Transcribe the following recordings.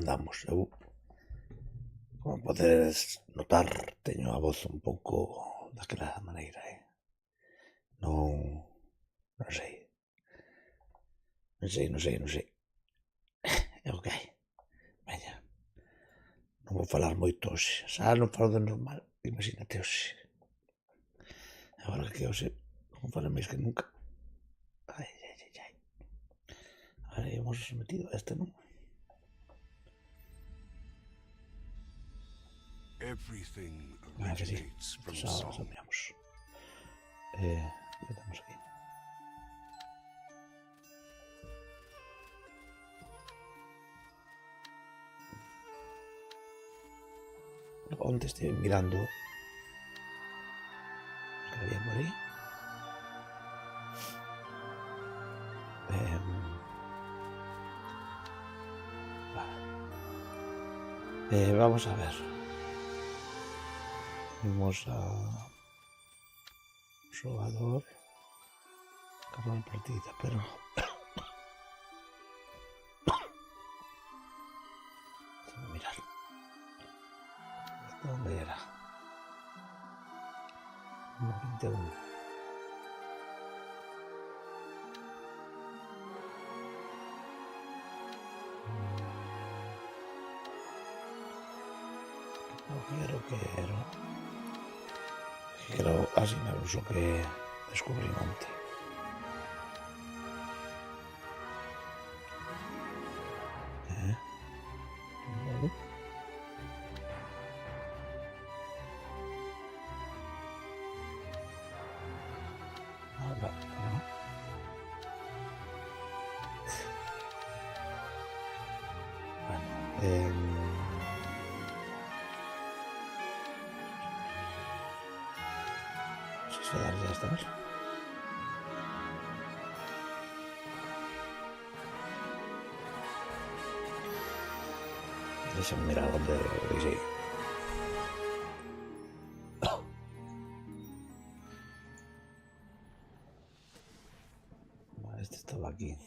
andamos. Eu, como podedes notar, teño a voz un pouco daquela maneira, Non, non sei, non sei. É o que hai. Veña, non vou falar moito hoxe. Xa non falo de normal, imagínate hoxe. Agora que hoxe, como falo máis que nunca. Ai. Ahora hemos metido a este, non? Everything Que sí, originates from xa song. miramos. Metamos aquí. Onte estive mirando os que había por aí. Vamos a ver. Vimos a xogador acabou a partida, pero déjame mirar. ¿Hasta dónde era? 21. Quero asignaros o que descubrí onte. Vale. No. Bueno, se dar ya estamos. Déjame mirar dónde dice. Este estaba aquí.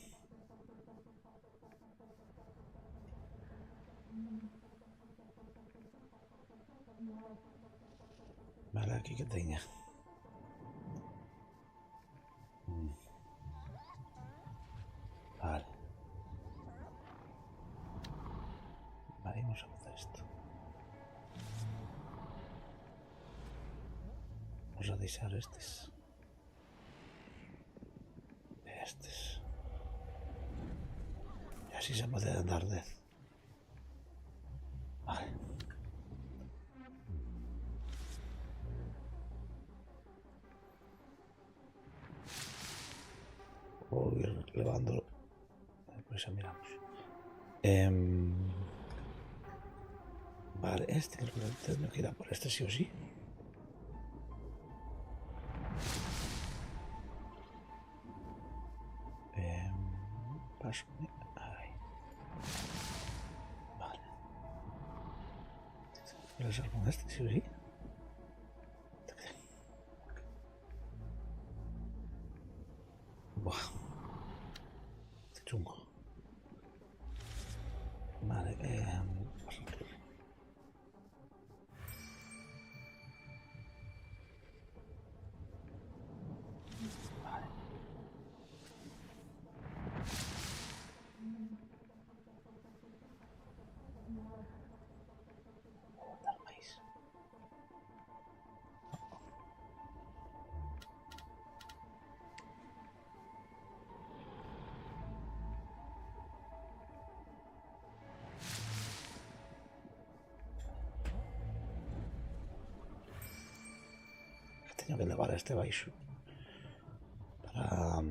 Vale, aquí que teña. Vale. Vamos a facer isto. Vamos a deixar estes. E así se pode andar 10. Vale. Vou ir levándolo. Depois xa miramos. Vale, este creo que teño que ir a por este sí o sí. Paso. Aí. Vale. Voy a usar con este sí o sí. Buah. Chungo. Vale, vale. Vou botar máis. Teño que levar este baixo para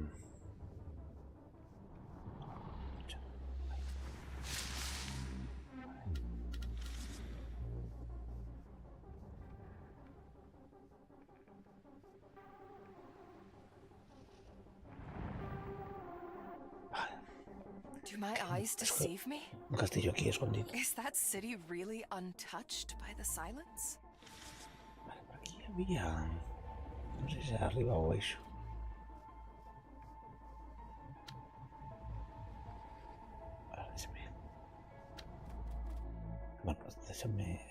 Do my eyes deceive me? un castillo aquí escondido. Is that city really untouched by the silence? Vale, por aquí había... Non sei se arriba ou baixo. Vale, déxame. Déjame...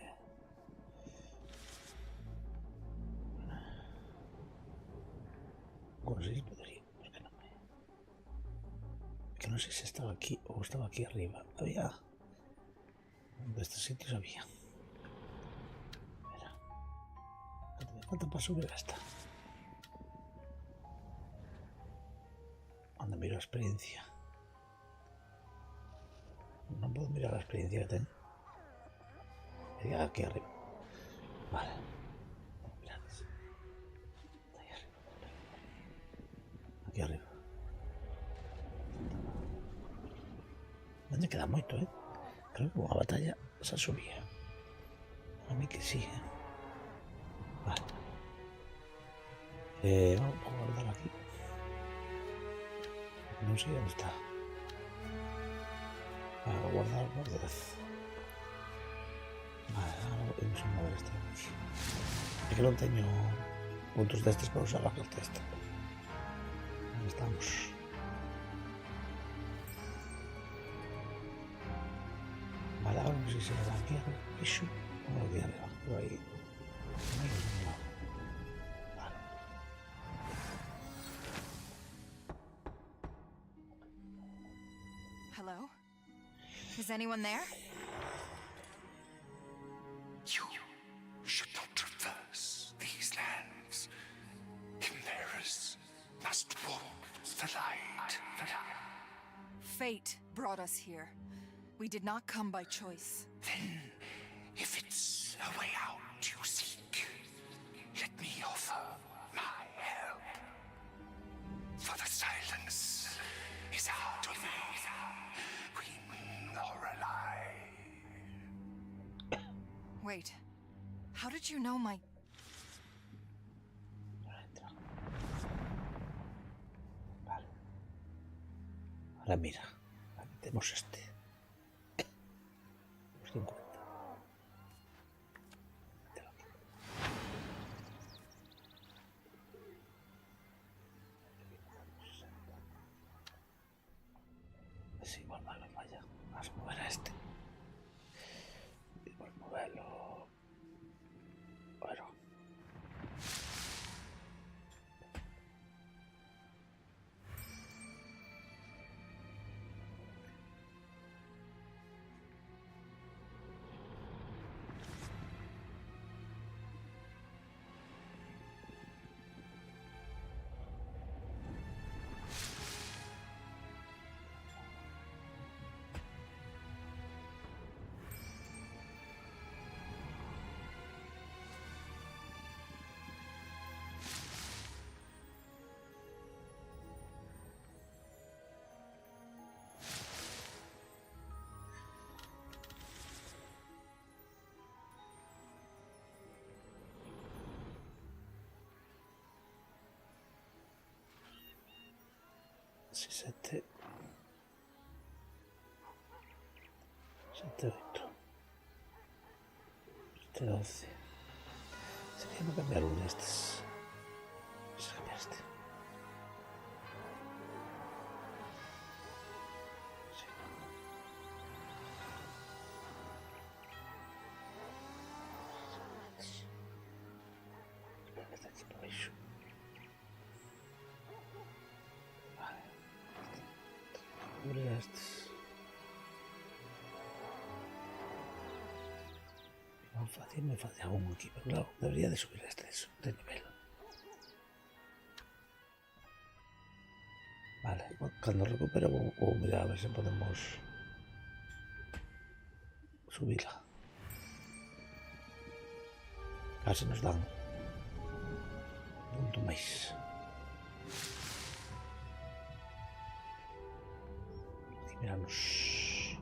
Bueno, sí, podría. ¿Por qué no me...? Que no sé si estaba aquí o estaba aquí arriba. Había... De estos sitios había. Mira. Me falta para subir a esta. Anda, miro la experiencia. No puedo mirar la experiencia que tengo. Aquí arriba. Vale. Mirad. Ahí arriba. Aquí arriba. No me queda moito, Creo que unha batalla se subía. A mí que sí, Vale. Vamos a guardar aquí. No sé dónde está. Para guardar otra vez. Vale, ahora podemos mover este de aquí. Es que non teño puntos destes para usar a carta esta. Ahí estamos. Vale, ahora no sé si se va aquí arriba. Eso. O aquí arriba. Por ahí. No. Vale. Hello? Is anyone there? You should not traverse these lands. Chimeras must walk the light. Fate brought us here. We did not come by choice. Then, if it's a way out you seek, let me offer my help. For the silence is our domain, win or alive. Wait. How did you know my... Vale. Ahora mira. Aquí tenemos este. 50. Es igual, vale, vaya. Vamos a mover a este. Igual moverlo. Bueno. Sí, 7, 8, 12. Sería no cambiar uno de estos. Vamos a cambiar este. Sí. Está aquí por ahí. Vale. Abrir estos. Fácil, me falta aún aquí, pero claro, debería de subir este de nivel. Vale, cuando recupere, mira, a ver si podemos subirla. A ver si nos dan un punto más. Aquí miramos.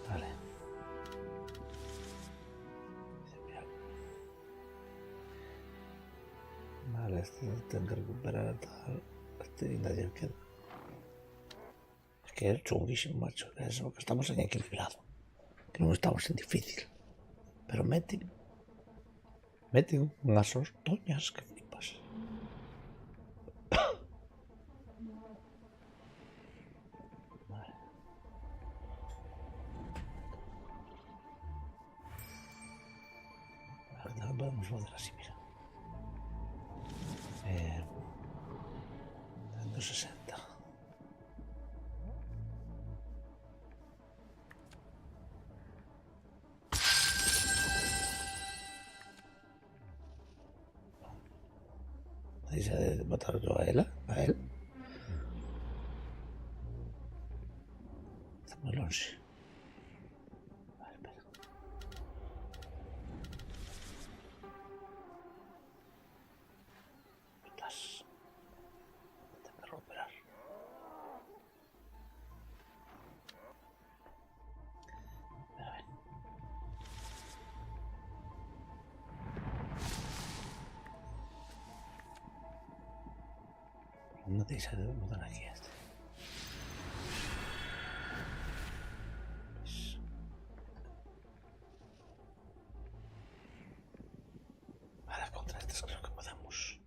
Vale. Vale, este tengo que recuperar tal. Este y nadie queda. Es que es chunguísimo, macho. Es lo que estamos en equilibrado. Que no estamos en difícil. Pero meten unas toñas que flipas. Vale. Vamos a poner así, mira. 160. Ahí se ha de matar yo a él. Está muy longe. Vale, espera. Estás. Tengo que recuperar. A ver. No te dice de botar aquí este. Pues... Ahora contra estos creo que podemos.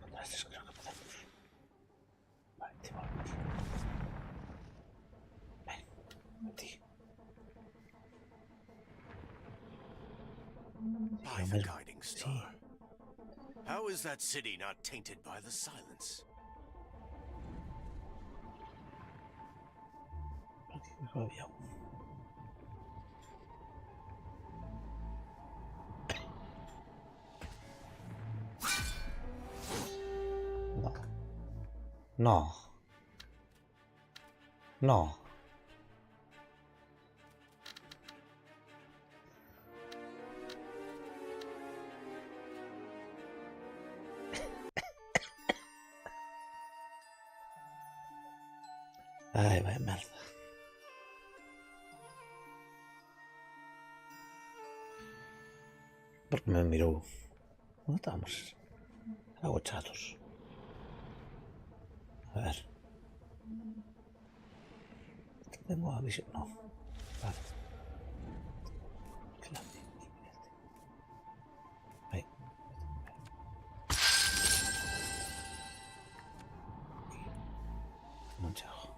Contra estos creo que podemos. Vale, te voy aquí. Ven, a ti. By the guiding star. How is that city not tainted by the silence? Aquí creo que había uno. No. No. Ay, vaya merda. Porque me miró. ¿Dónde estábamos? Agochados. A ver. Tengo a visión. No. Vale. ¿Qué la hace? Ahí. No chajo.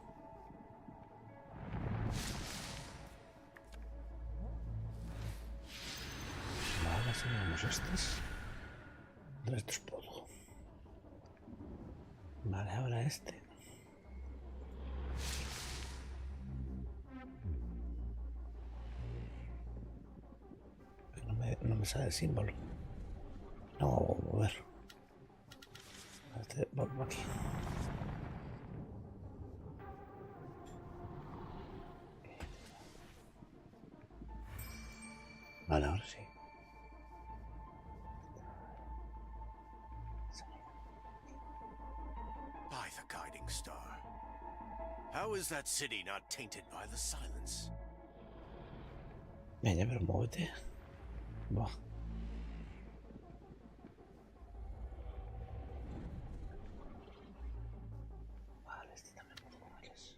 Vale, seguimos estos. Esto es todo. Vale, ahora este. No me sale el símbolo. No, vamos a mover. Este, vamos aquí. Vale, ahora sí. By the guiding star. How is that city not tainted by the silence? Venga, pero muévete. Va. Vale, este también puedo comerles.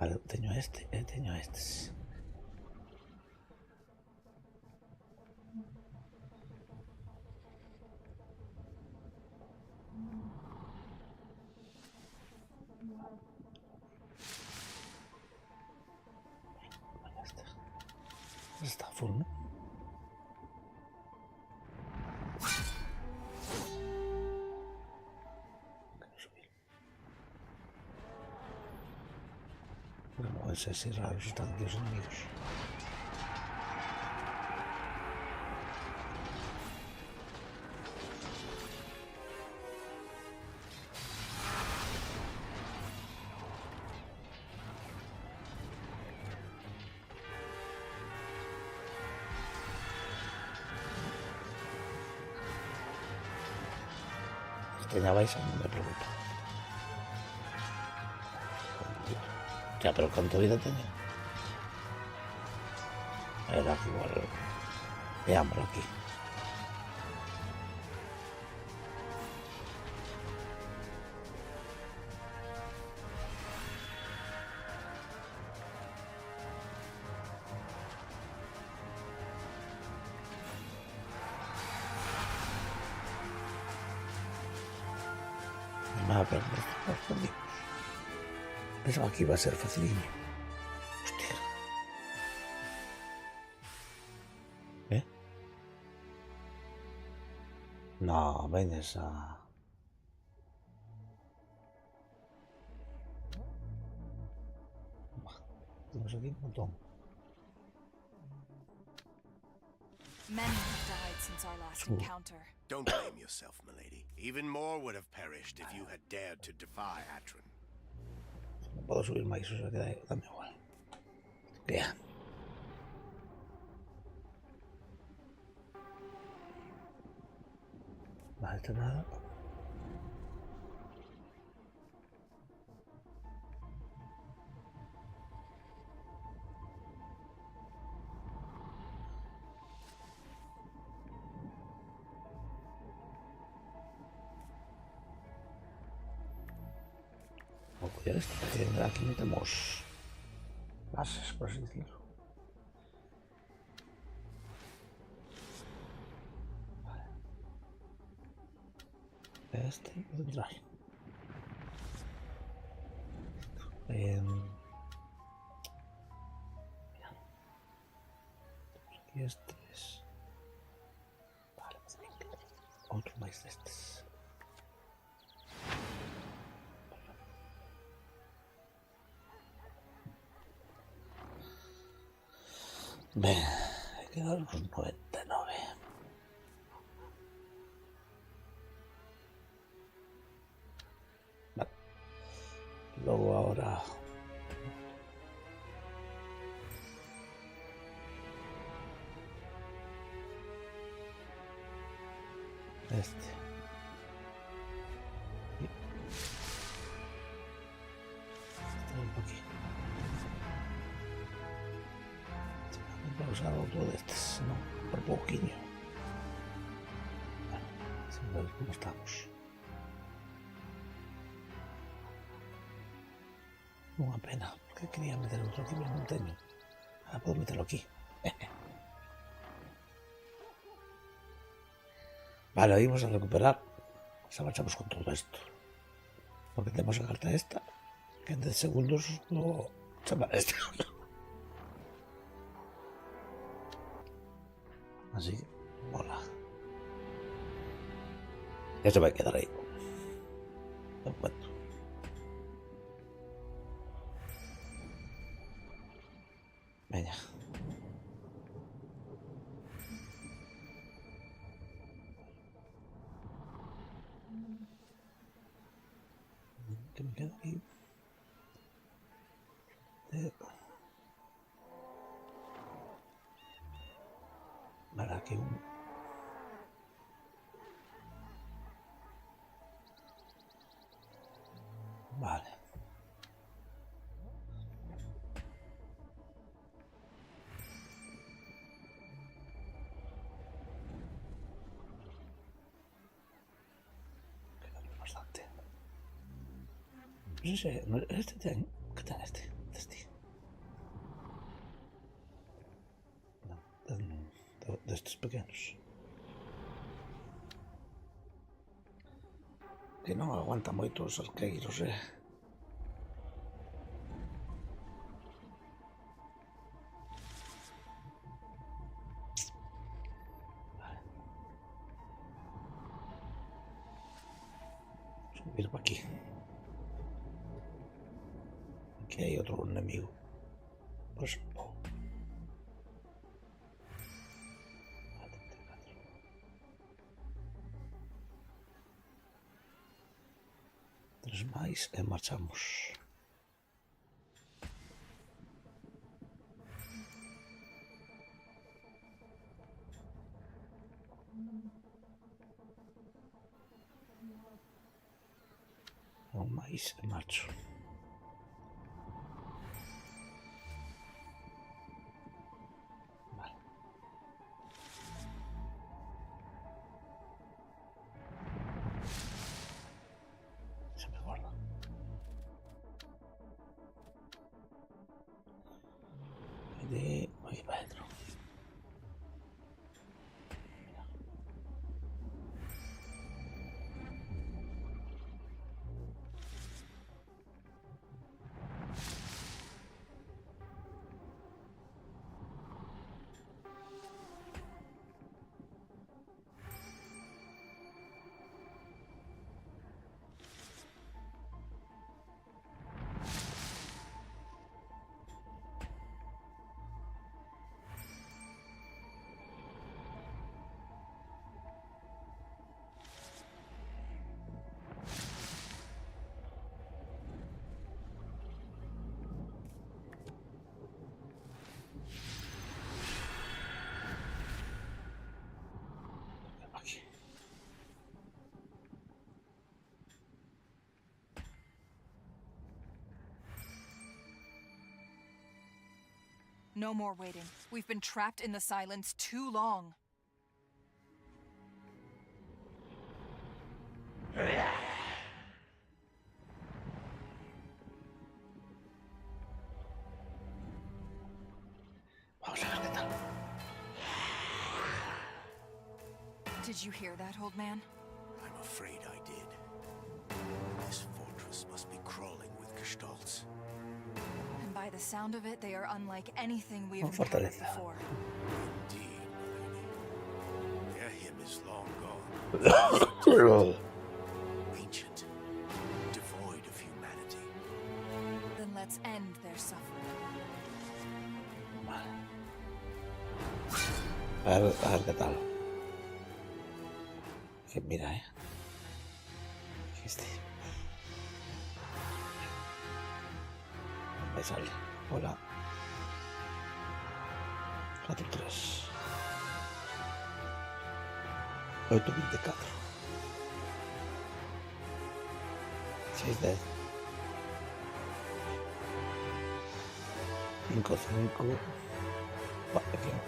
Vale, teño este, teño estes. Venga, este. Está full, ¿no? No sé si raros están aquí los enemigos. Que ya vais, no me preocupa. Ya, pero ¿cuánto vida tenía? Era aquí igual. Veámoslo aquí. Nada, pero nos perdimos. Pensaba que iba a ser facilísimo. Hostia. ¿Eh? No, ven esa. Tenemos aquí un montón. Many have died since our last encounter. Don't blame yourself, milady. Even more would have perished if you had dared to defy Atron. No puedo subir más, eso se queda ahí, dame igual. Ya. Vale, esto nada. Ya esto, porque aquí no tenemos bases, por así decirlo. Vale. Este puede entrar. Mira. Aquí este es. Vale, otro más de estos. Ven, hay que dar unos 99. Vale. Luego ahora. Este. Y este por aquí. Voy a usar otro de estos, no, por poquillo. Bueno, sin ver cómo estamos. Una pena, porque quería meter otro aquí, pero no tengo. Ahora puedo meterlo aquí. Vale, ahí vamos a recuperar. Nos marchamos con todo esto. Porque tenemos la carta esta, que en 10 segundos luego se va este. Así que, mola. Eso va a quedar ahí. De momento. Venga. Que me quedo aquí. Vale, aquí un. Vale. Queda bastante. No sé, este tiene. ¿Qué tiene este? Este. No, de estos pequeños. Que non aguanta moito os arqueiros, Vale. Subir para aquí. Aquí hai outro enemigo. Pues, oh. Vale, 3 máis e marchamos. Un máis e marcho. Vale. Se me guarda. De aquí para adentro. No more waiting. We've been trapped in the silence too long. Vamos a ver qué tal. Did you hear that, old man? I'm afraid I did. This fortress must be crawling with gestalts. And by the sound of it, they are unlike anything we've Una encountered fortaleza. before. Indeed, milady. Their him is long gone. Pero... Ancient. Devoid of humanity. Then let's end their suffering. Vale. A ver qué tal. Que mira, Este. Me sale. Hola. 4-3. 8-24. 6-10. 5-5. Vale, aquí no.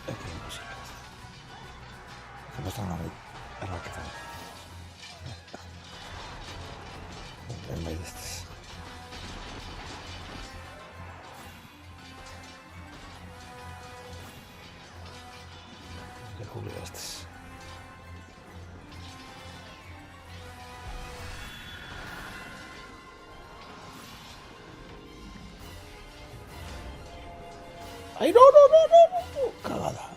Aquí no sé. Que no están a la que están. En vez de estos. Que cubrir estos. ¡Ay, no! Cagada.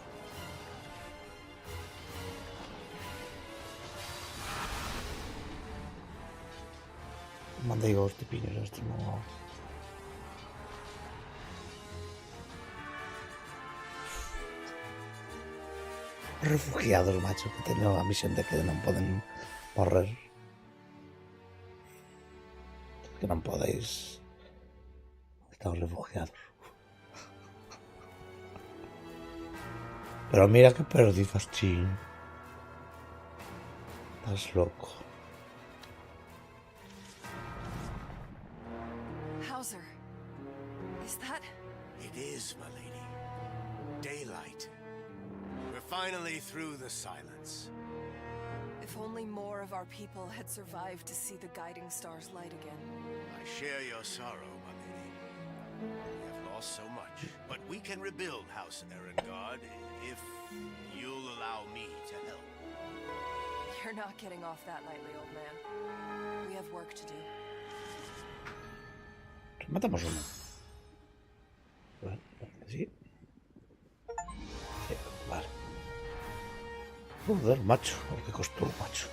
Manda digo, este piñero, este no. Refugiados, macho, que teño a misión de que non poden morrer. Que non podéis. Estamos refugiados. Pero mira que perdizas, chin. Estás loco. Hauser, is that? It is, my lady. Daylight. We're finally through the silence. If only more of our people had survived to see the guiding star's light again. I share your sorrow, my lady. We have lost so much, but we can rebuild House Erengard if you'll allow me to help. You're not getting off that lightly, old man. We have work to do. Matamos uno. Bueno, sí. Sí, vale. Joder, macho. Lo que costó, macho.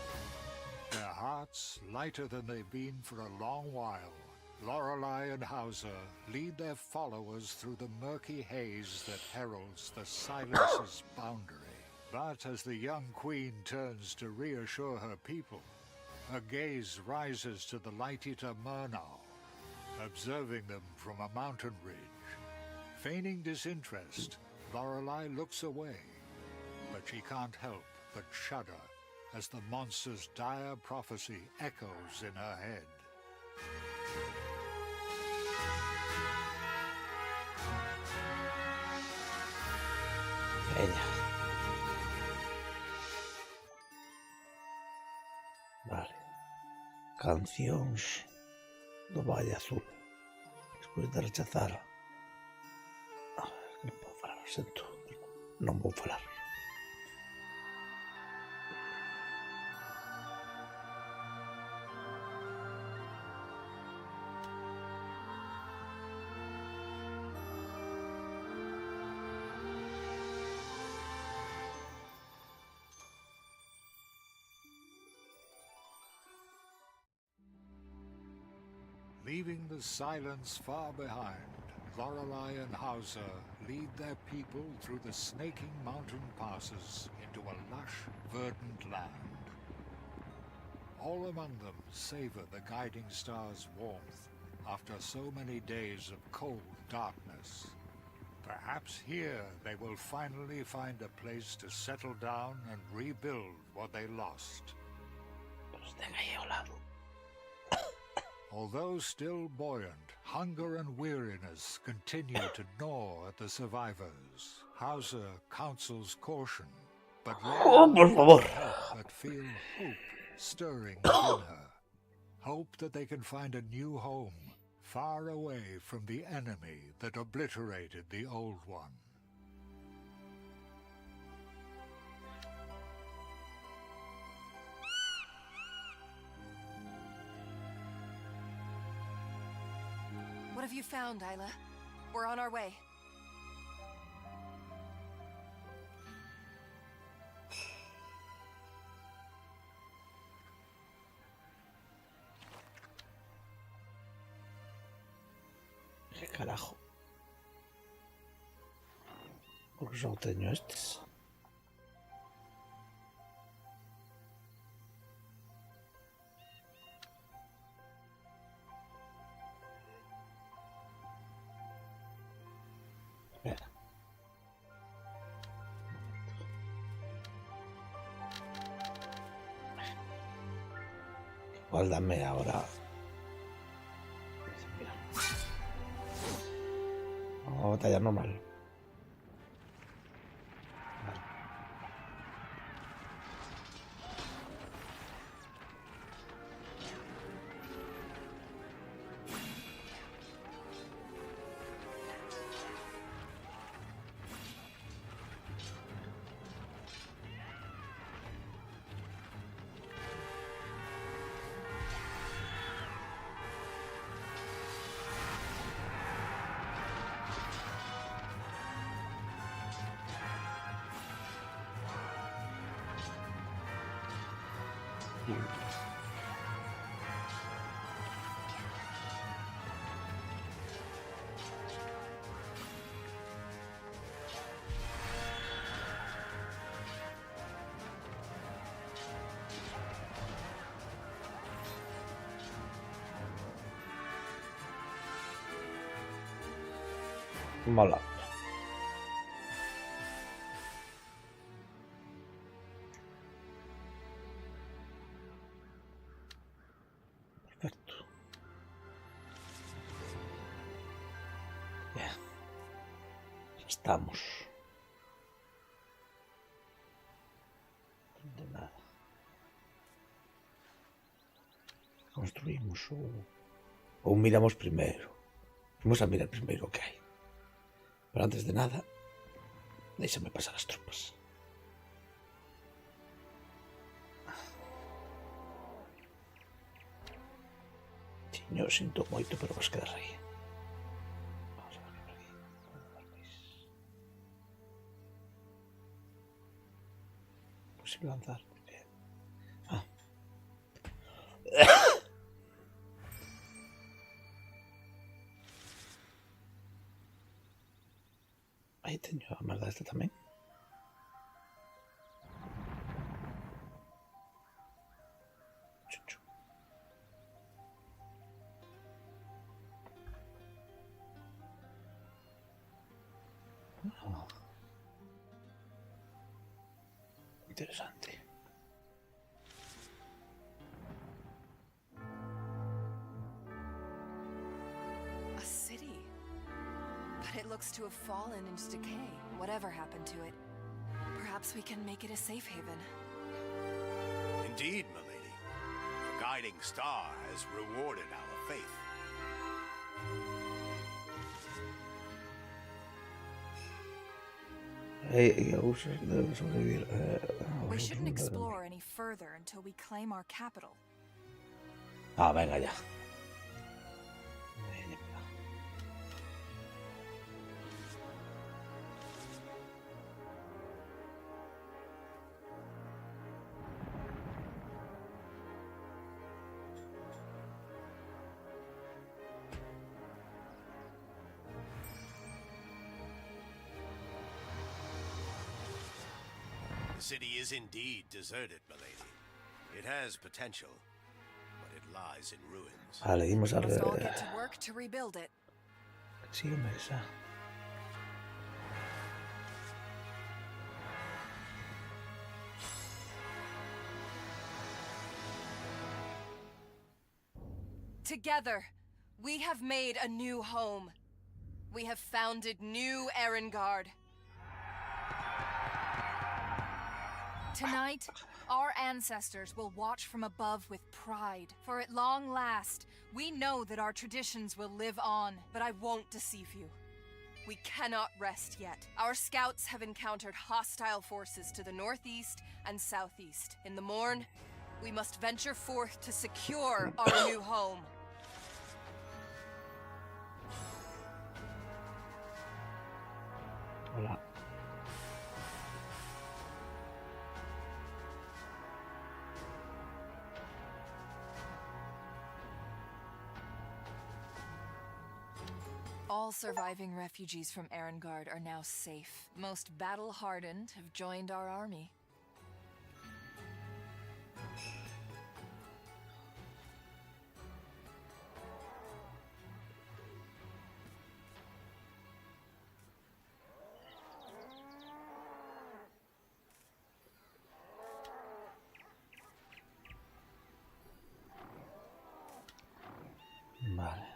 Their hearts lighter than they've been for a long while. Lorelei and Hauser lead their followers through the murky haze that heralds the Silence's boundary. But as the young queen turns to reassure her people, her gaze rises to the Light-Eater Murnau, observing them from a mountain ridge. Feigning disinterest, Lorelei looks away, but she can't help but shudder as the monster's dire prophecy echoes in her head. Ella. Vale. Canción do Valle Azul. Despois de rechazar. Non podo falar, o sento. Non vou falar. Leaving the silence far behind, Lorelei and Hauser lead their people through the snaking mountain passes into a lush, verdant land. All among them savor the guiding star's warmth after so many days of cold darkness. Perhaps here they will finally find a place to settle down and rebuild what they lost. Los tengo ahí a un lado. Although still buoyant, hunger and weariness continue to gnaw at the survivors. Hauser counsels caution, but Oh, por favor. but feel hope stirring within her. Hope that they can find a new home, far away from the enemy that obliterated the old one. What have you found, Isla? We're on our way. ¿Qué carajo? ¿Por qué solo tengo estos? Espera. Igual dame ahora. Mira. Vamos a batallar normal. Mola. Perfecto. Bien. Estamos. De nada. Construimos o miramos primero. Vamos a mirar primero qué hay. Pero antes de nada, déxame pasar as tropas. Chiño, sinto moito, pero vas quedar aí. Vamos a ver por aquí. Posible lanzar, porque... Ah. Aí teño a merda esta tamén. Chuchu. Ah. Interesante. A city. But it looks to have fallen into decay, whatever happened to it. Perhaps we can make it a safe haven. Indeed, milady. The guiding star has rewarded our faith. Debe sobrevivir. We shouldn't explore any further until we claim our capital. Ah, venga ya. The city is indeed deserted, milady. It has potential, but it lies in ruins. Vale, dimos al... Must all get to work to rebuild it. Sí, hombre, esa. Together, we have made a new home. We have founded new Erengard. Tonight, our ancestors will watch from above with pride. For at long last, we know that our traditions will live on. But I won't deceive you. We cannot rest yet. Our scouts have encountered hostile forces to the northeast and southeast. In the morn, we must venture forth to secure our new home. Hola. All surviving refugees from Erengard are now safe. Most battle-hardened have joined our army. Vale.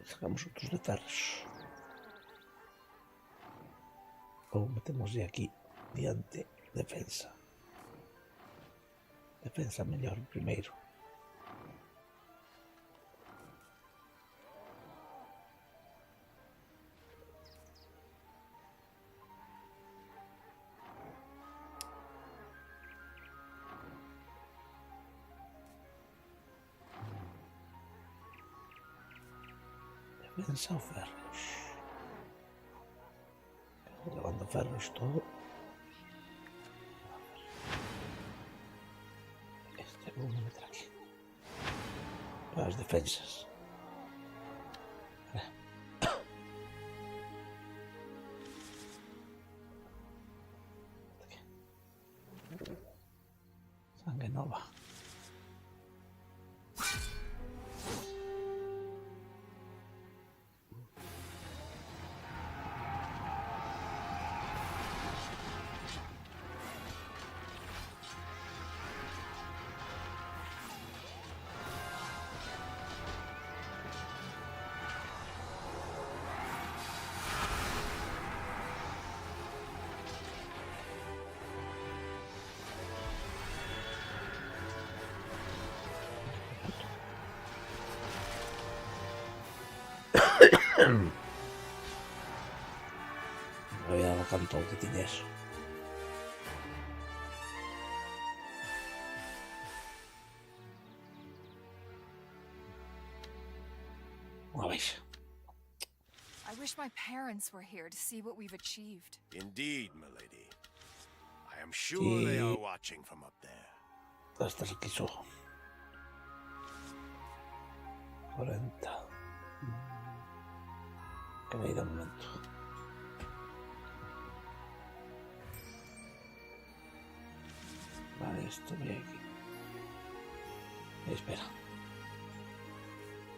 Sacamos otros de ferros. O metemos de aquí diante defensa. Defensa mellor primeiro. Defensa o ferros. Levando ferros todo. Este vou meter aquí. Para as defensas. Sangre nova. Me había dado canto que tiene eso. Una vez. I wish my parents were here to see what we've achieved. Indeed, milady. I am sure they are watching from up there. Hasta se quiso. 40. Que me he ido un momento. Vale, esto voy aquí. Espera.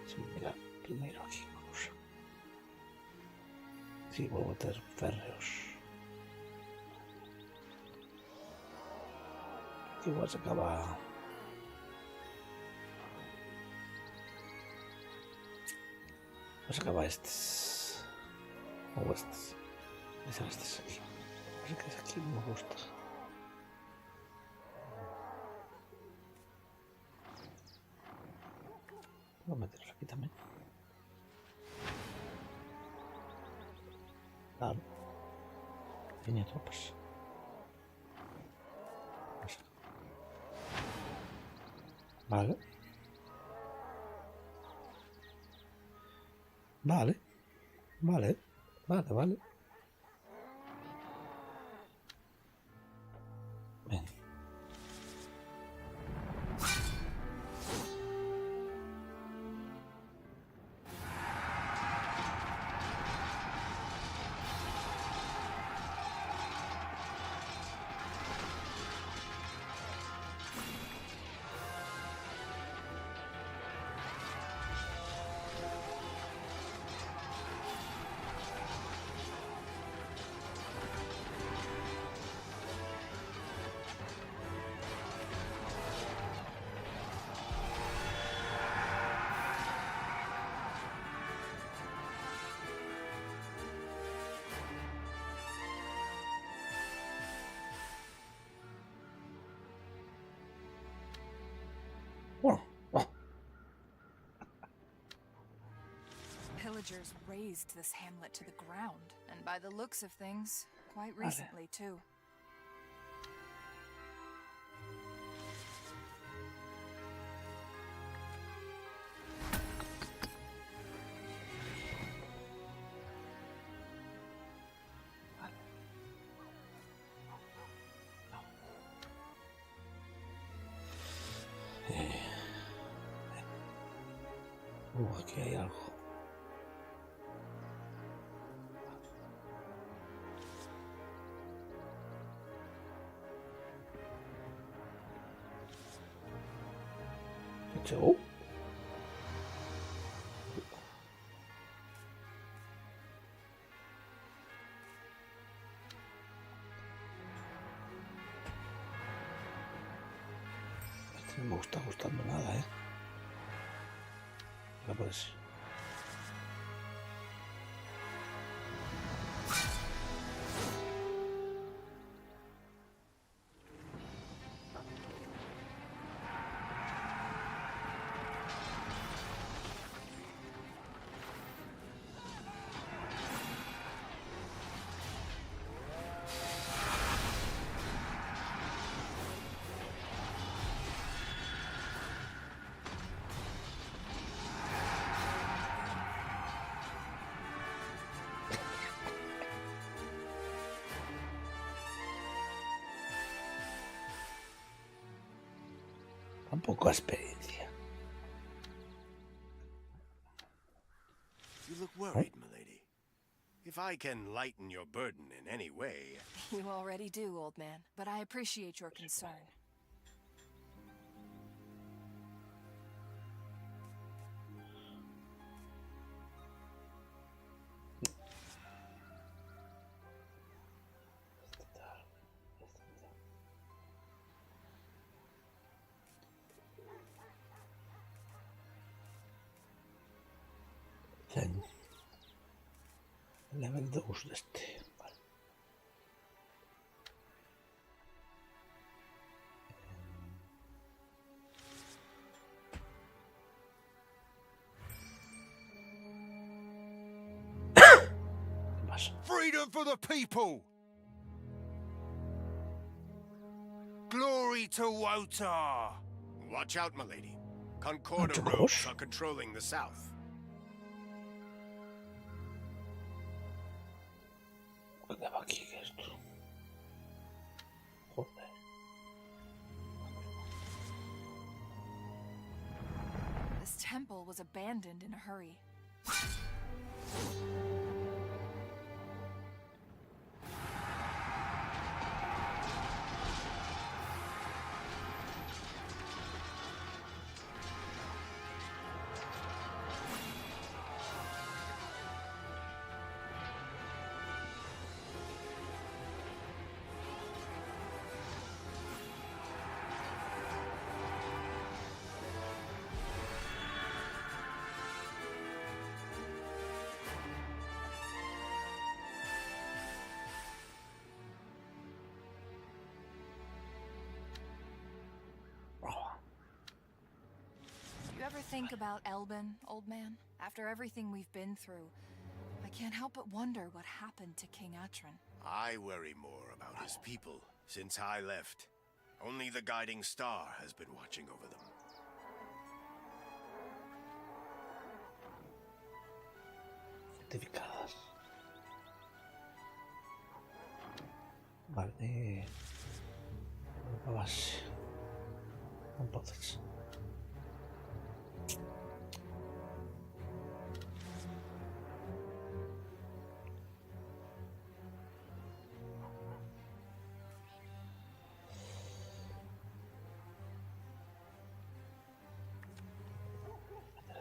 Sí, mira, primero aquí. Vamos. Sí, voy a botar férreos. Aquí igual se acaba. Pues acaba estos. O estos. Voy a estos aquí. No sé qué es aquí, no me gusta. Voy a meterlos aquí también. Claro. Pequeñas tropas. Vale. Vale. Vale. Vale, vale. villagers razed this hamlet to the ground. And by the looks of things, quite recently, too. Aquí hay algo. Oh. Este no me está gustando nada, ¿eh? No puede ser. Un poco de experiencia. You look worried, milady. If I can lighten your burden in any way... You already do, old man, but I appreciate your concern. Level 2 de este. Vale. ¿Qué pasa? Freedom for the people! Glory to Wotar! Watch out, milady. Concorda Mucho rogues más. are controlling the south. ¿Qué va aquí? ¿Qué es esto? Joder. This temple was abandoned in a hurry. You ever think about Elbin, old man? After everything we've been through, I can't help but wonder what happened to King Atron. I worry more about his people since I left. Only the guiding star has been watching over them. Certificadas. Vale. La base. Entonces.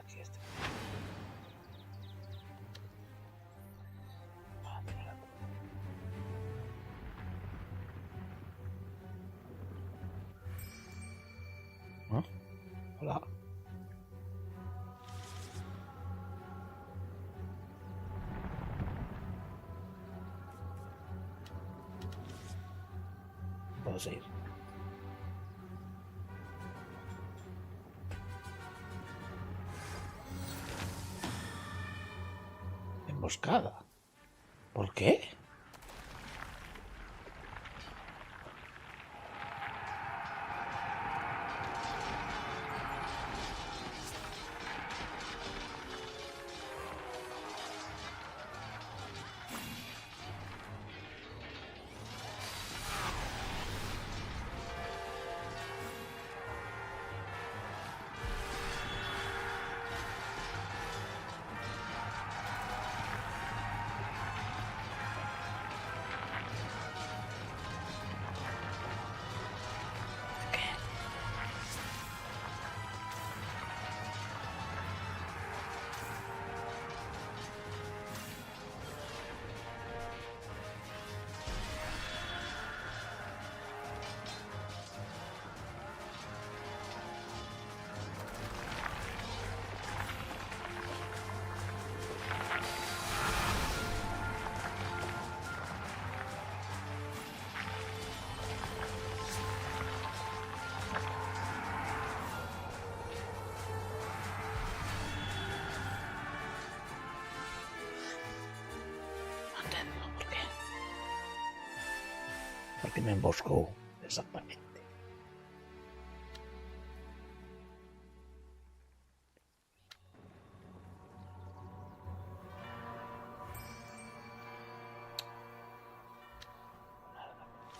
Aquí este. ¿Ah? Hola. Puedo seguir. emboscada. ¿Por qué? No entiendo por qué. Porque me emboscó exactamente.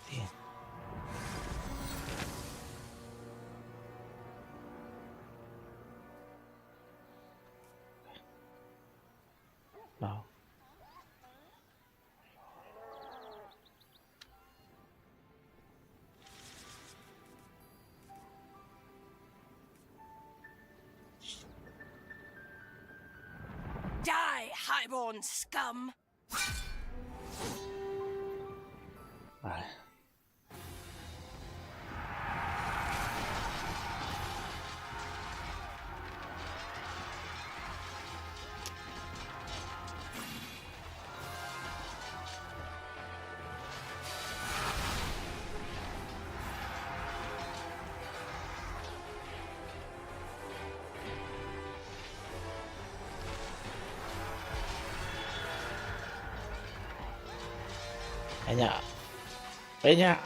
Sí. No. Die, highborn scum! Vale. Peña. Peña.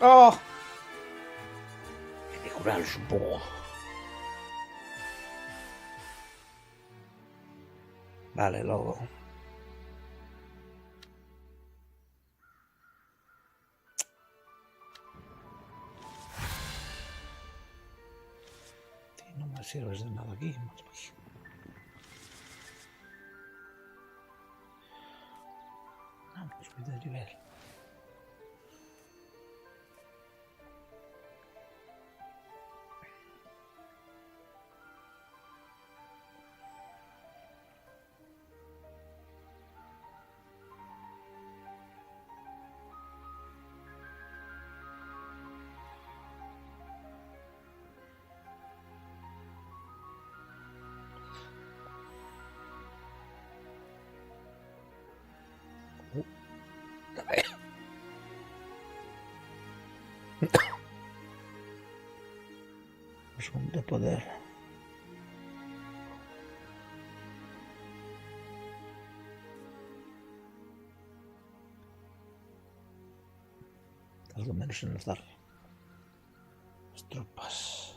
¡Oh! Hay que curarlos un poco. Vale, luego. Sí, no me sirves de nada aquí. Ah, pues subí de nivel. Son de poder. Algo menos en dar las tropas.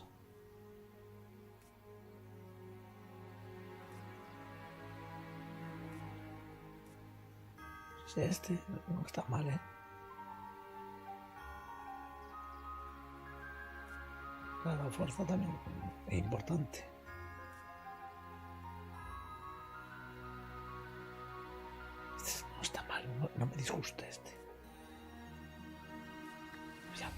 Sí, este no está mal, ¿eh? La fuerza también es importante. Este no está mal, no me disgusta este. Ya.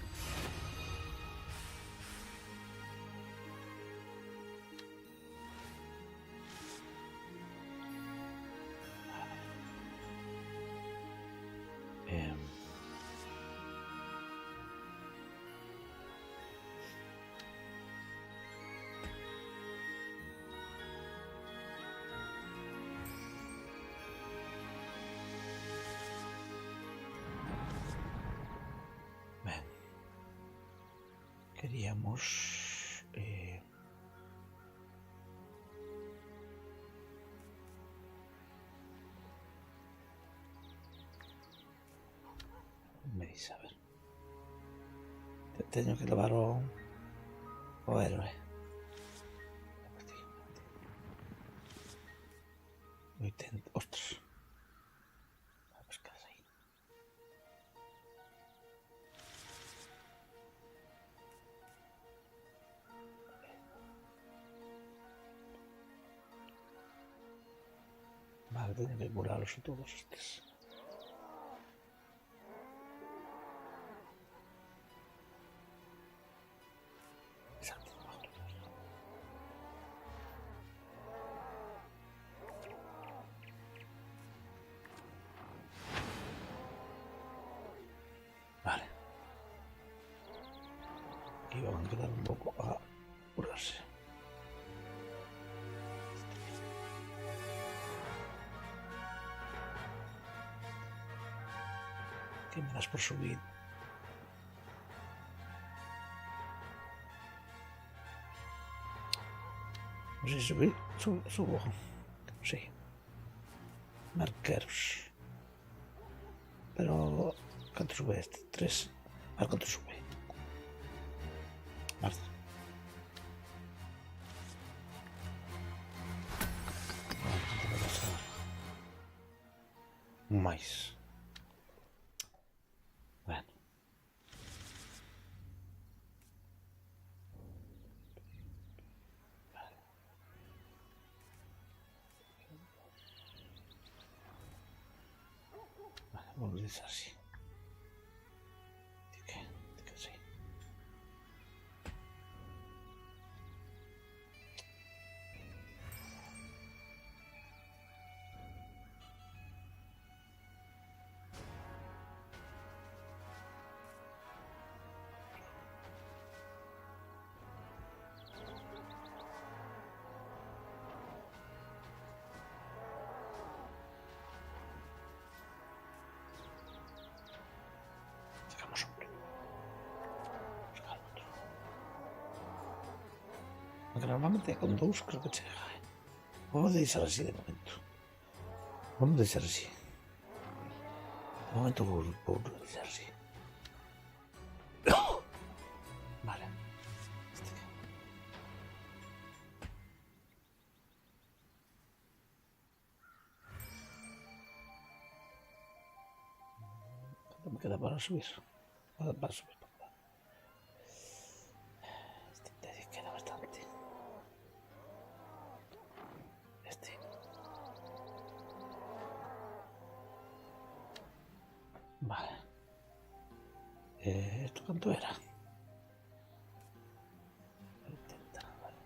iríamos... me dice, a ver. Teño que levar o héroe. Ostras. A buscar aí. Vale, teño que curarlos a todos estes. Vale. Aquí van a quedar un poco a curarse. ¿Qué me das por subir? No sé si subir. Subo. Sí. Marqueros. Pero... ¿cuánto sube este? 3. A ver cuánto sube. Marta. Mais. Bueno. Vale. Vale, vamos a decir así. Sí. Sacamos hombre. Porque normalmente con 2 creo que chega. Vamos a deixar así de momento. Vamos a deixar así. De momento vou deixar así. Vale. Este que... ¿Cuánto me queda para subir? Para subir. Este queda bastante. Vale. ¿Esto cuánto era? 80, vale.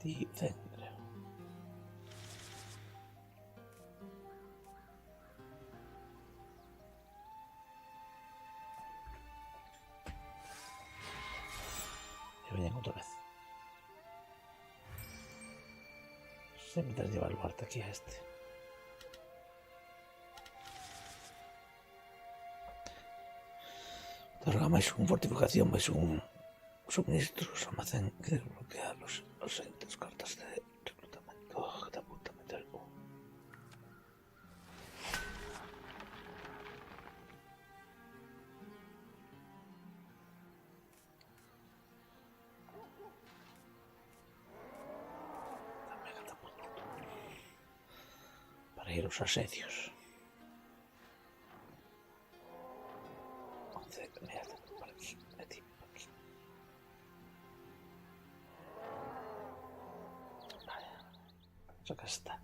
100, creo. Y venían otra vez. Siempre llevar el arte aquí a este. Otorga máis un fortificación, máis un suministros, almacén que desbloquea los entes, cartas de reclutamiento, catapultamente algo. También catapulta. Para ir a los asedios. Mierda, por aquí, metí por aquí. Vale, acá está.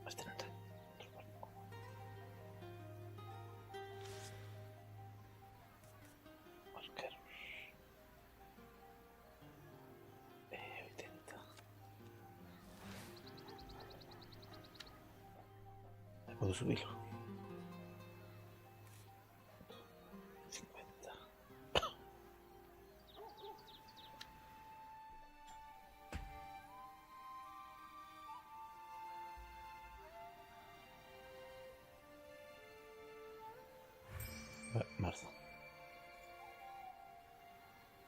Este no está. Marqueros. 80. Puedo subirlo. 50.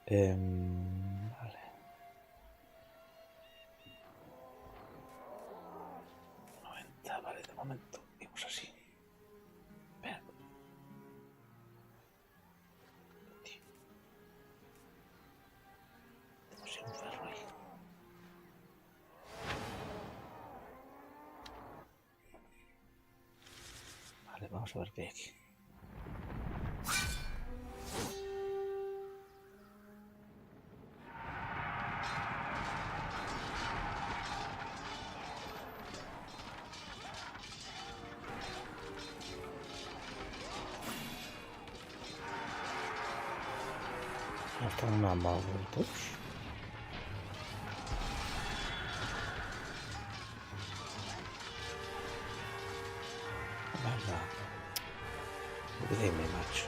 Vale. 90, vale, de momento. Vamos así. Espera. Tío. Tenemos un ferro ahí. Vale, vamos a ver qué hay aquí. No están nada mal vueltos. Venga. Olvídeme, macho.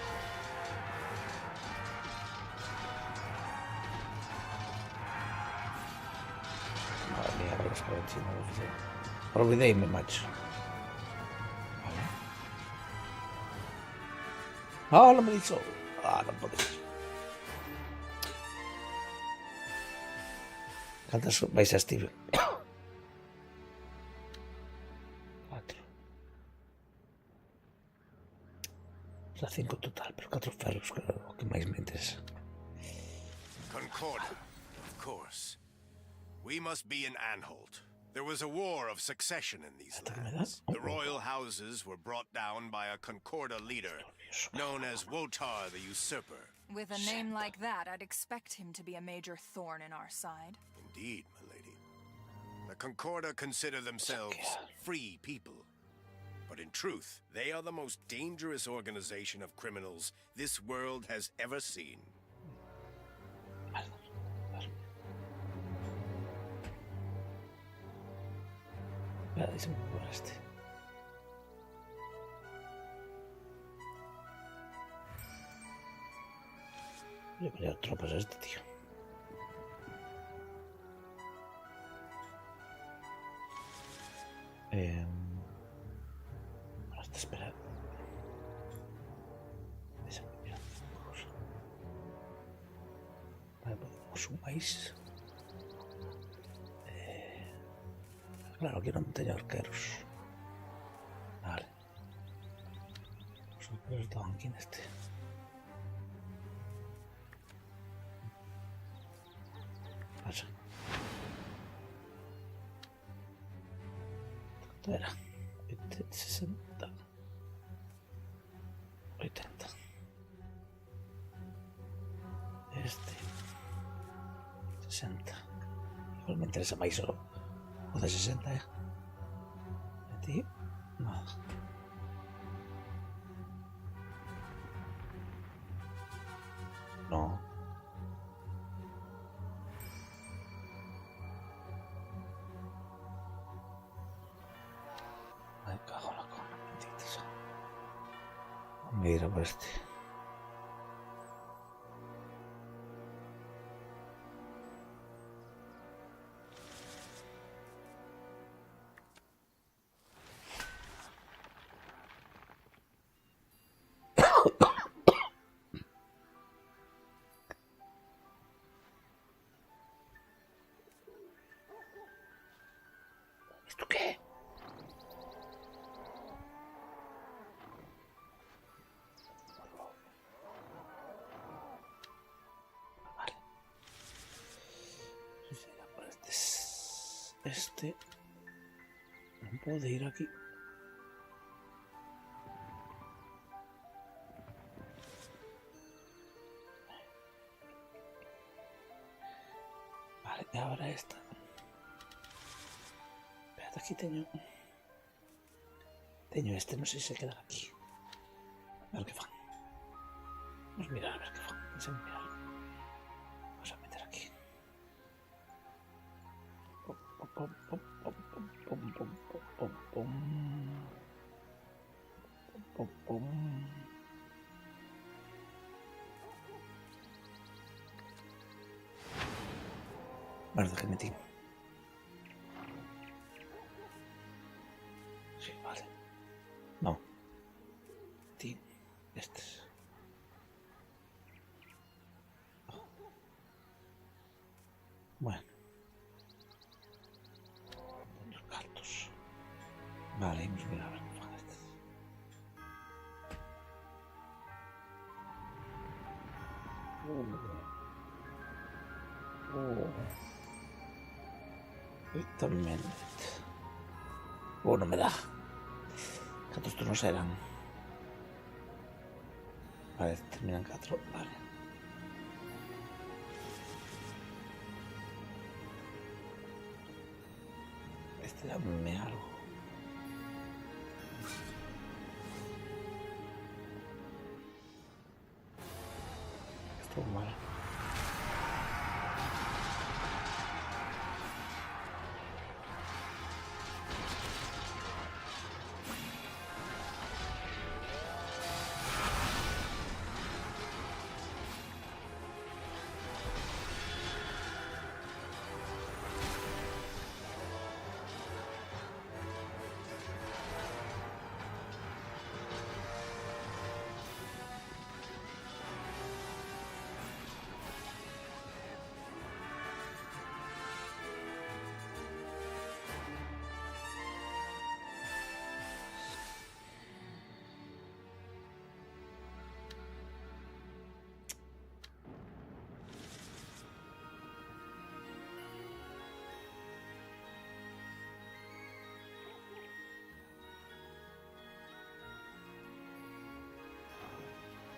Madre mía, que los caben chino. Olvídeme, macho. Vale. ¡Ah, no me hizo! ¡Ah, no podéis! ¿Cuántas vais a Steven? 4. O sea, 5 total, pero 4 ferros, que es lo que más me interesa. Concorda, of course. We must be in Anholt. There was a war of succession in these lands. The royal houses were brought down by a Concorda leader, known as Wotar the Usurper. With a name like that, I'd expect him to be a major thorn in our side. Indeed, my lady. The Concorda consider themselves free people. But in truth, they are the most dangerous organization of criminals this world has ever seen. Espera, se me ocurre este. Voy a pelear tropas a este tío. Hasta esperar. Vale, podemos un maíz. Claro, quiero un montaña de arqueros. Vale. Los arqueros estaban aquí en este. Pasa. ¿Cuánto era? 60. 80. Este. 60. Igual me interesa más solo. O de 60, ¿eh? ¿De ti? Nada. No. Me cago en la cola, bendita sea. Me iré por este. ¿Esto qué? Vale. Este no puede ir aquí. Vale, y ahora esta. Espérate, aquí teño este, no sé si se queda aquí. A ver qué fan. Vamos a mirar, a ver qué fan. Vamos a mirar. Vamos a meter aquí. Pom, pom, pom, pom, pom, pom, pom, pom, pom. Pom, pom. Verdad que metí. Sí, vale. No. Metí. Este es. Bueno. Los gatos. Vale, hemos mirado las fajas. Exactamente. No me da. ¿Cuántos turnos eran? Vale, terminan 4. Vale. Dame algo. Esto es malo.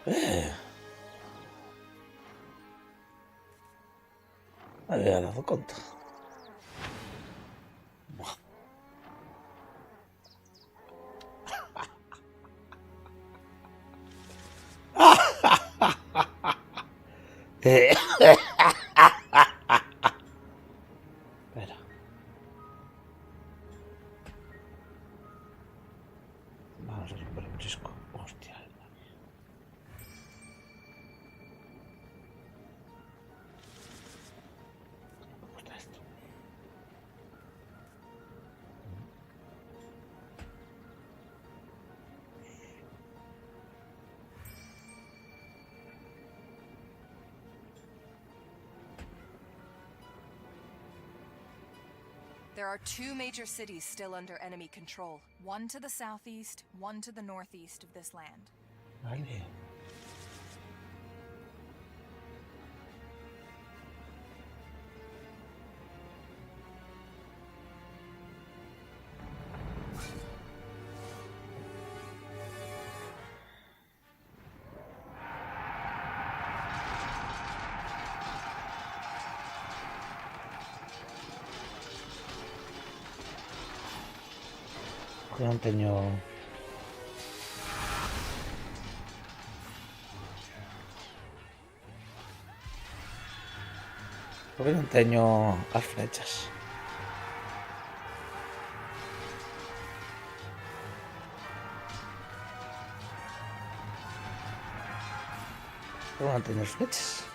Me había dado cuenta. Buah. Espera. Vamos a recuperar un chisco. Hostia. Me gusta esto. There are 2 major cities still under enemy control. One to the southeast, one to the northeast of this land. Vale. Yo non teño... Porque non teño as flechas. Porque non teño as flechas.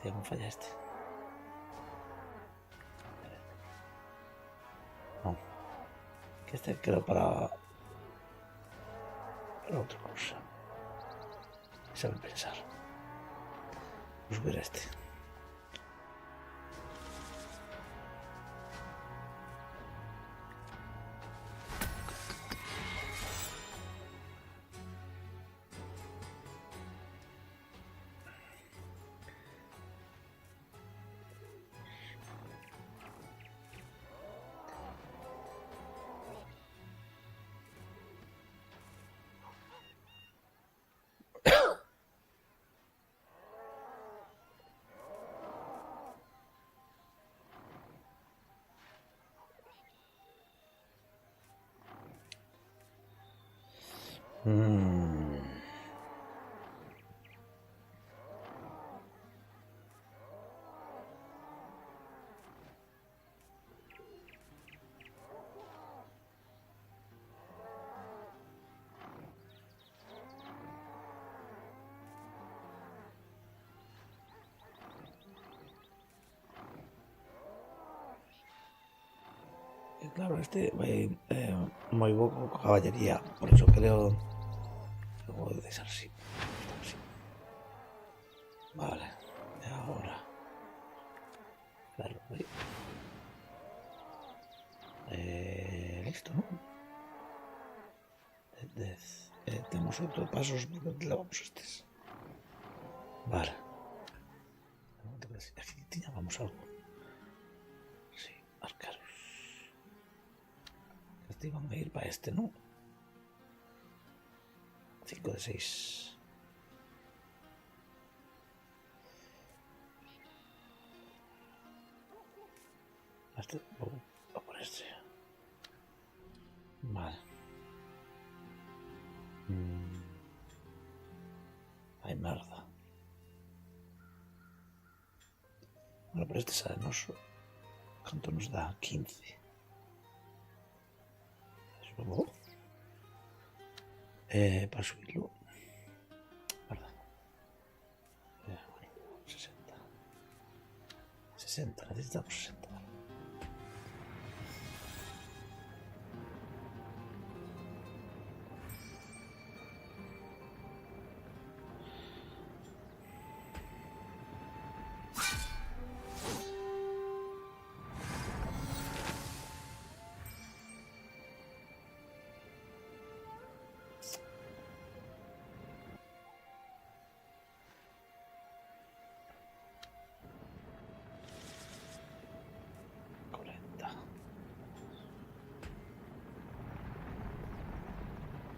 Hostia, cómo falla este. No. Que este creo para otra cosa. Saber pensar. Pues ver a este. Y claro, este va a ir muy poco con caballería, por eso creo que puede ser así. Vale, y ahora. Claro, ahí. Listo, ¿no? Tenemos otro paso porque le vamos a estos. Vale. Aquí teníamos algo. Sí, arcaros. Este van a ir para este, ¿no? 5 de 6. Este, va por este. Vale. Ay, merda. Bueno, pero este es arenoso. ¿Cuánto nos da? 15. Luego, para subirlo. Perdón. 60. 60, necesitamos 60.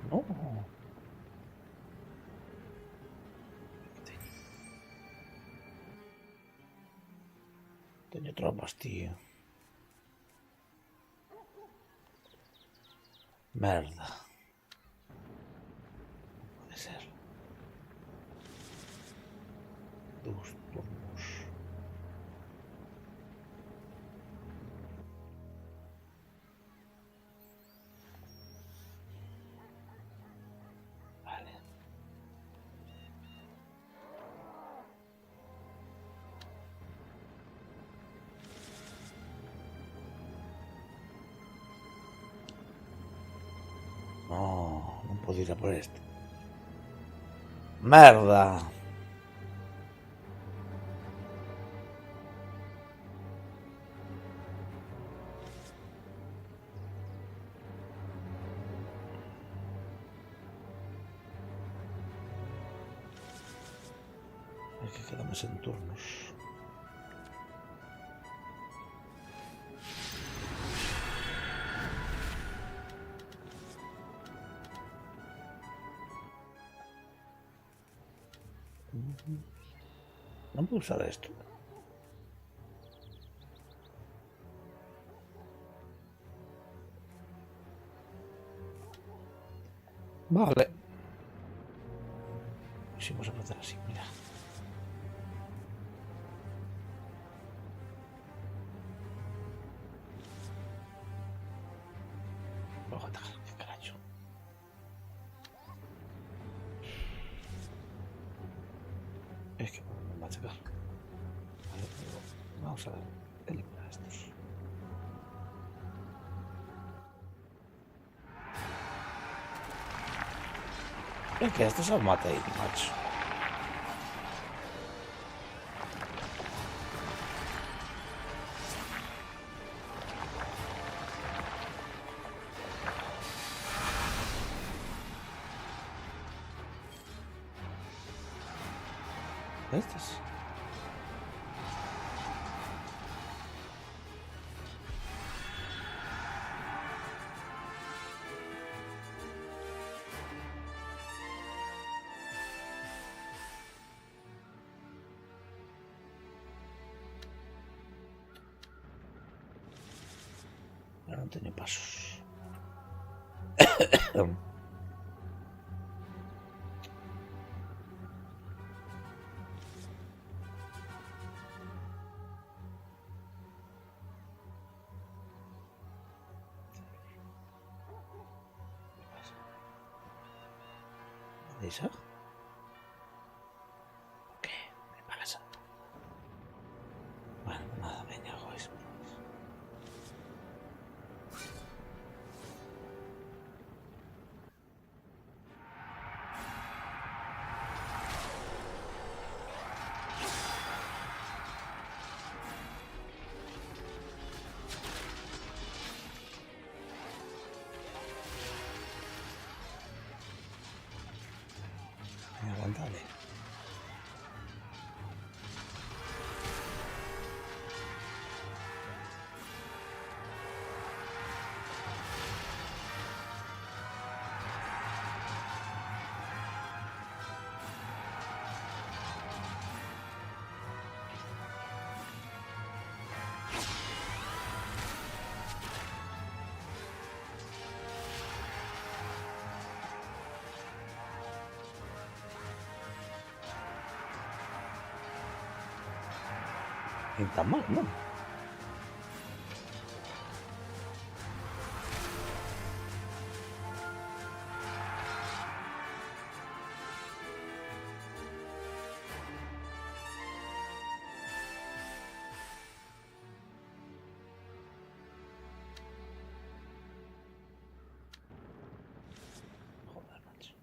No. Tengo tropas, tío. Merda. No puede ser. 2 turnos. Vale. No, non puedo ir a por este. Merda. Hay que quedarnos en turnos. No puedo usar esto. Vale. Sí, vamos a hacer así, mira. Voy a atacar, qué carajo. Es que me va a atacar. Vamos a ver. Eliminar estos. Es que estos son mate, macho. Estos. Ahora no tiene pasos. ¿Eso? ¿Qué? ¿Qué pasa? Bueno, nada, venga, joder. Aguantable. Ni tan mal, ¿no? Joder, macho.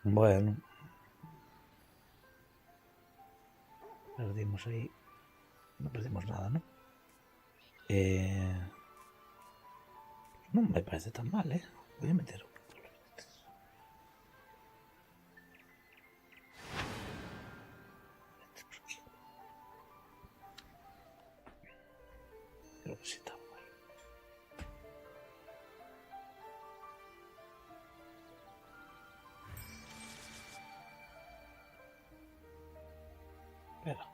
Bueno, perdimos ahí. No perdimos nada, ¿no? No me parece tan mal, ¿eh? Voy a meter uno. Creo que sí está mal. Espera.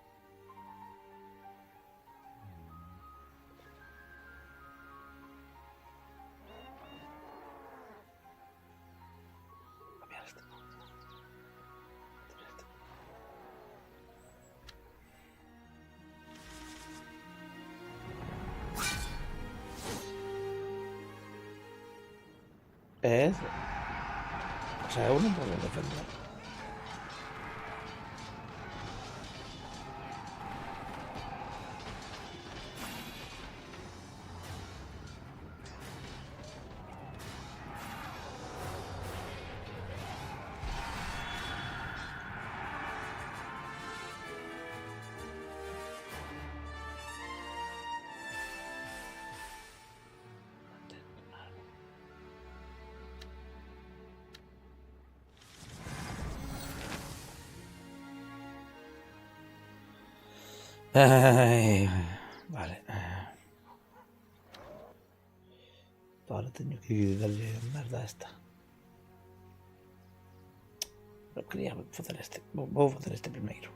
Cambiar este. Meter este. Es. O sea, uno puede defender. Ay, vale. Ahora tengo que darle merda a esta. Pero quería hacer este. Voy a hacer este primero.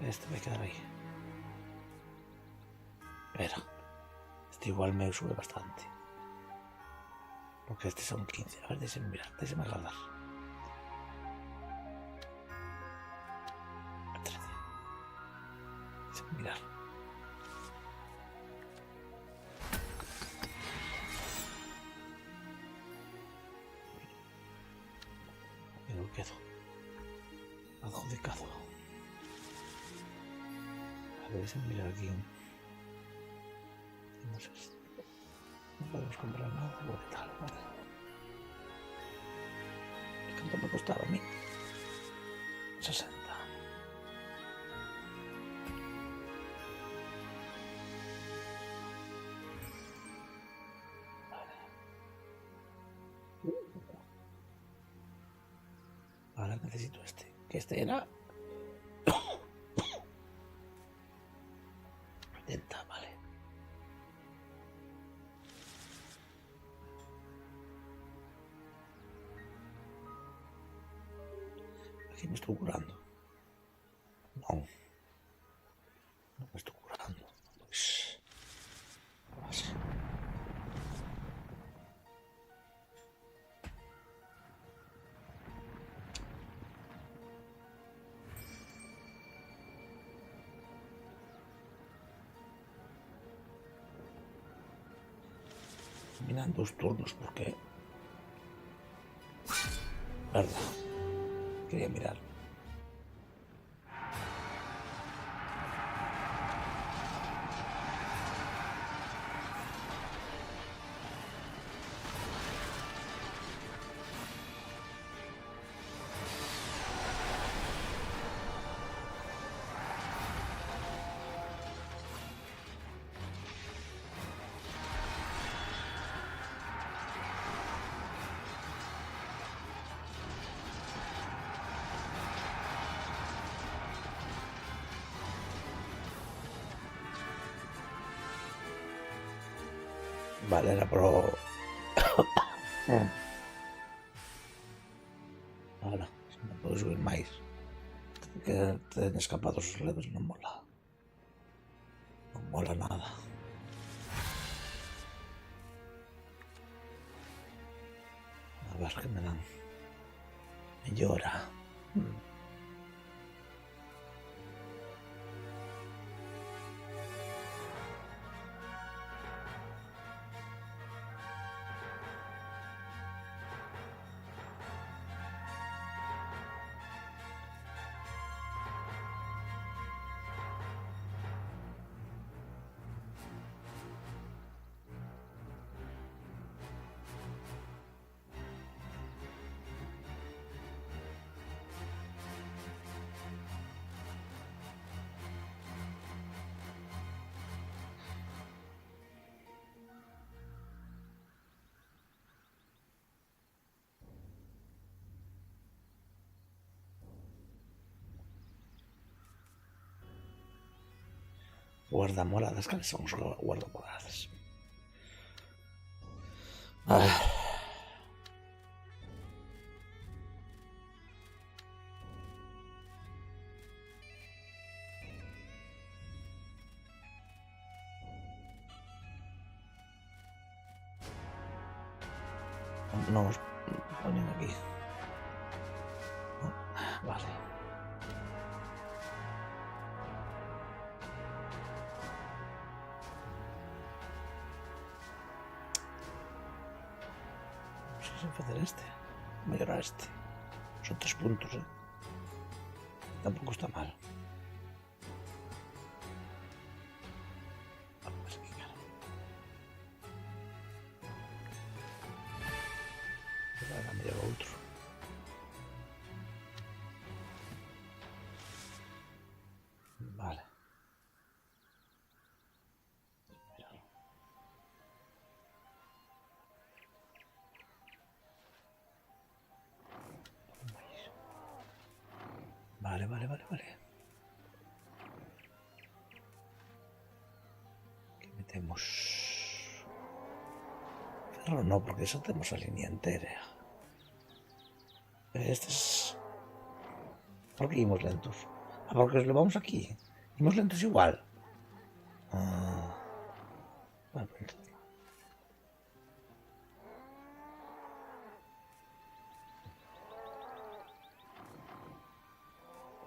Este me queda ahí. Espera. Este igual me sube bastante. Porque este son 15. A ver, déjeme mirar. Déjeme guardar. 13. Déjeme mirar. quedo adjudicado. A ver si mirar aquí. No sé si no podemos comprar nada. ¿Qué tal? Vale. ¿Cuánto me costaba a mí? 60. Ahora necesito este. Que este era 70, vale. Aquí me estoy curando. No. No me estoy curando. Pues. Así. Miran 2 turnos porque. Verdad. Quería mirar. Vale, era pro. Ahora, no puedo subir máis. Que ten escapados os levels non mola. Non mola nada. A ver que me dan. Me llora. Guardamoradas, cales son os guardamoradas? Non os poñen aquí. Vale. Non sei se facer este. Mellorar este. Son 3 puntos, Tampouco está mal. Vamos aquí, claro. Agora mellor outro. Vale. Vale. Aquí metemos. Ferro no, porque eso tenemos a línea entera. Este es. ¿Por qué íbamos lentos? Ah, porque os levamos aquí. Íbamos lentos igual. Vale, pues entonces.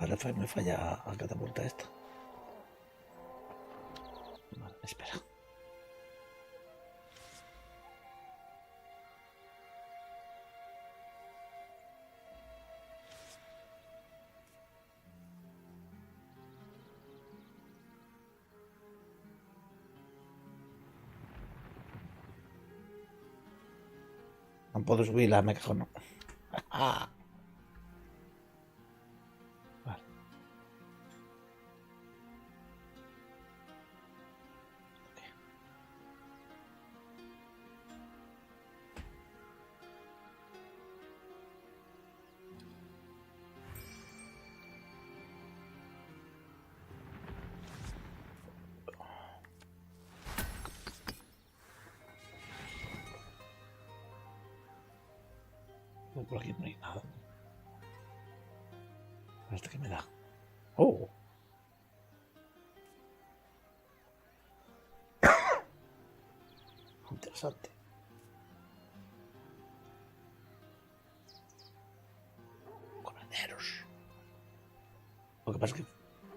Vale, me falla a catapulta esta. Vale, espera. Non podo subila, me cago no. Vale. Por aquí no hay nada. ¿Este que me da? ¡Oh! Interesante. Corderos. Lo que pasa es que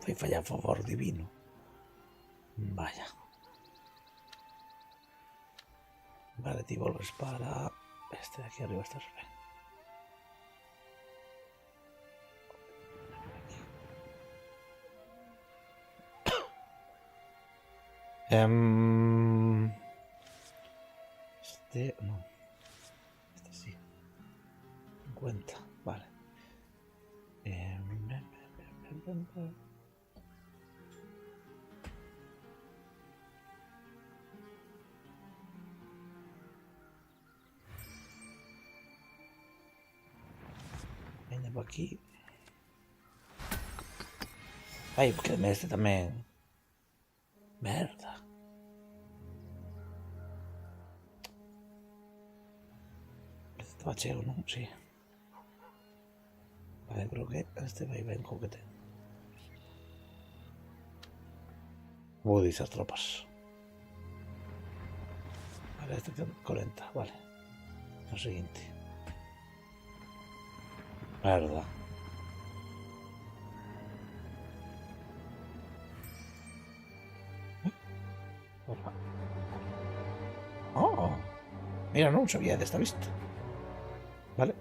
fue fallar favor divino. Vaya. Vale, te vuelves para... Este de aquí arriba está bien. Este no. Este sí. 50. Vale. Venga por aquí. Ay, porque este también. Merda. Este estaba chego, ¿no? Sí. Vale, creo que este va y ven que tengo. Uy, esas tropas. Vale, este tiene 40, vale. Lo siguiente. Merda. Oh, mira, no sabía de esta vista. Vale.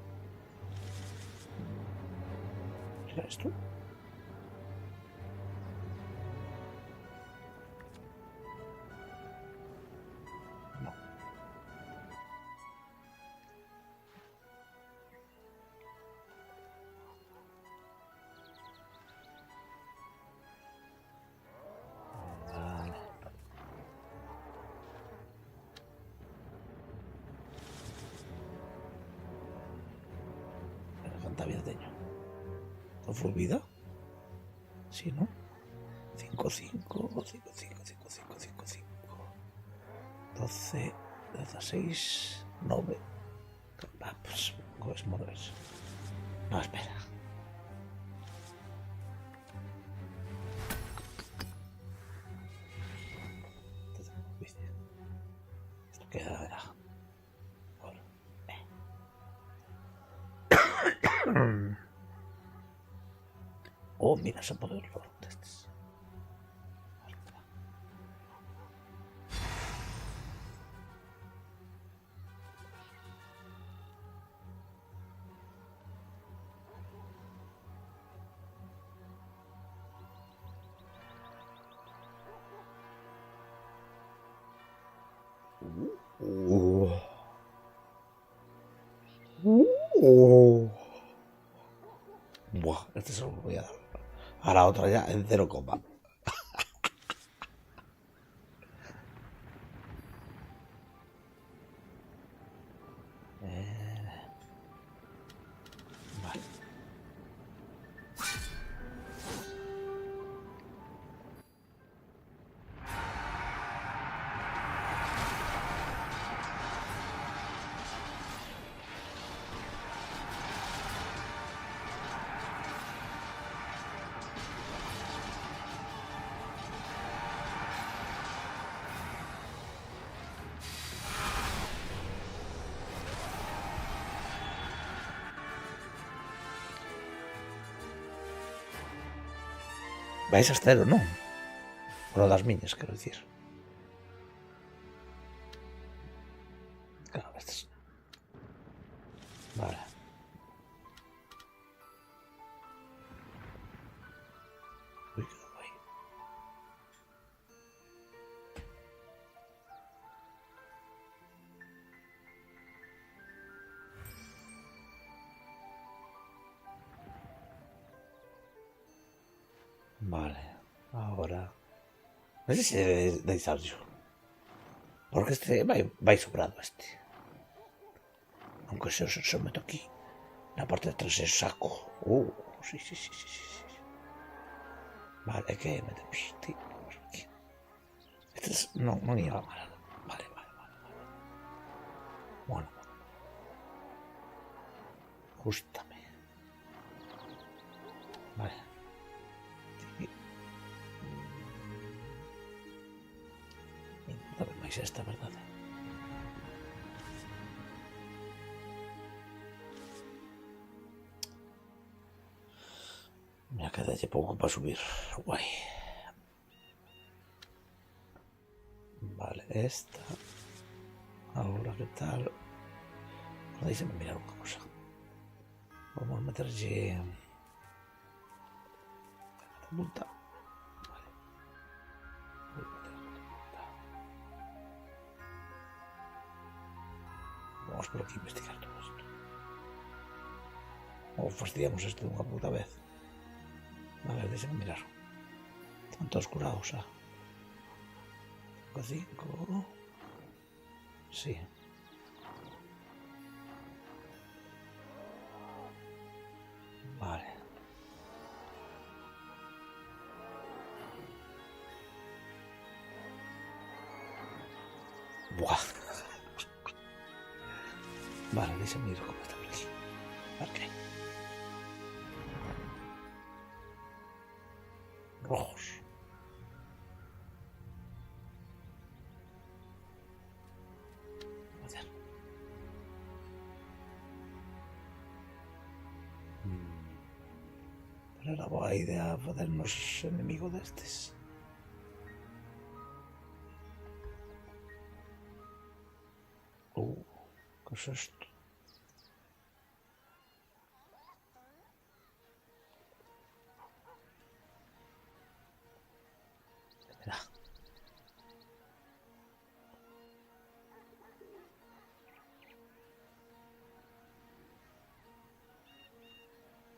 Mira esto. No. Vale. Canta vierteño. ¿No fue vida? Sí, ¿no? 5, 5, 5, 5, 5, 5, 5, 5. 12, 16, 9. Ah, pues, ¿cómo moverse? No, espera. Esto queda, verá. Oh, mira, se puede ver los testes. Buah, este se lo voy a dar. A la otra ya en 0, vale. Vais a 0, ¿no? Bueno, das miñas, quero dicir. Claro, estas. Vale. Uy, quedó ahí. Vale, ahora... No sé si de yo. Porque este va sobrado este. Aunque se os someto aquí. La parte de atrás es saco. Sí. Vale, ¿qué metemos? Aquí. Este es... No lleva mal. Vale. Bueno. Justame. Vale. No veis esta, ¿verdad? Me queda ya poco para subir. Guay. Vale, esta. Ahora, ¿qué tal? Déjame mirar una cosa. Vamos a meterle... Catapulta. Vale. Vamos por aquí a investigar todo esto. O fastidiamos esto de una puta vez. A ver, déjame mirar. Están todos curados, ¿ah? 5. Sí. Vale. Buah. Vale, déjame ir cómo está por aquí. Ok. Rojos. Joder. Pero era boa idea facernos enemigo destes. ¿Qué es esto? Mira.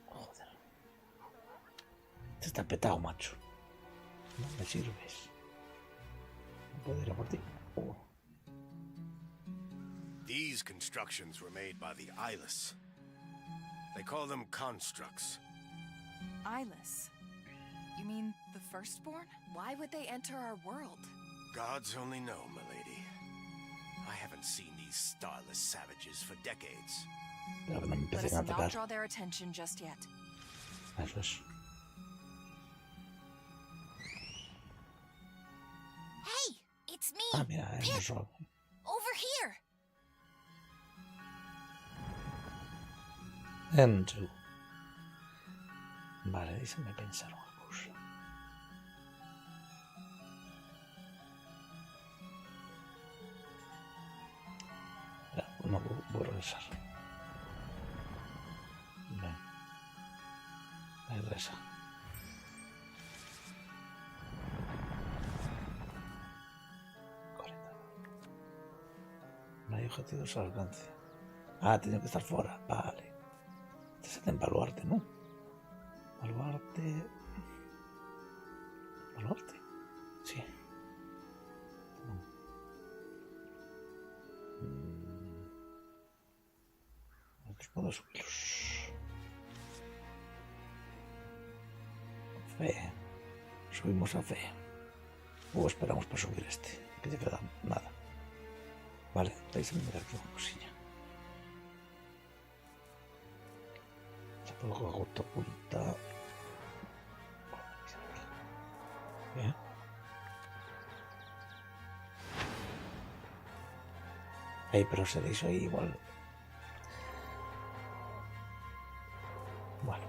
Joder. Este está petado, macho. No me sirves. No puedo ir a por ti. These constructions were made by the Eyeless. They call them constructs. Eyeless. You mean the firstborn? Why would they enter our world? Gods only know, milady. I haven't seen these starless savages for decades. Pero que no me Let us empiecen a not atacar. draw their attention just yet. Eso es. Hey, it's me. Ah, mira, no son. Over here. Andrew. Vale, déjame pensar una cosa. No, voy a regresar. Ven. Regresa. Correcto. No hay objetivos al alcance. Ah, tengo que estar fuera. Vale. Este es en Baluarte, ¿no? Baluarte. ¿Baluarte? Sí. Estos puedo subirlos. Fe. Subimos a fe. O esperamos para subir este. Que ya queda nada. Vale, vais a mirar aquí una cosilla. Ya puedo coger catapulta. Bien. Pero se le hizo ahí igual. Bueno.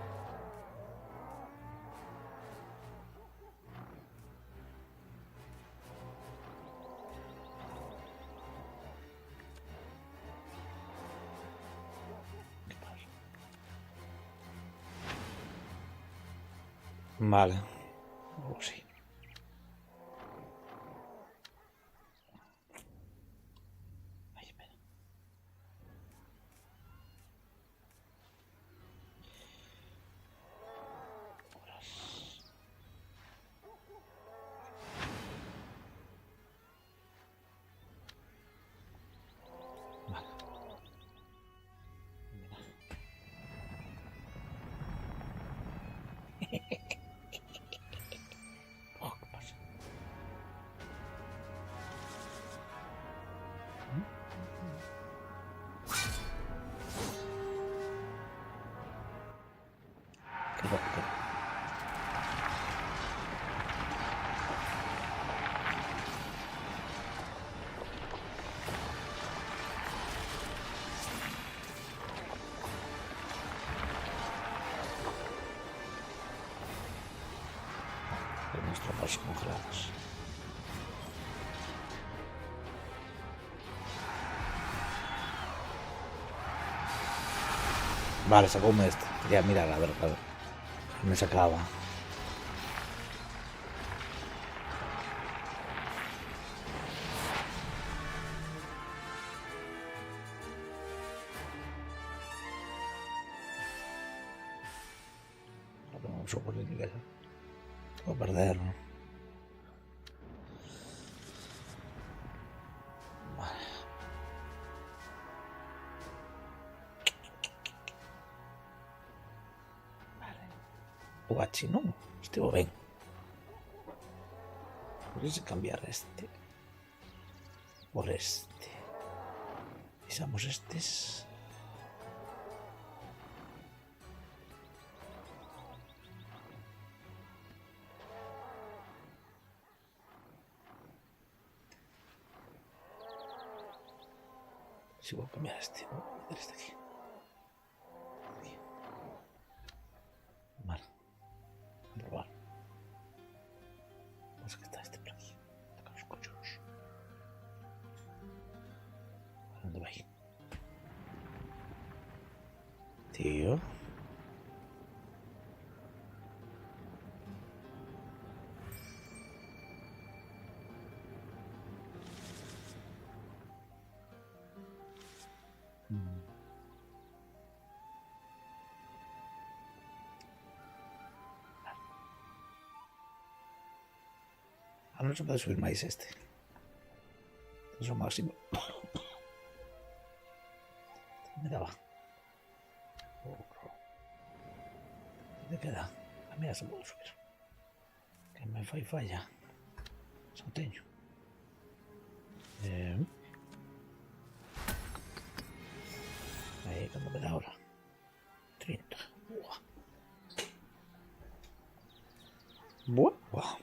¿Qué pasa? Vale. Oh, sí. Ay, espera. Oh, ¿qué pasa? Qué loco, qué loco. Unas tropas congeladas. Vale, sacóme este. Quería mirar, a ver, claro. Me sacaba. Vamos a poner nivel. Voy a perder, ¿no? Vale. Guachi, no. Estivo ben. Podríase cambiar este por este. Pisamos estes. Si voy a cambiar este, voy a meter este aquí. Aquí. Vale. Voy a probar. Pues que está este por aquí. Toca los cochos. ¿A dónde va ahí? Tío. No se puede subir más este. Es lo máximo. Me daba. ¿Dónde queda? A mí ya se puede subir. Que me falla. Sauteño. Ahí, cuando me da ahora. 30. Buah. Buah.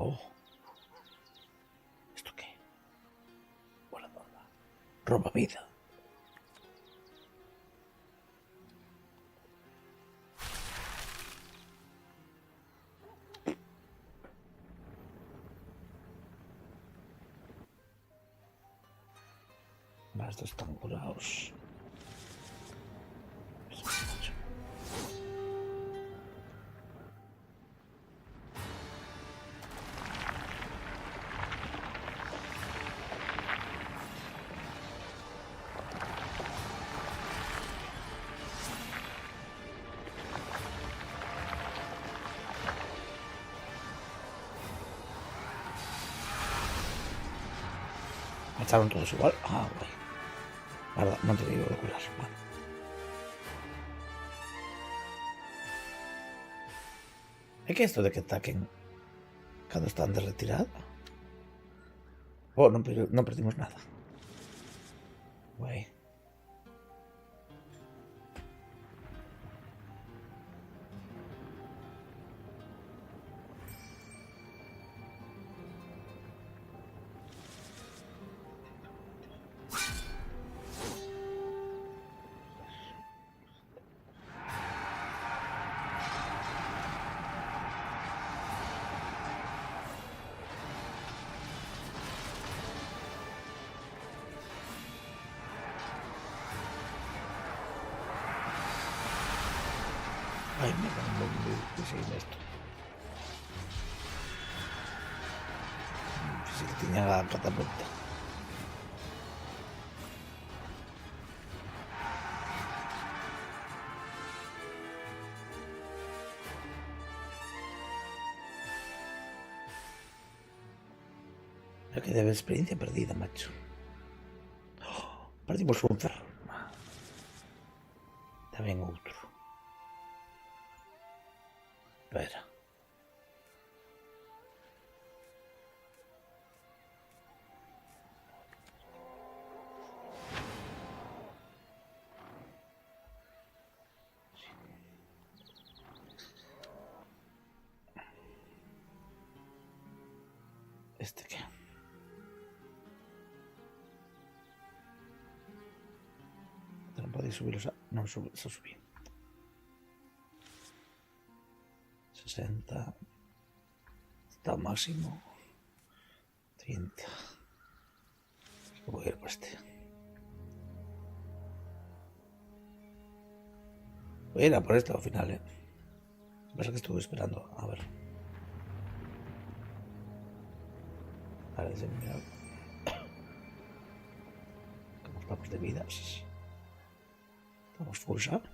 Oh. ¿Esto qué? Voladora. Roba vida. Más dos están curados. Estaban todos igual. Ah, guay. Verdad, no te digo regular. Vale. ¿Es que esto de que ataquen cuando están de retirada? Oh, no perdimos nada. Guay. Ay, me van a seguir esto. Sí que tenía la catapulta. Lo que debe experiencia perdida, macho. Oh, perdimos un ferro. También otro. Espera. ¿Este qué? No podéis subirlos a... No, se subí. 60. Está máximo. 30. Voy a ir por este. Voy a ir a por este al final, Lo que pasa es que estuve esperando. A ver. Vale, ¿cómo estamos de vidas? Estamos full, ¿sabes?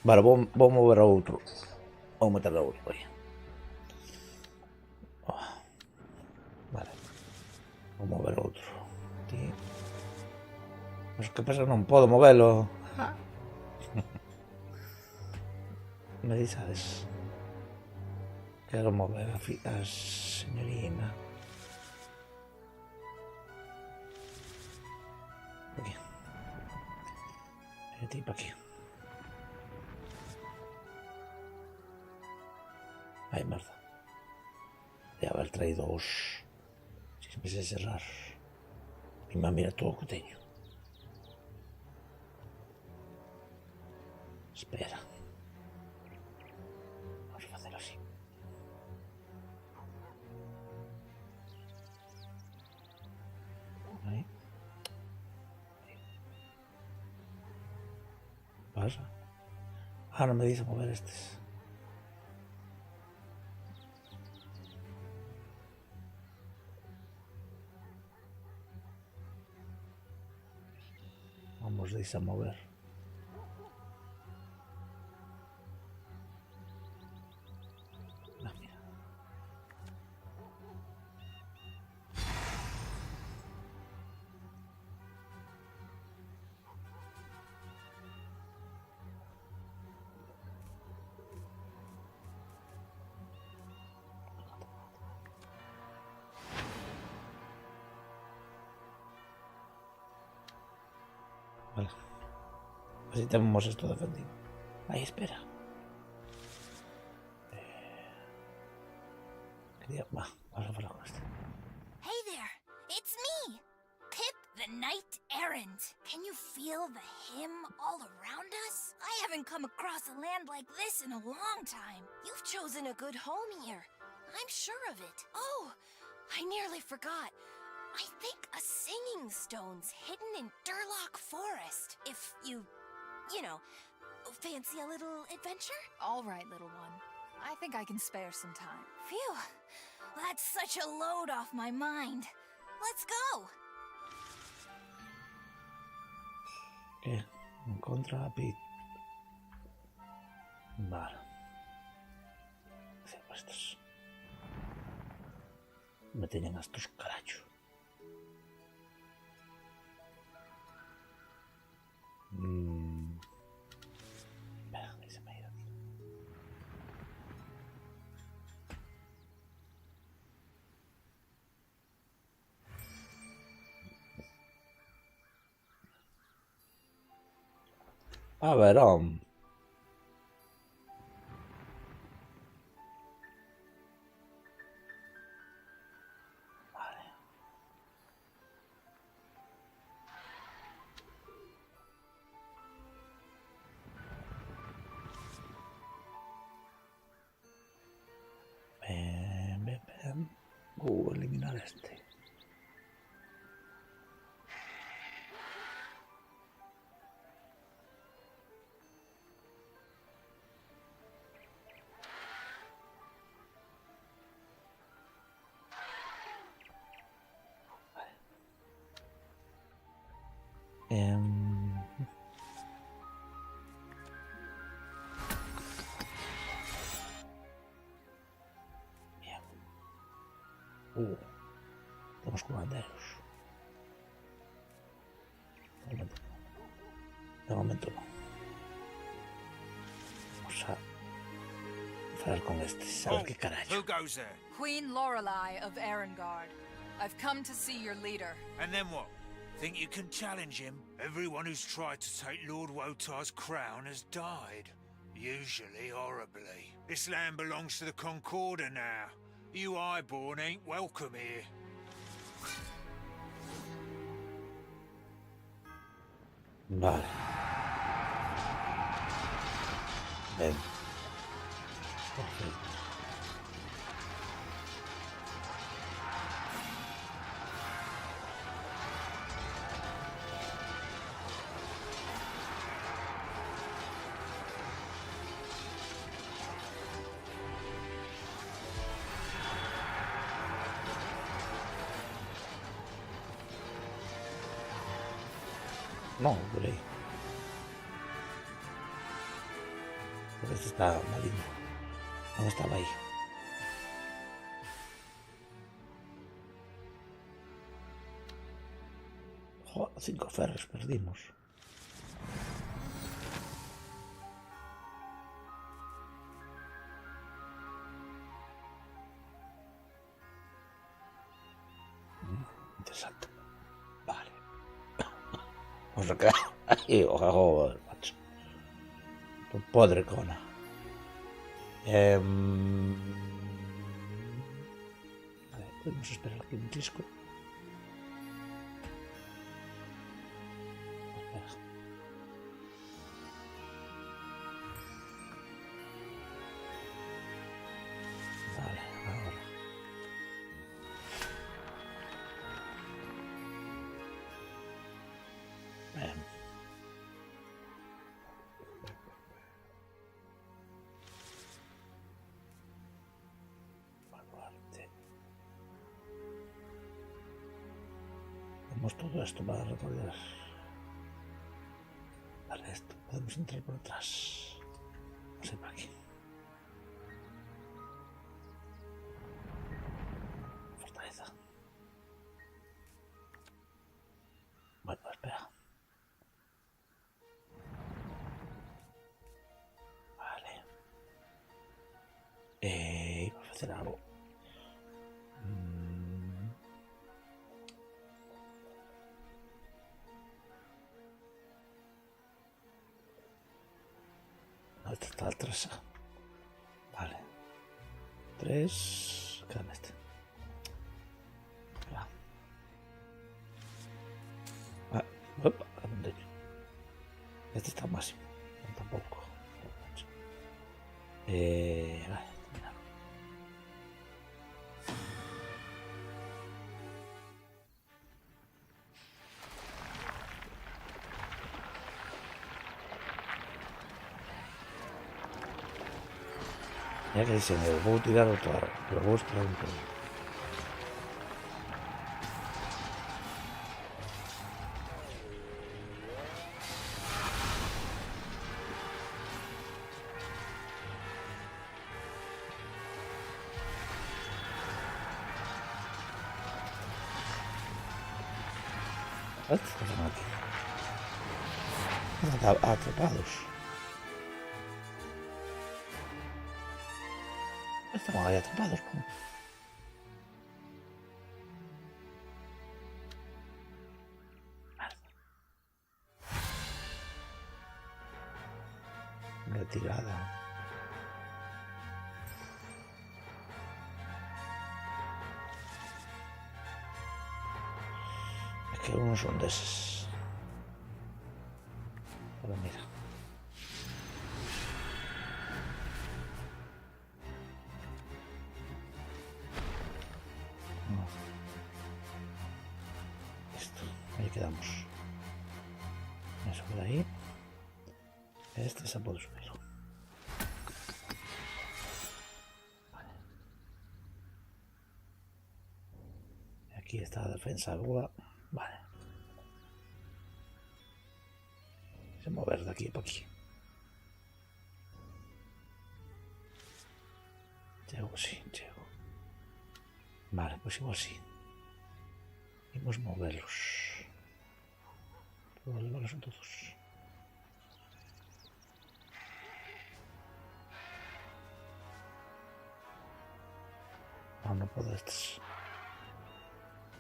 Vale, vou mover a outro. Vou meter a outro aí. Vale. Vou mover a outro. Ti. Mas que pasa, non podo movelo. Me dixades. Quero mover a señorina. Aquí. E ti pa aquí. Ai, merda. De haber traído os... Si empecé a cerrar. Mi mamá mira todo o que teño. Espera. Vamos a facer así. Aí. Pasa. Ah, non me dice mover estes. Vamos a mover. Ah, mira. Vale. Así tenemos esto defendido. Ahí, espera. Vamos a hablar con este. Hey there, it's me, Pip the Knight Errant. Can you feel the hymn all around us? I haven't come across a land like this in a long time. You've chosen a good home here. I'm sure of it. Oh, I nearly forgot. I think a singing stone's hidden in Durlock Forest. If you know, fancy a little adventure? All right, little one. I think I can spare some time. Phew, that's such a load off my mind. Let's go. ¿Qué? Encontra a Pete. Vale. Hacemos estos. Me tenían a estos carachos. Espera, que se me ha ido, tío. A ver, Vale. Eliminar este. Bien. Tenemos comanderos. De momento no. Vamos a hablar con este, saber qué carajo. Who goes there? Queen Lorelei of Erengard. I've come to see your leader. And then what? Think you can challenge him? Everyone who's tried to take Lord Wotar's crown has died. Usually horribly. This land belongs to the Concorder now. You Highborn ain't welcome here. Vale. Ven. Perfecto. No, por ahí. Porque este está maligno. No estaba ahí. Joder, 5 ferros perdimos. Interesante. Vale. Vamos a quedar ahí, joder, macho. Podre cona. Vale, podemos esperar aquí un disco. Espera. Vale, ahora. Bien. Tenemos todo esto para recorrer. Vale, esto. Podemos entrar por atrás. No sé, por aquí. Fortaleza. Bueno, espera. Vale. Vamos a hacer algo. No, esta está atrás. Vale. 3. Quédame este. Espera. Opa, este está máximo. No, tampoco. Vale. Ya que dice, me lo puedo tirar otra vez, pero voy a esperar un poco. ¿Qué están aquí? Están atrapados. Estamos ahí atrapados. ¿Cómo? Retirada. Es que unos son de esos. Pero mira. Ahí quedamos. Eso por ahí. Este se puede subir. Vale. Aquí está la defensa aguda. Vale. Se mover de aquí para aquí. Llego, sí, llego. Vale, pues igual sí. Vamos a moverlos. Vale, son todos. No, no puedo estos.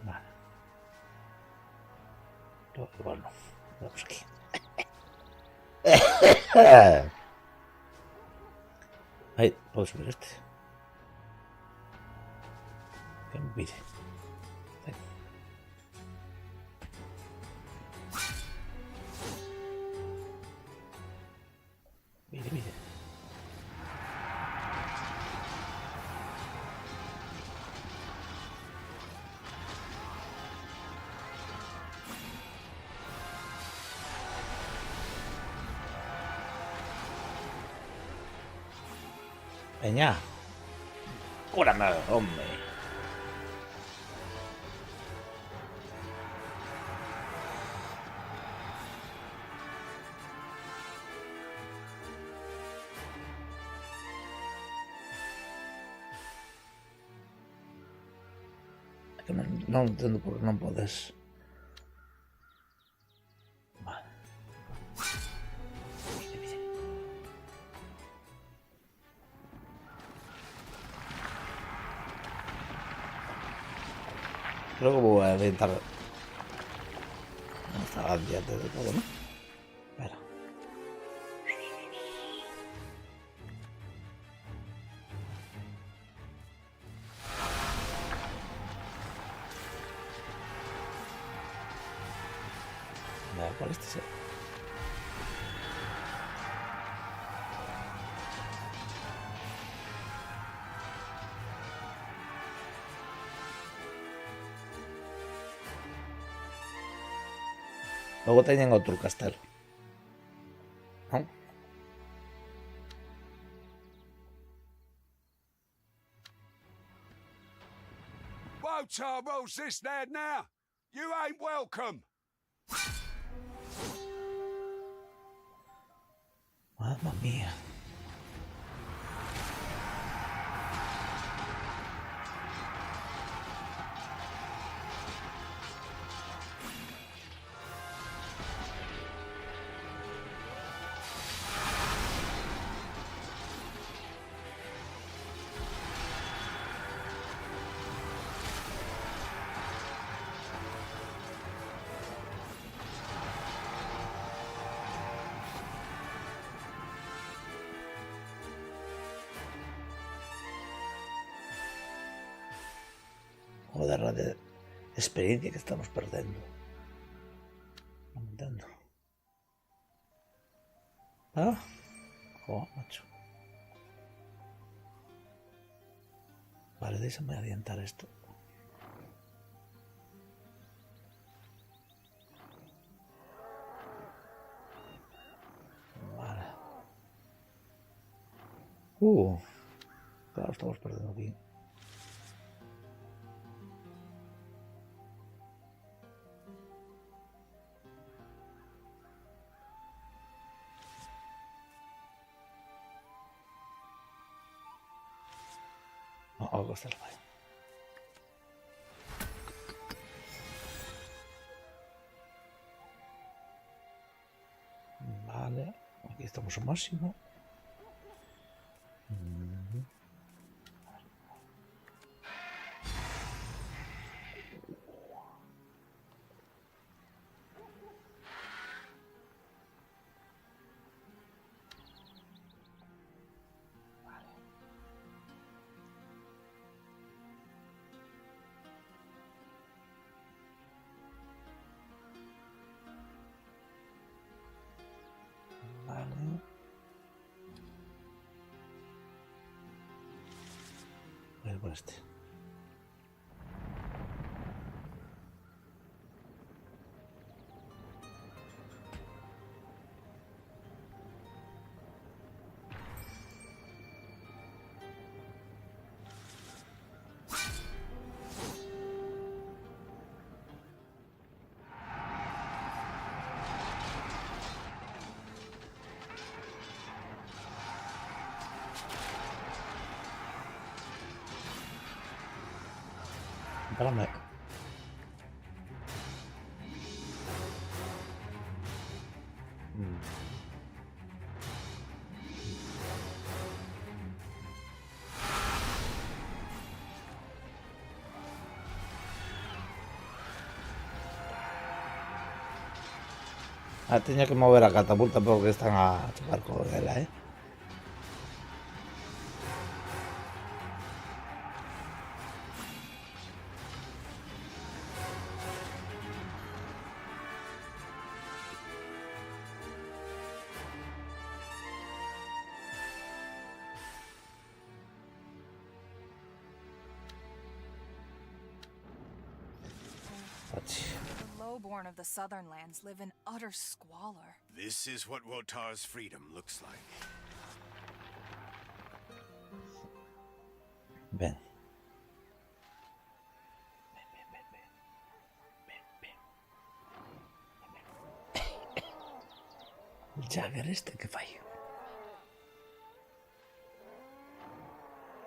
Vale. No, igual no. Vamos aquí. Ahí, puedo subir este. Que me pide. Mire, mire. Peña. Cúrame, hombre. Que no entiendo por qué no puedes. Vale. Mire, mire. Creo que voy a intentar. No está antes de todo, ¿no? Espera. ¿Cuál es este? Luego tenían otro castelo. ¿No? Wotar rules this land now. You ain't welcome. Mamma mía. Joder, la de experiencia que estamos perdiendo. No entiendo. Ah, joder, macho. Vale, déjame adiantar esto. Vale. Claro, estamos perdiendo aquí. No, algo está el baño. Vale, aquí estamos al máximo. Vale. Voy a ir por este. Espérame. Ah, tenía que mover a catapulta porque están a chocar con ella, ¿eh? The lowborn of the southern lands live in utter squalor. This is what Wotar's freedom looks like. Ven. El Jagger este que falló.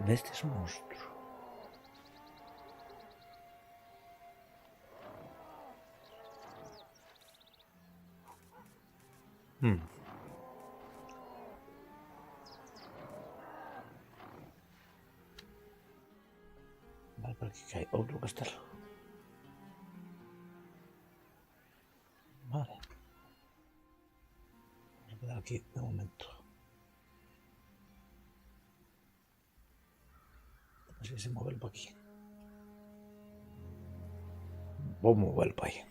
Este es un monstruo. Vale, por aquí hay otro castelo. Vale. Vamos a quedar aquí de momento. A ver si se mueve el para aquí. Voy a mover el para ahí.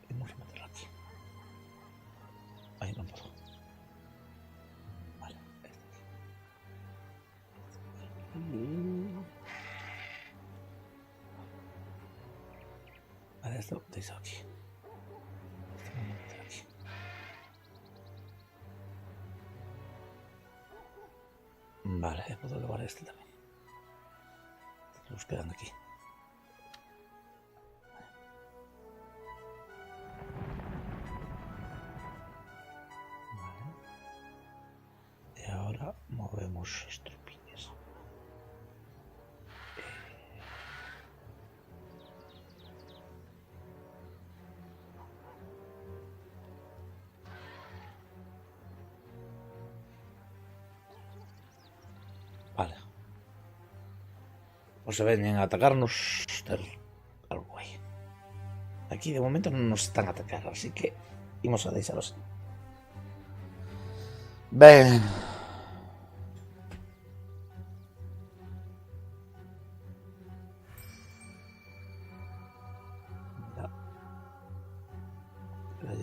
Y vamos a meterlo aquí. Ahí no puedo. Vale, vale, esto lo hizo aquí. Esto lo vamos a meter aquí. Vale, puedo elevar este también. Nos quedan aquí. Movemos estos pines. Vale. Pues se ven a atacarnos algo ahí. Aquí de momento no nos están a atacar, así que vamos a deixarlos. Ven.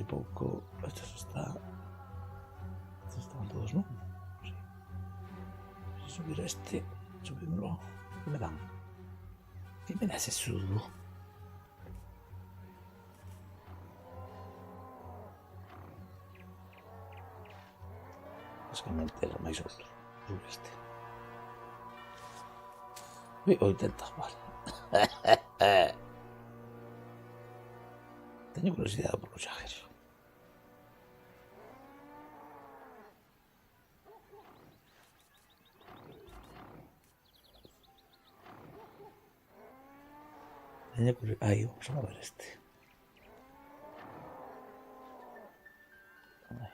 Poco. Estos están todos, ¿no? Sí. Voy a subir a este. Subímoslo. ¿Qué me dan? ¿Qué me da ese sudo? Es que me entero, me hizo otro. Sube este. Uy, o intenta, vale. Tengo curiosidad por los Jaggers. Ahí vamos a mover este. Ahí.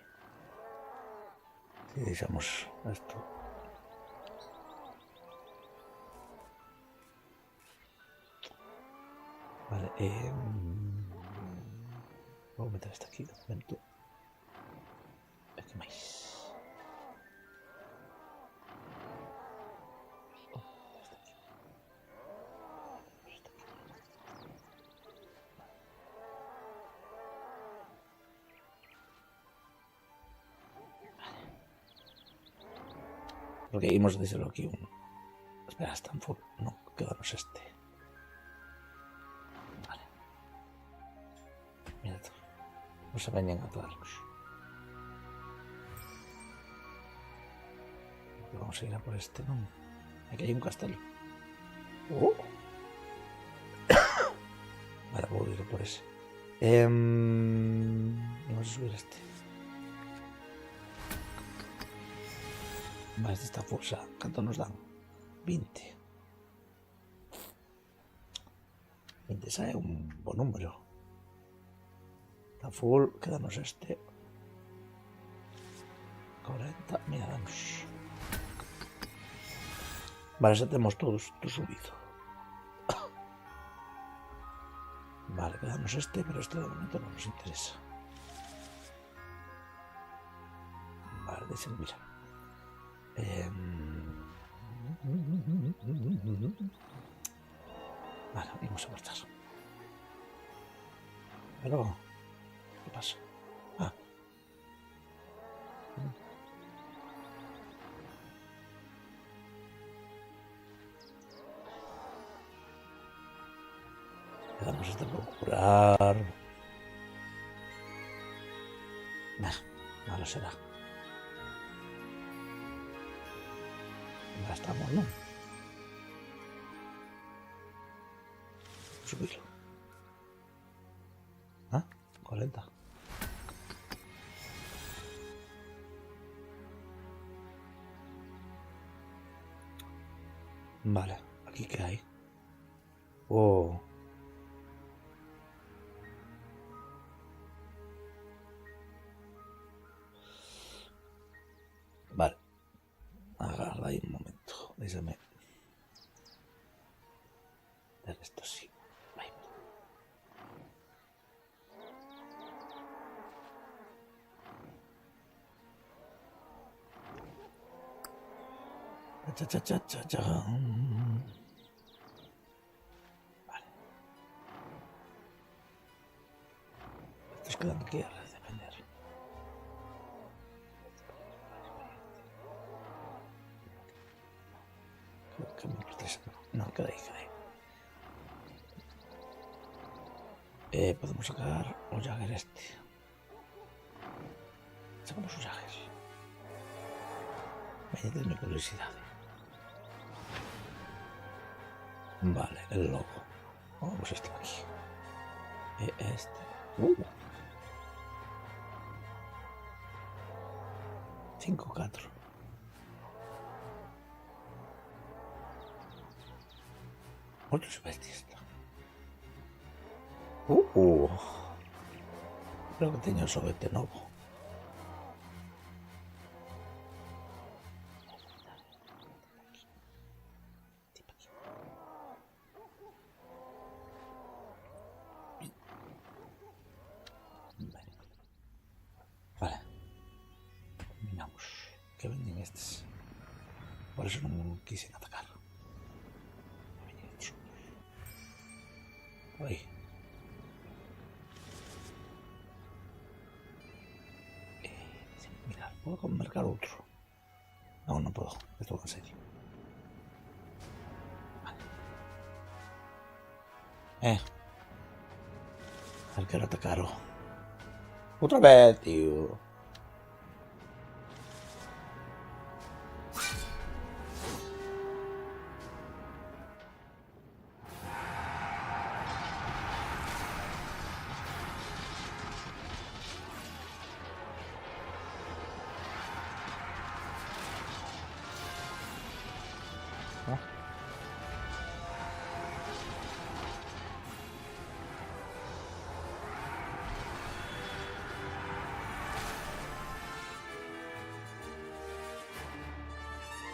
Si dejamos esto. Vale, voy a meter esta aquí de momento. ¿Qué más? Porque hemos de hacerlo aquí un... Espera, Stanford. No, quedarnos este. Vale. Mira tú. No se vayan a atarnos. Vamos a ir a por este, ¿no? Aquí hay un castelo. Vale, puedo ir por ese. Vamos a subir este. Vale, este está fuerza. ¿Cuánto nos dan? 20. 20 sale un buen número. Está full, quedamos este. 40, mira, danos. Vale, ya tenemos todos subido. Vale, quedamos este, pero este de momento no nos interesa. Vale, déjenme mirar. Vale, vamos a marchar. Pero, ¿qué pasa? Ah. Le damos este por curar. Nah, malo será. Ya estamos, ¿no? Subirlo. ¿Ah? 40. Vale, ¿aquí qué hay? Oh. Vale. Agarra ahí un momento. Déjame ver esto sí. Ahí. Cha, cha, cha, cha, cha. Vale. Estos quedan aquí a defender. Creo que me protege. No, queda ahí, queda ahí. Podemos sacar un Jagger este. Sacamos un Jagger. Vaya, tengo curiosidad. Vale, el logo. Vamos a este aquí. Este. 5-4. Otro subestista. Creo que tenía sobete nuevo. Vale. Combinamos. Que venden estos. Por eso no quise atacar. Ahí. Mira, puedo convertir otro. No, no puedo. Esto va en serio. Vale. A ver que ahora atacaron. Otra vez, tío.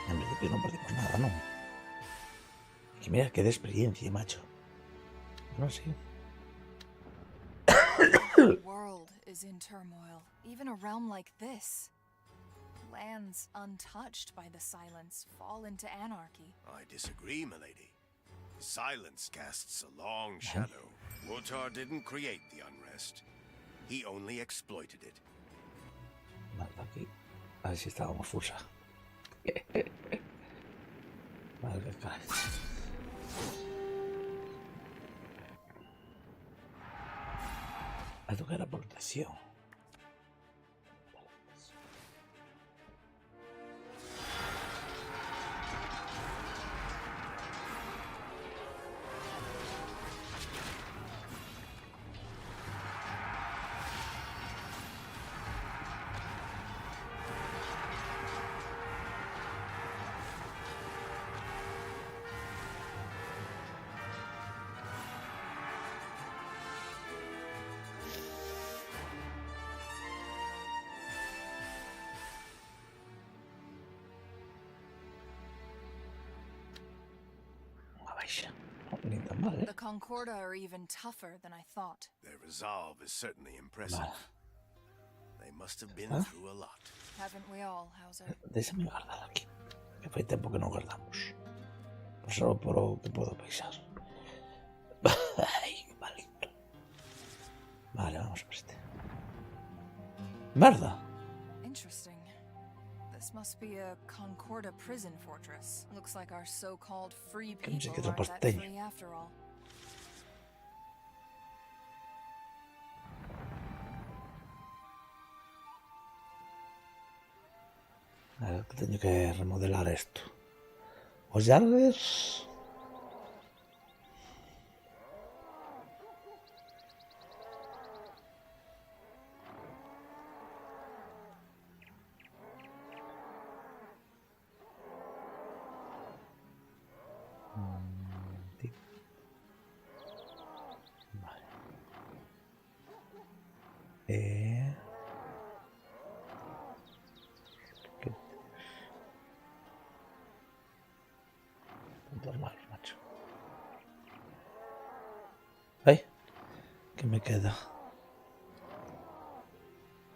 En principio no perdimos nada, ¿no? Que mira, que de experiencia, macho. No sé. The world is in turmoil, even a realm like this. Lands untouched by the silence fall into anarchy. I disagree, milady. Silence casts a long shadow. Wotar didn't create the unrest. He only exploited it. Vale, aquí. A ver si estábamos fusa. Vale, qué caray. A tocar la protección. ni tan mal, ¿eh? The Concorda are even tougher than I thought. Their resolve is certainly impressive. Vale. They must have been ¿Ah? through a lot. Haven't we all, Hauser? Déjame guardar aquí. Que fue tiempo que no guardamos. Pues solo por lo que puedo pensar. Ay, malito. Vale, vamos a ver este. ¡Merda! Interesting. This must be a Concorda prison fortress. Looks like our so-called free Que no sé people qué aren't that porteño. free after all. A ver, que tengo que remodelar esto. Os llaves. Vale. ¿Qué? Puntos malos, macho. ¡Ay! ¿Qué me queda?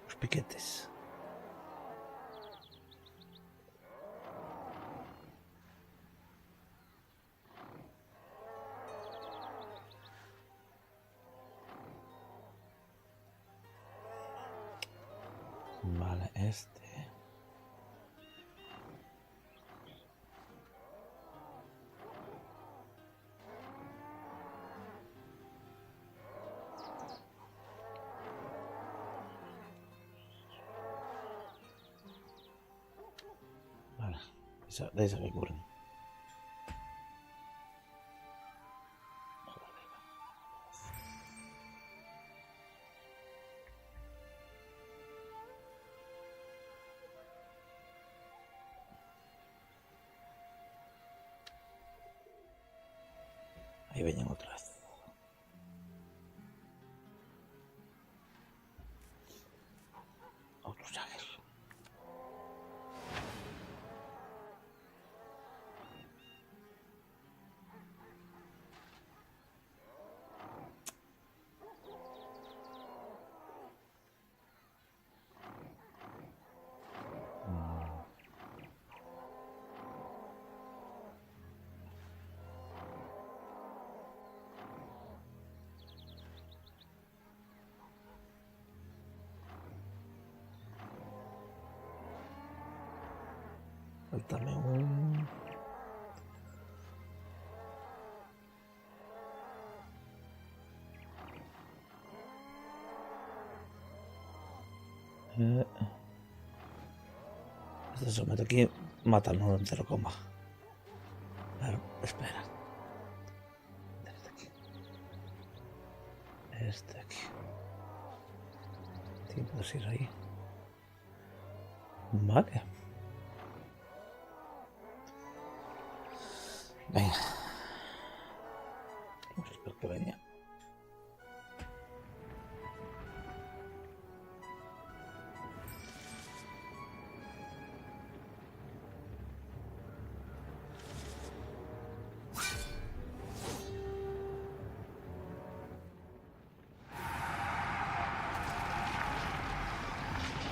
Los piquetes. Vale, este. Vale, de esa que cubren. Ahí venían otra vez. Otros Jagger. Faltame un... Este se mete aquí, mátalo en 0, pero espera. Este aquí. Este aquí. Sí, puedes ir ahí. Vale. Venga. Espero que venía.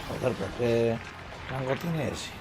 Joder, ¿pero qué rango tiene ese?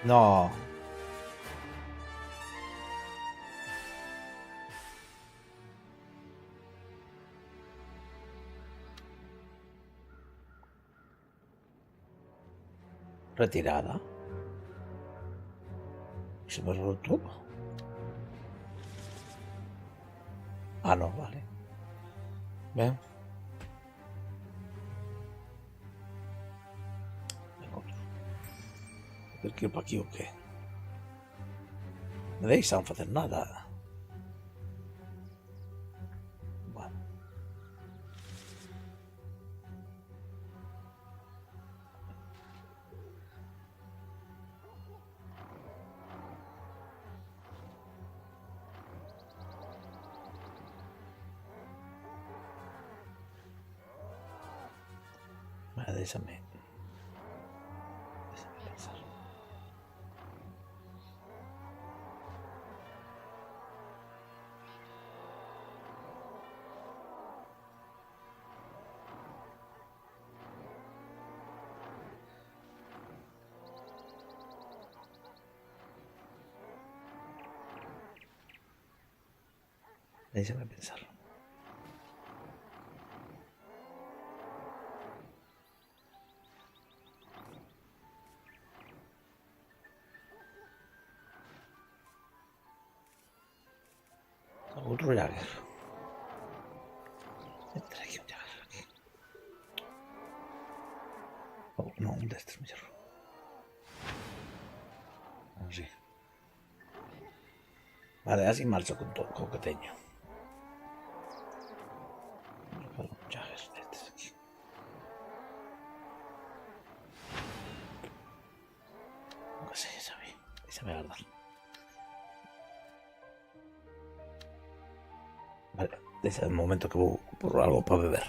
No. Retirada. ¿Se me roto? Ah, no, vale. Ven. ¿El que para aquí o qué? No deixan facer nada. Bueno. Vale, déjame pensar. Déjame pensar. Otro Jagger. Entra aquí un Jagger. Aquí. Oh, no, un destro mellor. Así. Vale, así marcho con todo co que teño. Un Jagger destes aquí. No sé, déjame guardar. Vale, desde el momento que voy por algo para beber.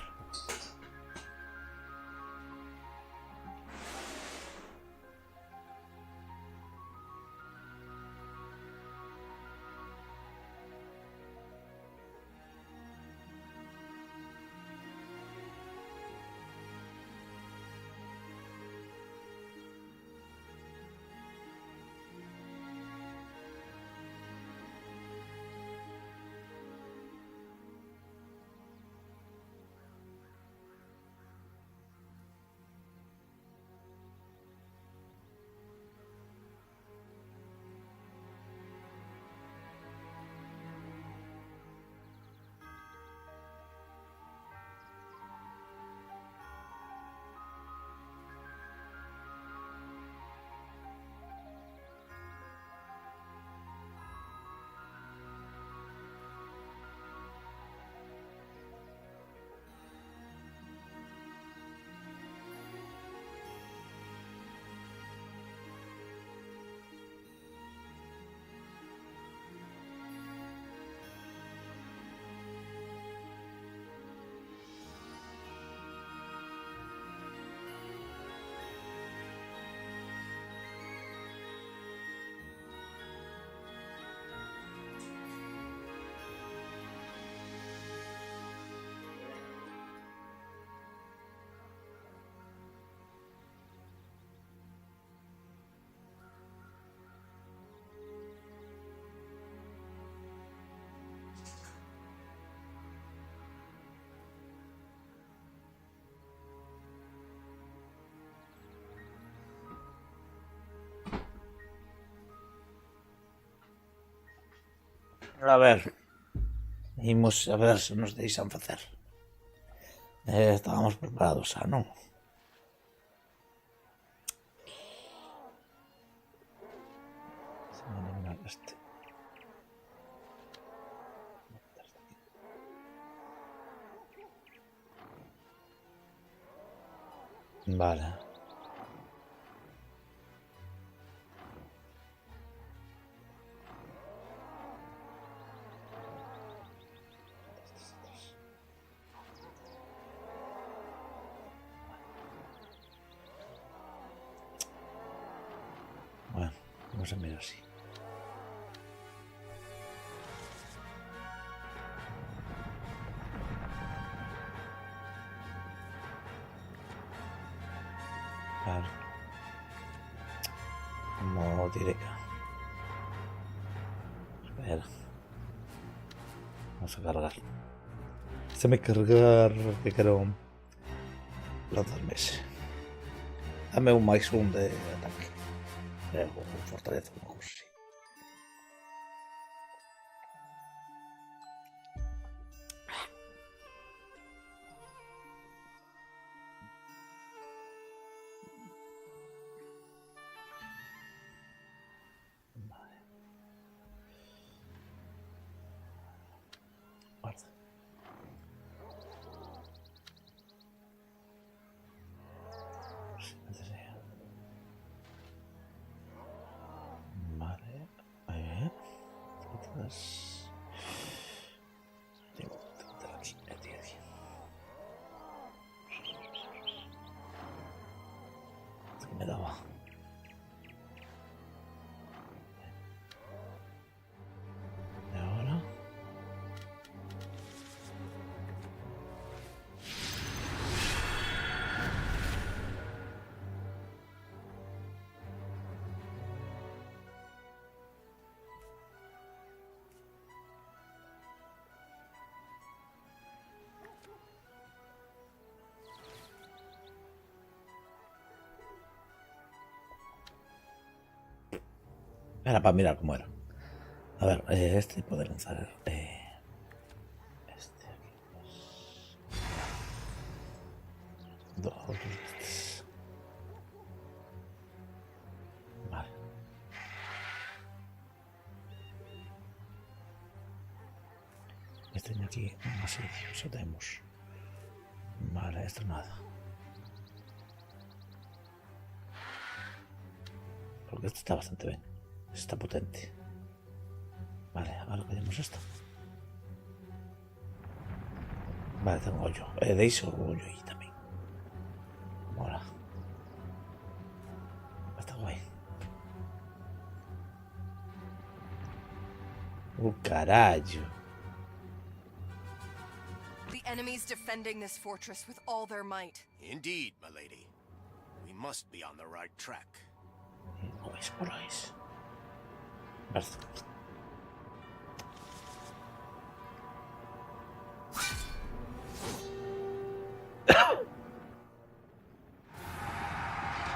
A ver, imos a ver se nos deixan facer. Estábamos preparados xa, non? Se me elimina este. Vale. Bueno, vamos a mirar así. Claro. Como diré. Espera. Vamos a cargar. Déjame cargar que quiero lanzarme ese. Dame un máis un de ataque. O fortaleza, unha cousa así. más. Tengo aquí, aquí. ¿Qué me daba? ¿Y ahora? Era para mirar cómo era. A ver, este puede lanzar. Este aquí. Dos. Vale. Este de aquí, un asedio, eso tenemos. Vale, esto nada. Porque esto está bastante bien. Está potente. Vale, ahora callamos esto. Vale, tengo hoyo. Deis o hoyo ahí también. Mola. Está guay. Carajo. The enemy's defending this fortress with all their might. Indeed, my lady. We must be on the right track. No es por eso. Vale.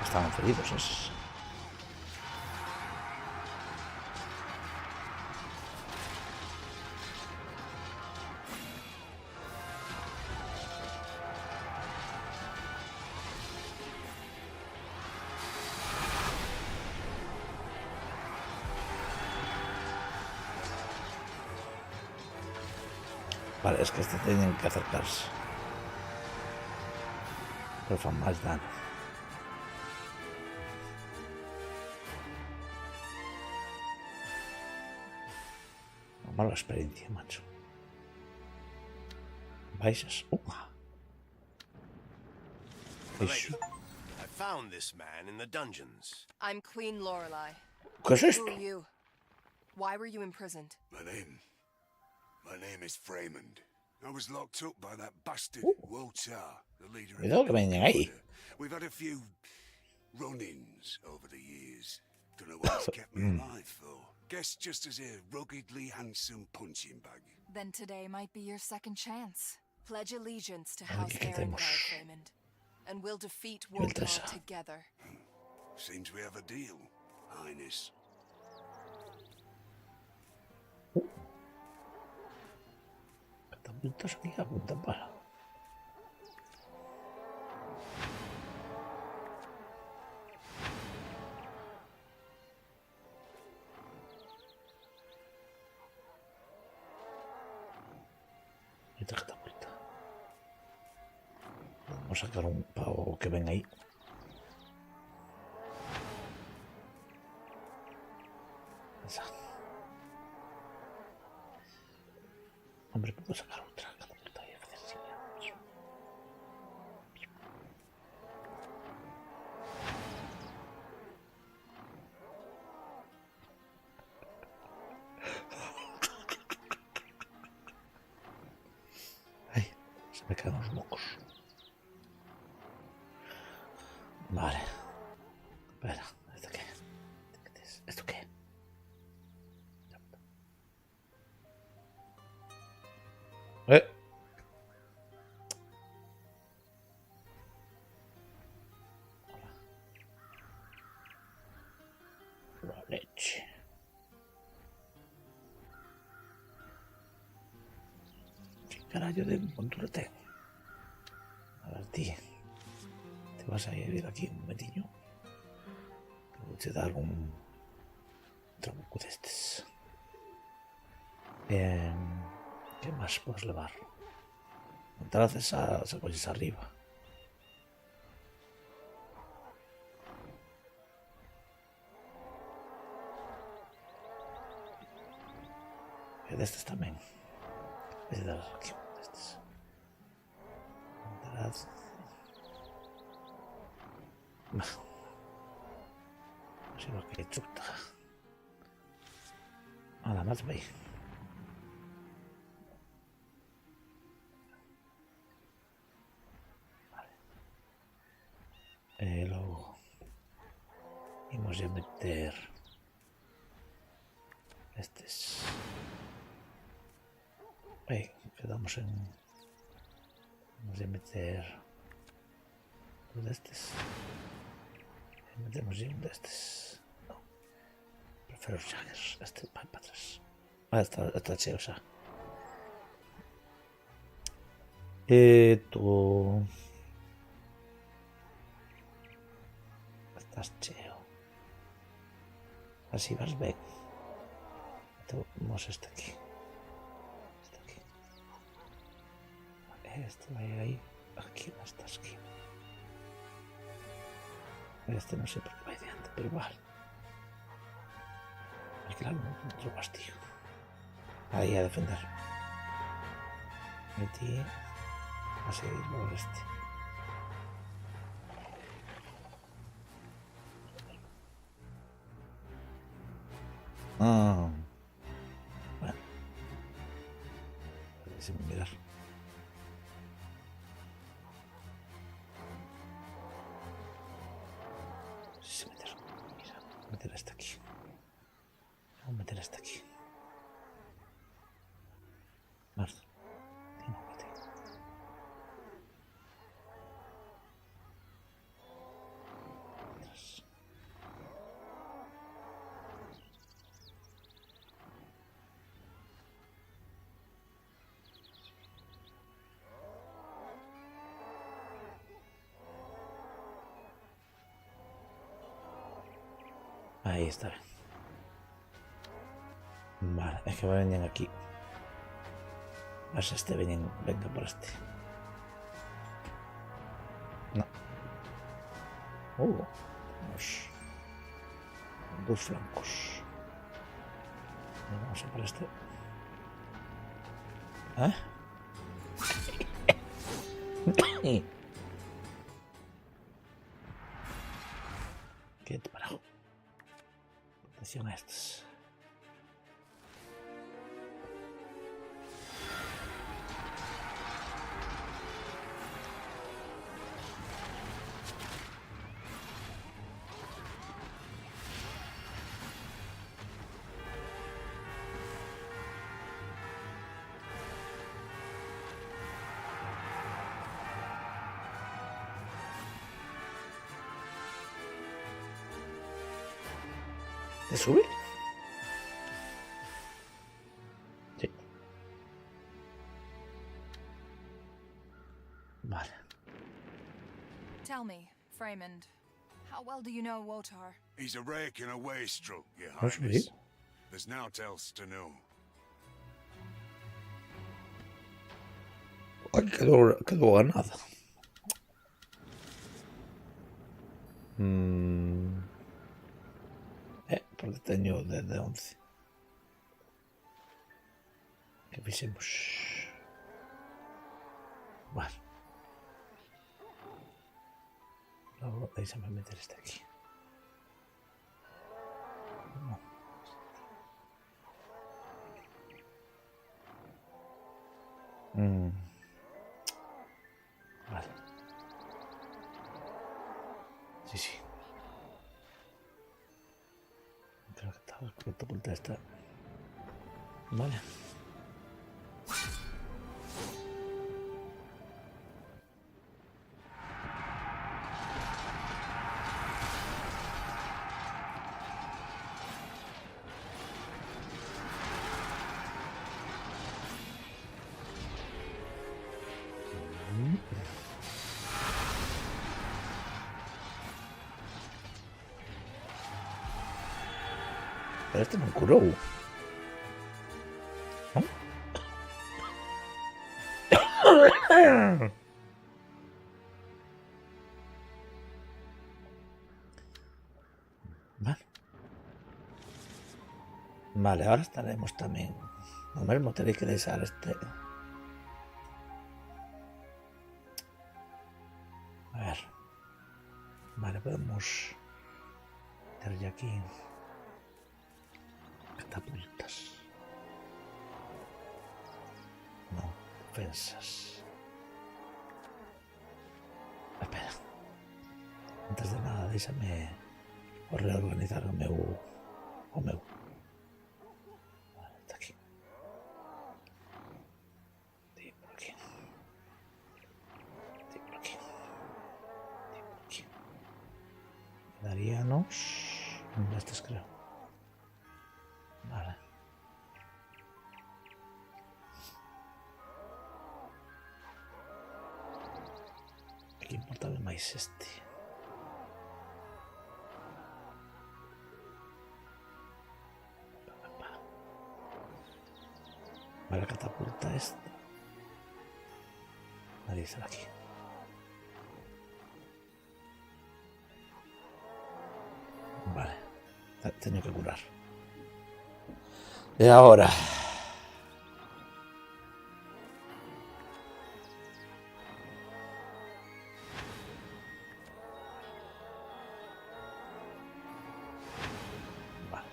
Estaban feridos esos. Vale, es que este tienen que acercarse. Pero fan más daño. Mala experiencia, macho. Vais. Milady, I found this man in the dungeons. I'm Queen Lorelei. ¿Qué es Who esto? are you? Why were you imprisoned? My name is Freymond. I was locked up by that bastard Wotar, the leader of Cuidado que the vienen ahí. Concorder. We've had a few run-ins over the years. Don't know what it's kept me alive for. Guess just as a ruggedly handsome punching bag. Then today might be your second chance. Pledge allegiance to A ver House qué Arendelle, hacemos. Freymond, and we'll defeat Nivel Wotar 3. together. Seems we have a deal, Highness. Catapultas aquí, apunta para. Esta catapulta. Vamos a sacar un pavo que venga ahí. Esa. Hombre, puedo sacar otra catapulta y hacer así. Ay, se me caen los mocos. Vale. Espera, ¿esto qué? ¿Esto qué? La leche. ¿Qué carajo de montura tengo? A ver, tío. Te vas a ir aquí un momentillo. Te voy a dar un trabuco de estos. ¿Qué más puedes levar? Entrar esa cosa arriba. de estos también. Voy a dar aquí uno de estos. Si va que chuta. Nada más veis. Luego vamos a meter estos. Quedamos en. Vamos a meter uno de estos. Metemos uno de estos. No. Prefiero Jaggers. Este va para atrás. Está chido, o sea. Tú. Estás cheo. Así vas bien. Tenemos este aquí. Este aquí. Este va ahí. Aquí en esta esquina. Este no sé por qué va ahí delante, pero igual. Es claro, otro castillo. Ahí a defender. Metí. A seguir por este. Bueno, déjame mirar. Sí, meter hasta aquí. Vamos a meter hasta aquí. Vale. Ahí está. Vale, es que venían aquí. Más este venga por este. No. Tenemos dos flancos. Vamos a por este. Quieto, parajo. Atención a estos. ¿Se sube? Sí. Vale. Tell me, Freymond, how well do you know Wotar? He's a rake and a wastrel, your That's highness. right. There's naught else to know. Ay, quedó ganada. Porque tengo desde 11. ¿Qué fixemos? Vale. Luego déjame meter este aquí. No. Vale. Sí. Creo que estaba correcto por esta. Vale. Pero este me curó. ¿No? Vale, ahora estaremos también No mesmo tenéis que desear este. A ver. Vale, podemos meter ya aquí catapultas. No, defensas. Espera. Antes de nada, déjame reorganizar o meu. Vale, está aquí. Sí, por aquí. Sí, por aquí. Sí, por aquí. Quedaríamos estos, creo. Vale. Aquí importaba máis este. Vale, la catapulta esta. Nadie está aquí. Vale. Tengo que curar. Y ahora. Vale.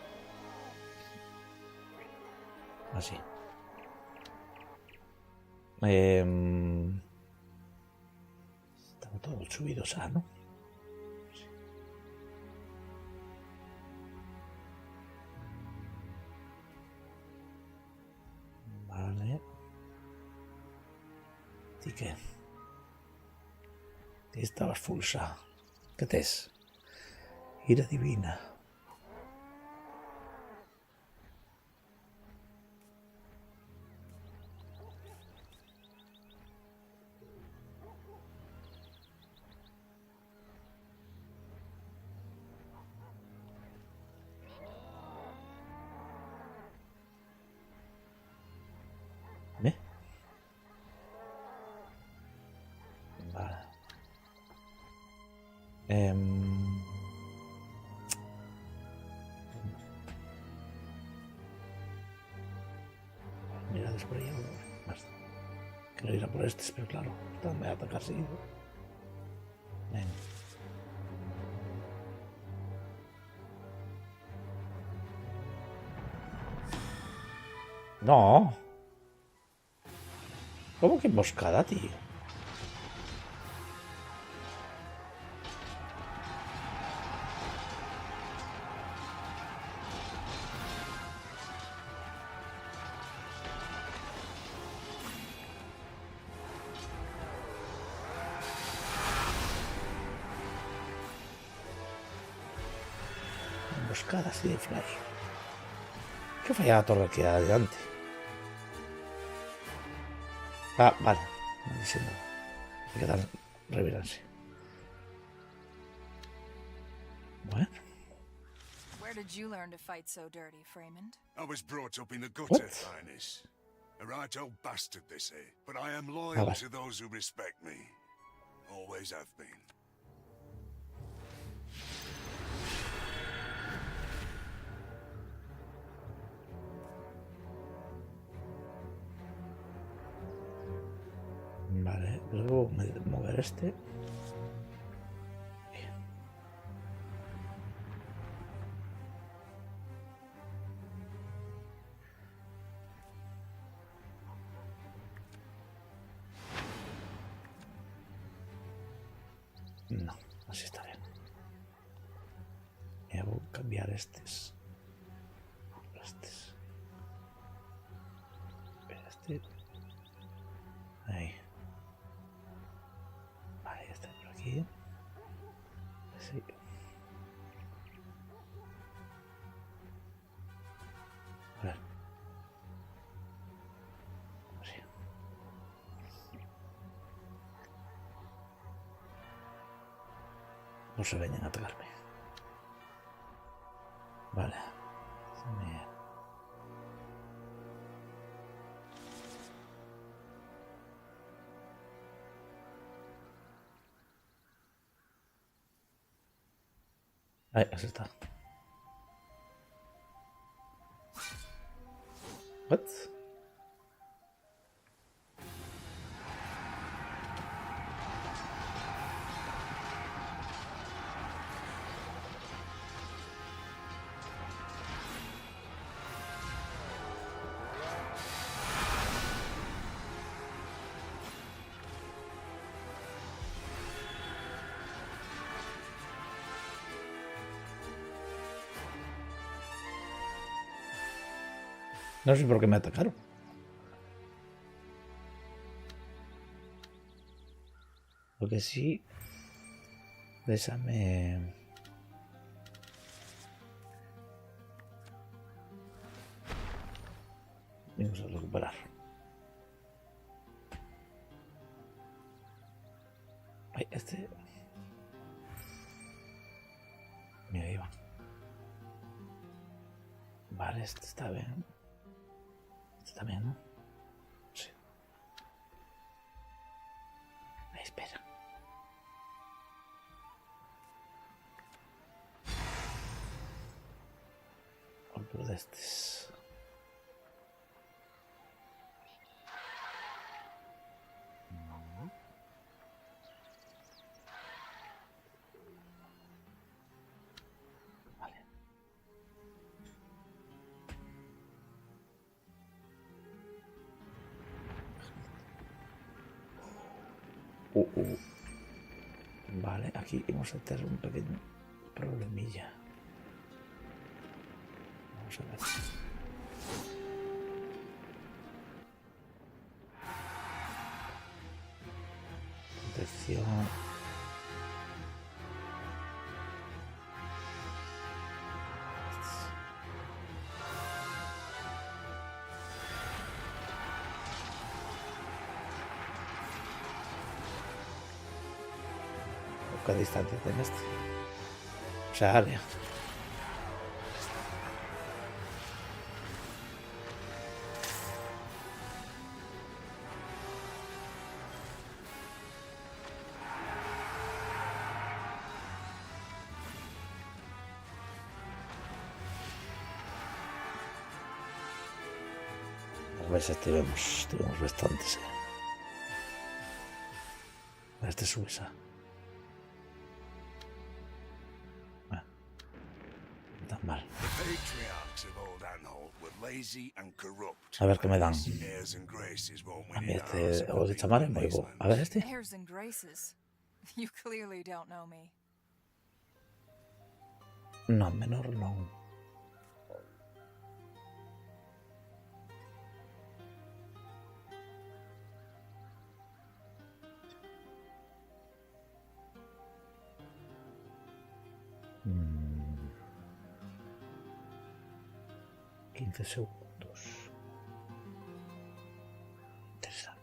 Así. Estamos todos subidos a, ¿no? Sí. Vale. ¿Y qué? Estabas full sa. ¿Qué te es? Ira divina. ¿Eh? Vale. Mira, por ahí algo más. Quiero ir a por este, pero claro, me voy a atacar seguido. Ven. No. ¿Cómo que emboscada, tío? Emboscada así de fly. ¿Qué falla la torre que hay adelante? Ah, vale. Diciendo. Hay que dar reverancia. Bueno. Where did you learn to fight so dirty, Freymond? I was brought up in the gutter, What? Highness. A right old bastard, they say. But I am loyal vale. to those who respect me. Always have been. Vale, luego mover este. Bien. No, así está bien. Voy a cambiar estos. Este. Ahí. Vale, está por aquí. Sí. A ver. Sí. No se vengan a atacarme. Vale. Ahí, así está. What? No sé por qué me atacaron. Lo que sí... Déjame... Vamos a recuperar. Ay, este... Mira, ahí va. Vale, este está bien. Este también, ¿no? Sí. Ahí, espera. Otro de estos. Vale. Vale, aquí vamos a tener un pequeño problemilla. Vamos a ver. Protección. ¿Qué distancia tiene este? O sea, área. A veces tiramos bastantes. Este es Suiza. Tan mal. A ver qué me dan. A mí este o de chamar es muy bueno. A ver este. Airs and graces. You clearly don't know me. No, menor no. Mm. 15 segundos. Interesante.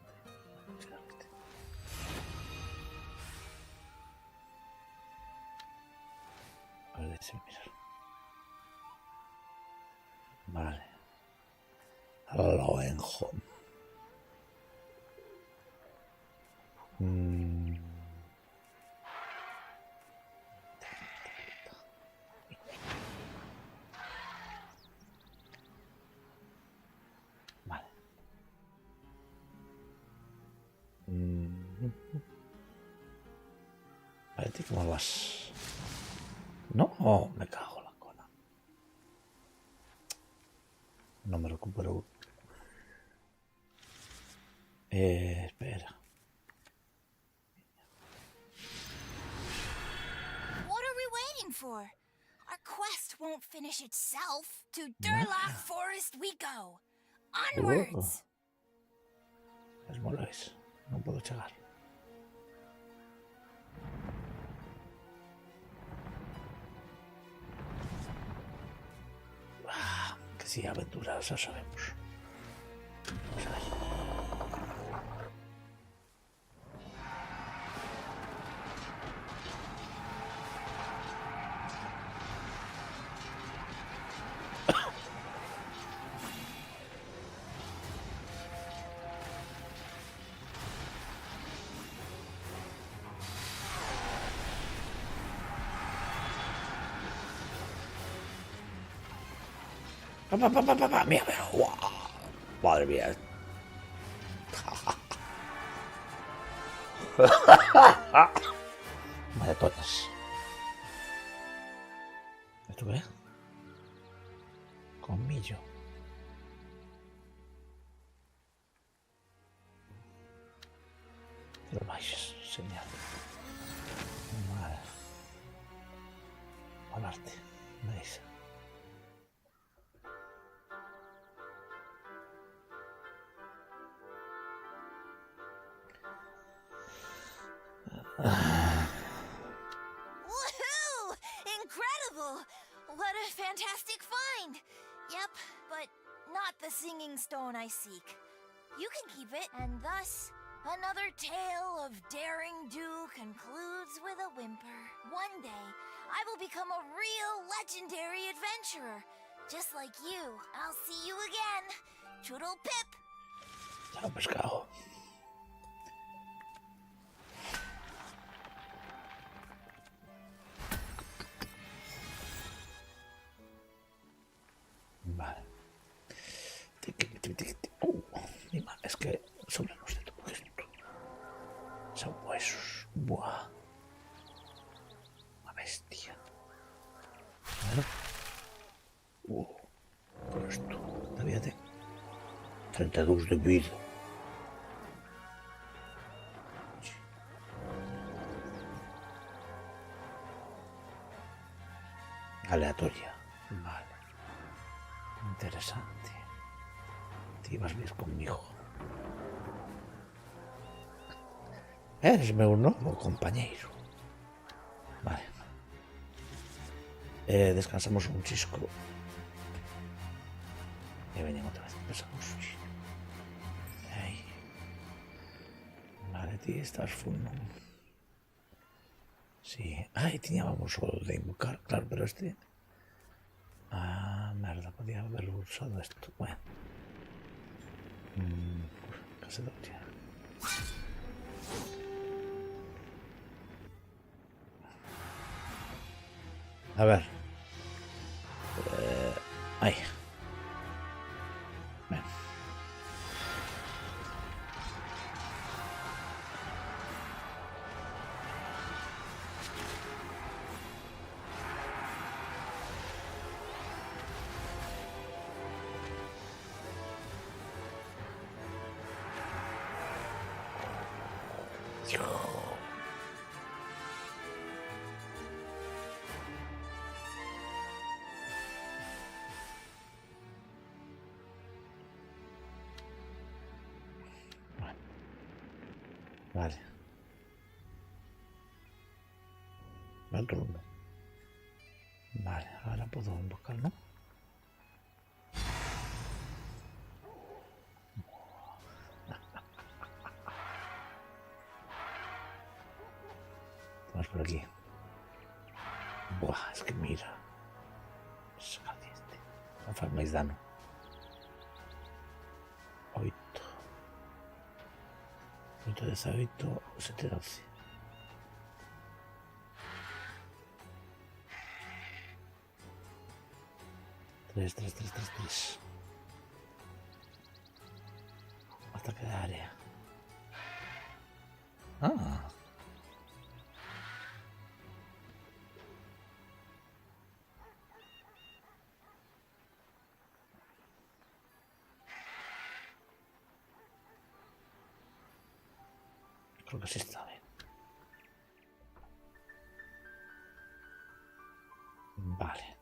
A ver, déjame mirar. Vale. Lowenholm. Vale. Vale, ¿tú cómo vas? No, oh, me cago en la cola. No me recupero. Espera. What are we waiting for? Our quest won't finish itself. To Durlock Forest we go. Onwards! Es moláis. No puedo llegar. Que sí, aventuras, ya sabemos. Vamos a ver. Mira, pero wow. Madre mía. Vaya todas. ¿Esto qué? Colmillo. Lo vais, señal. Vale. Hablarte. Me dice. Woohoo! Incredible! What a fantastic find! Yep, but not the singing stone I seek. You can keep it, and thus, another tale of daring do concludes with a whimper. One day, I will become a real legendary adventurer. Just like you. I'll see you again. Toodle pip! Chao, pescado. Vale. Mima, es que sobranos de todo esto. Son huesos. Buah. Una bestia. A ver. Por esto. Todavía tengo 32 de vida. Aleatoria. Vale. Interesante. Te ibas bien conmigo. Eres meu novo compañeiro. Vale. Descansamos un chisco. Y venían otra vez. Empezamos. Ahí. Vale, tío, estás full, ¿no? Sí. Ay, teníamos o de invocar, claro, pero este... Ah, merda, podía haberlo usado esto. Bueno. Casi dos ya. A ver. Ahí. Ven. Vale. Va el turno. Vale, ahora puedo invocar, ¿no? Vamos por aquí. Buah, es que mira. Sácate este. No fa máis dano. 8. 8 de 18, 7 de 12. Tres. Ataque de área. Ah. Creo que sí está bien. Vale.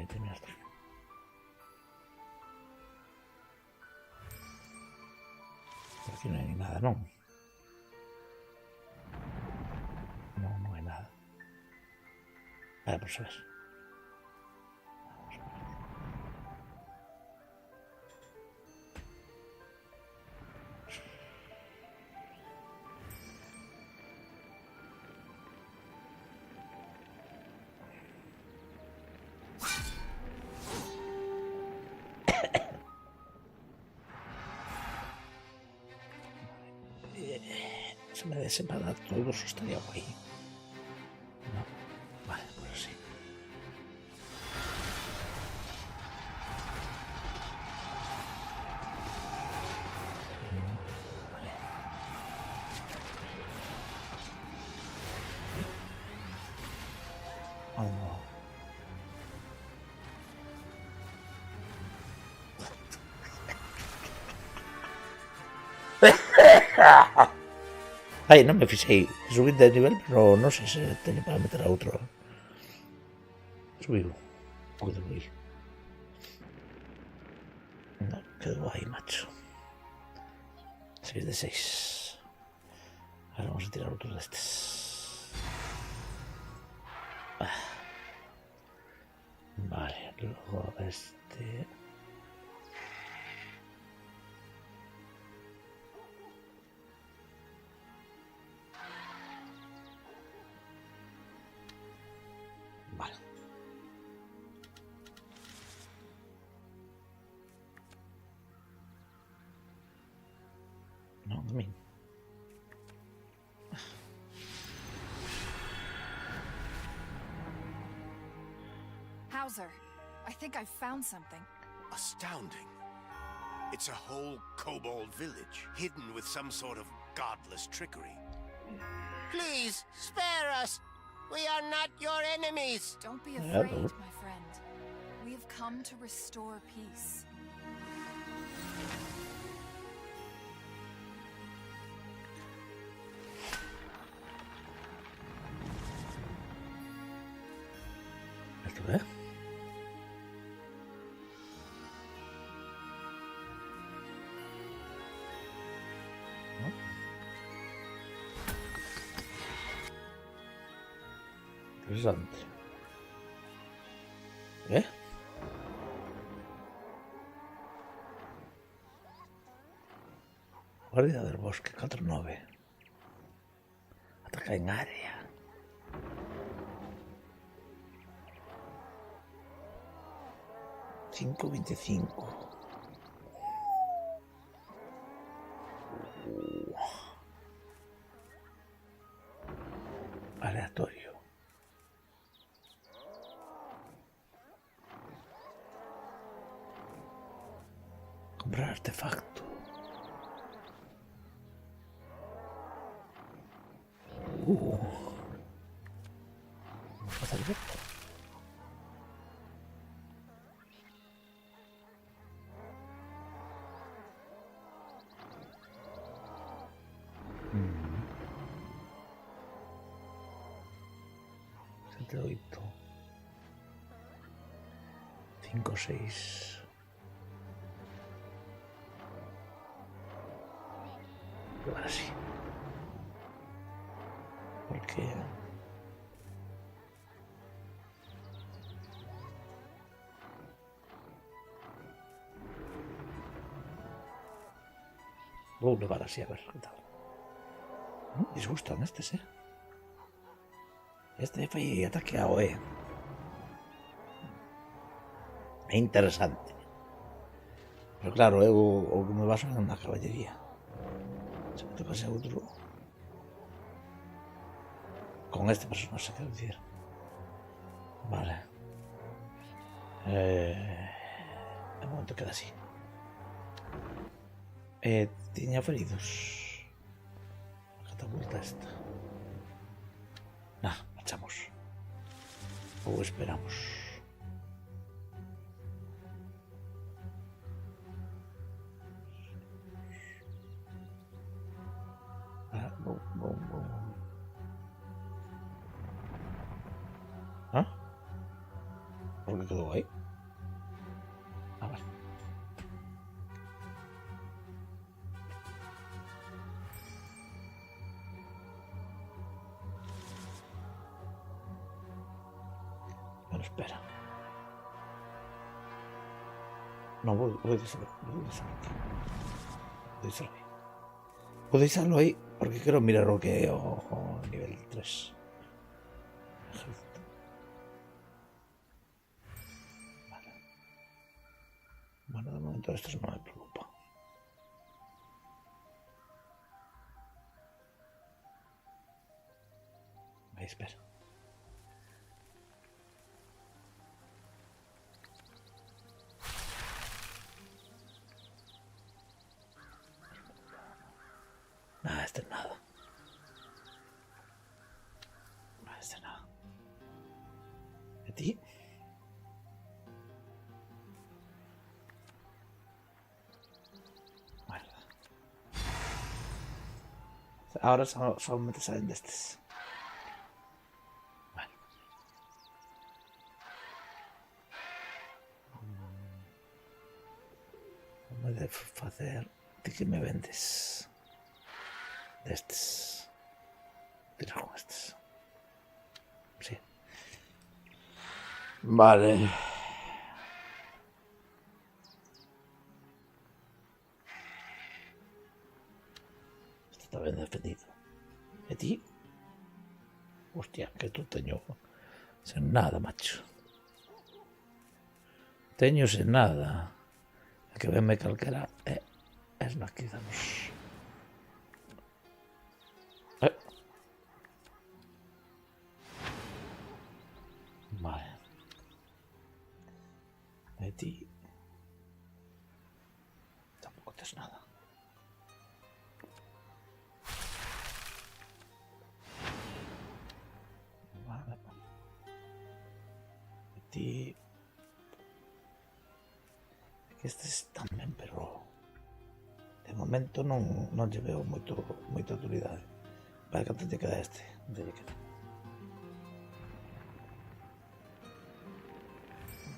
Termina el turno. Por aquí no hay nada, ¿no? No hay nada. Vale, pues a ver. Se me desempara todo eso, estaría guay. No, vale, pues sí. Vale. Oh, no. Ay, non me fixei. Subir de nivel, pero non sei se teño para meter a outro. Subiu. Quedou aí. Non, quedou aí, macho. 6 de 6. Ahora vamos a tirar otro de estos. Vale, luego este. Vale. No, a mí. Hauser, I think I've found something. Astounding. It's a whole kobold village, hidden with some sort of godless trickery. Please, spare us. We are not your enemies. Don't be Yeah, afraid, but- my friend. We have come to restore peace. ¿Esto qué? ¿No? Interesante. ¿Eh? Guardia del bosque 4-9. Ataca en área. $5.25. Aleatorio. Comprar artefacto. Vamos a hacer esto. Satelito. 5, 6. Ahora sí. Porque voy a probar así a ver qué tal. Disgustan estos, Este fue ataque a OE. É interesante. Pero claro, eu o que me baso é na caballería. Se me tocase outro con este personaje, quero dicir. Vale. De momento queda así. Tiña feridos. A catapulta esta. Nah, marchamos. Ou esperamos. ¿Ah? ¿Por qué quedó ahí? Ah, vale. Bueno, espera. No, voy a dejarlo aquí. Voy a dejarlo ahí porque quiero mirar lo que o nivel 3. Ejército. Vale. Bueno, de momento esto no me preocupa. Ahí, espera. Nada, este nada. Nada, este nada. ¿De ti? Bueno. Ahora solamente salen de estos. Bueno. Me debo hacer. ¿De qué me vendes? De estos. Tirar con estas. Sí. Vale. Este está bien defendido. ¿Y ti? Hostia, que tú teño sen nada, macho. Teño sen nada. El que venme calquera es na que damos. Vale. De ti tampoco tes nada. Vale. De ti que estes tamén, pero de momento non lle veo moita autoridade. Vale, que te queda este. Onde lle queda?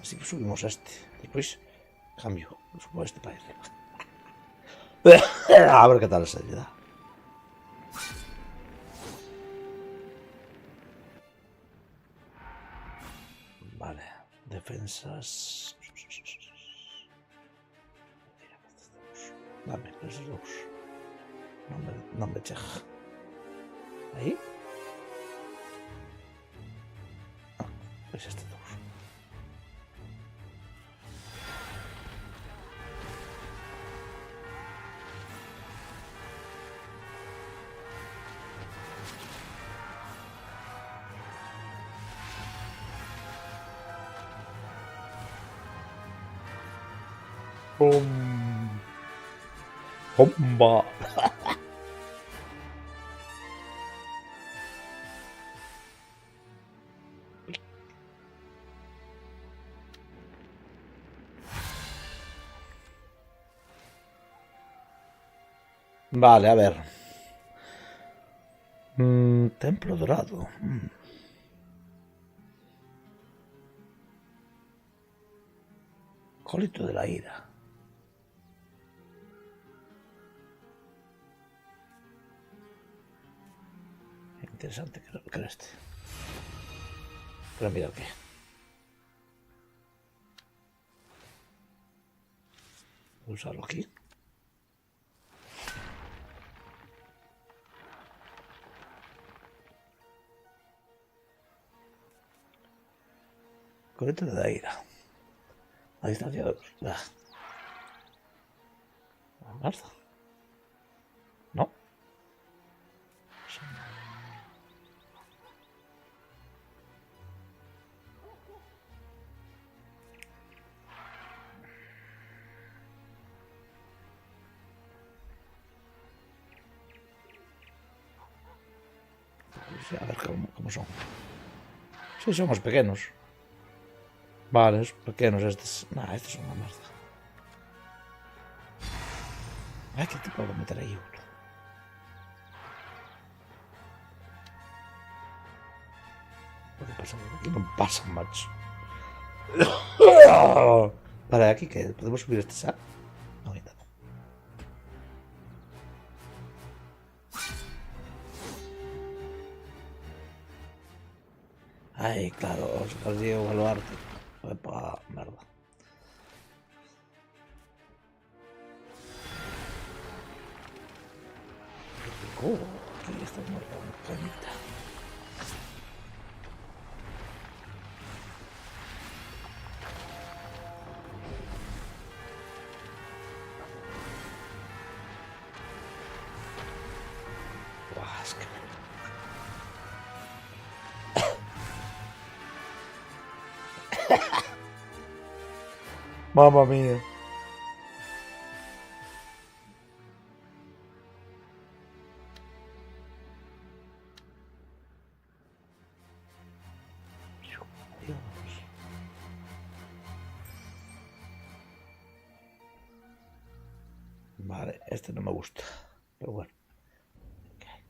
Así que subimos a este. Despois cambio. Subo a este para arriba. A ver que tal se lle dá. Vale. Defensas. Dame esos dous. Non me chega. Aí. Pois este dous. Bomba. Vale, a ver. Templo dorado. Acólito de la ira. Interesante, creo que era este. Pero mira qué. Voy a usarlo aquí. Acólito de la ira. A distancia de... Marta. No. A ver cómo son. Sí, somos pequeños. Vale, es pequeños estos. Nah, estos son una mierda. Ay, que te puedo meter ahí uno. ¿Qué pasa? Aquí no pasan, macho. Vale, aquí que podemos subir este sac. No, ahorita no. Ay, claro, os digo baluarte. Epa, merda. Aquí está muerta una cañita. Buah, es que... Mamma mía. Dios. Vale, este no me gusta. Pero bueno. Okay.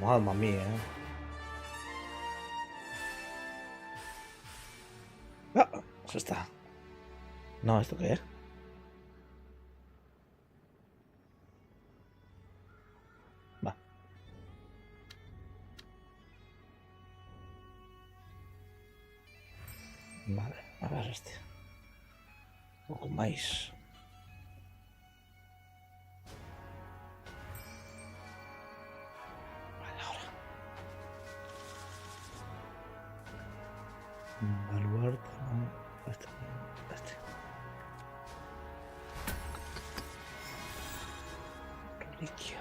Mamma mía. Ah, eso está. No, ¿esto qué es? Va. Vale, a ver este. Un poco más. Vale, ahora. Baluarte. Este. Este. Reliquia.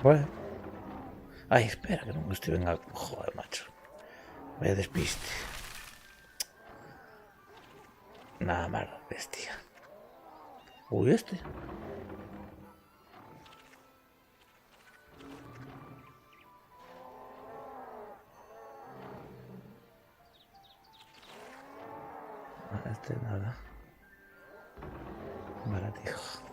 Bueno. Ay, espera, que no estoy venga. Joder, macho. Vaya despiste. Nada más, bestia. Uy, este. Este nada. Baratijo.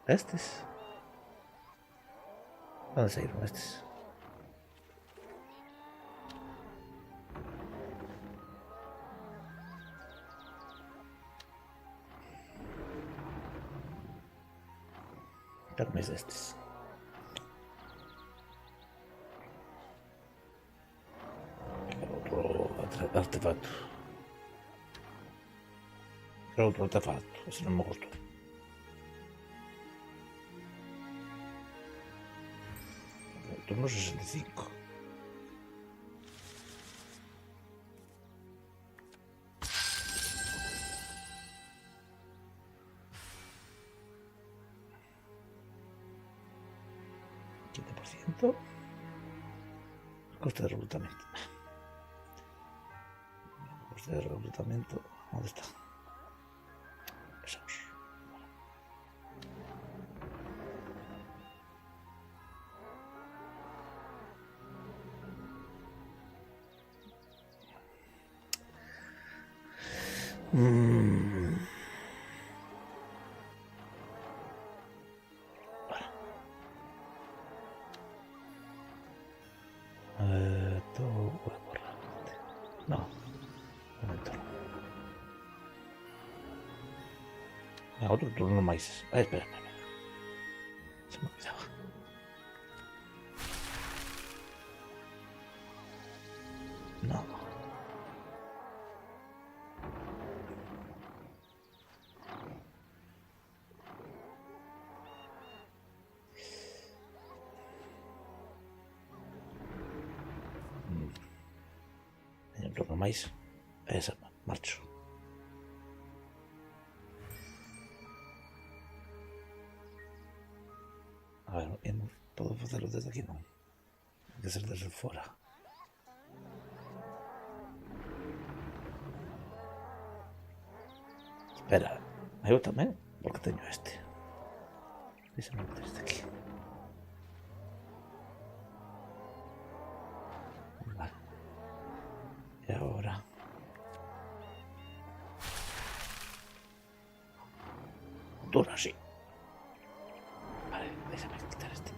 Estes. ¿Dónde se iron estes? Permis de estes. Otro artefacto. Creo otro artefacto. Ese no me gustó. Turno 65. ¿15%? Coste de reclutamiento. Coste de reclutamiento. ¿Dónde está? Pesados. Todo huevo realmente. No, momento no. Otro turno más. Espera. Se me olvidaba. No. Un turno más. Esa, marcho. A ver, no puedo hacerlo desde aquí, no. Hay que ser desde fuera. Espera, eu tamén, porque teño este. Deixa-me meter este aquí. Vale. E agora... Duro así. Vale, déjame quitar este.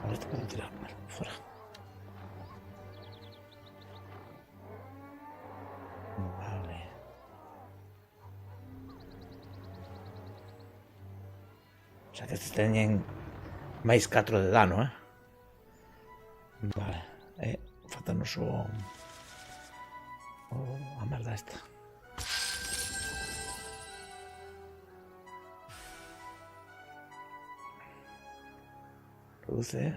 Ahora esto puedo tirar, vale, fuera. Vale. O sea que estes teñen máis 4 de dano, Vale. Faltanos a merda esta. Reduce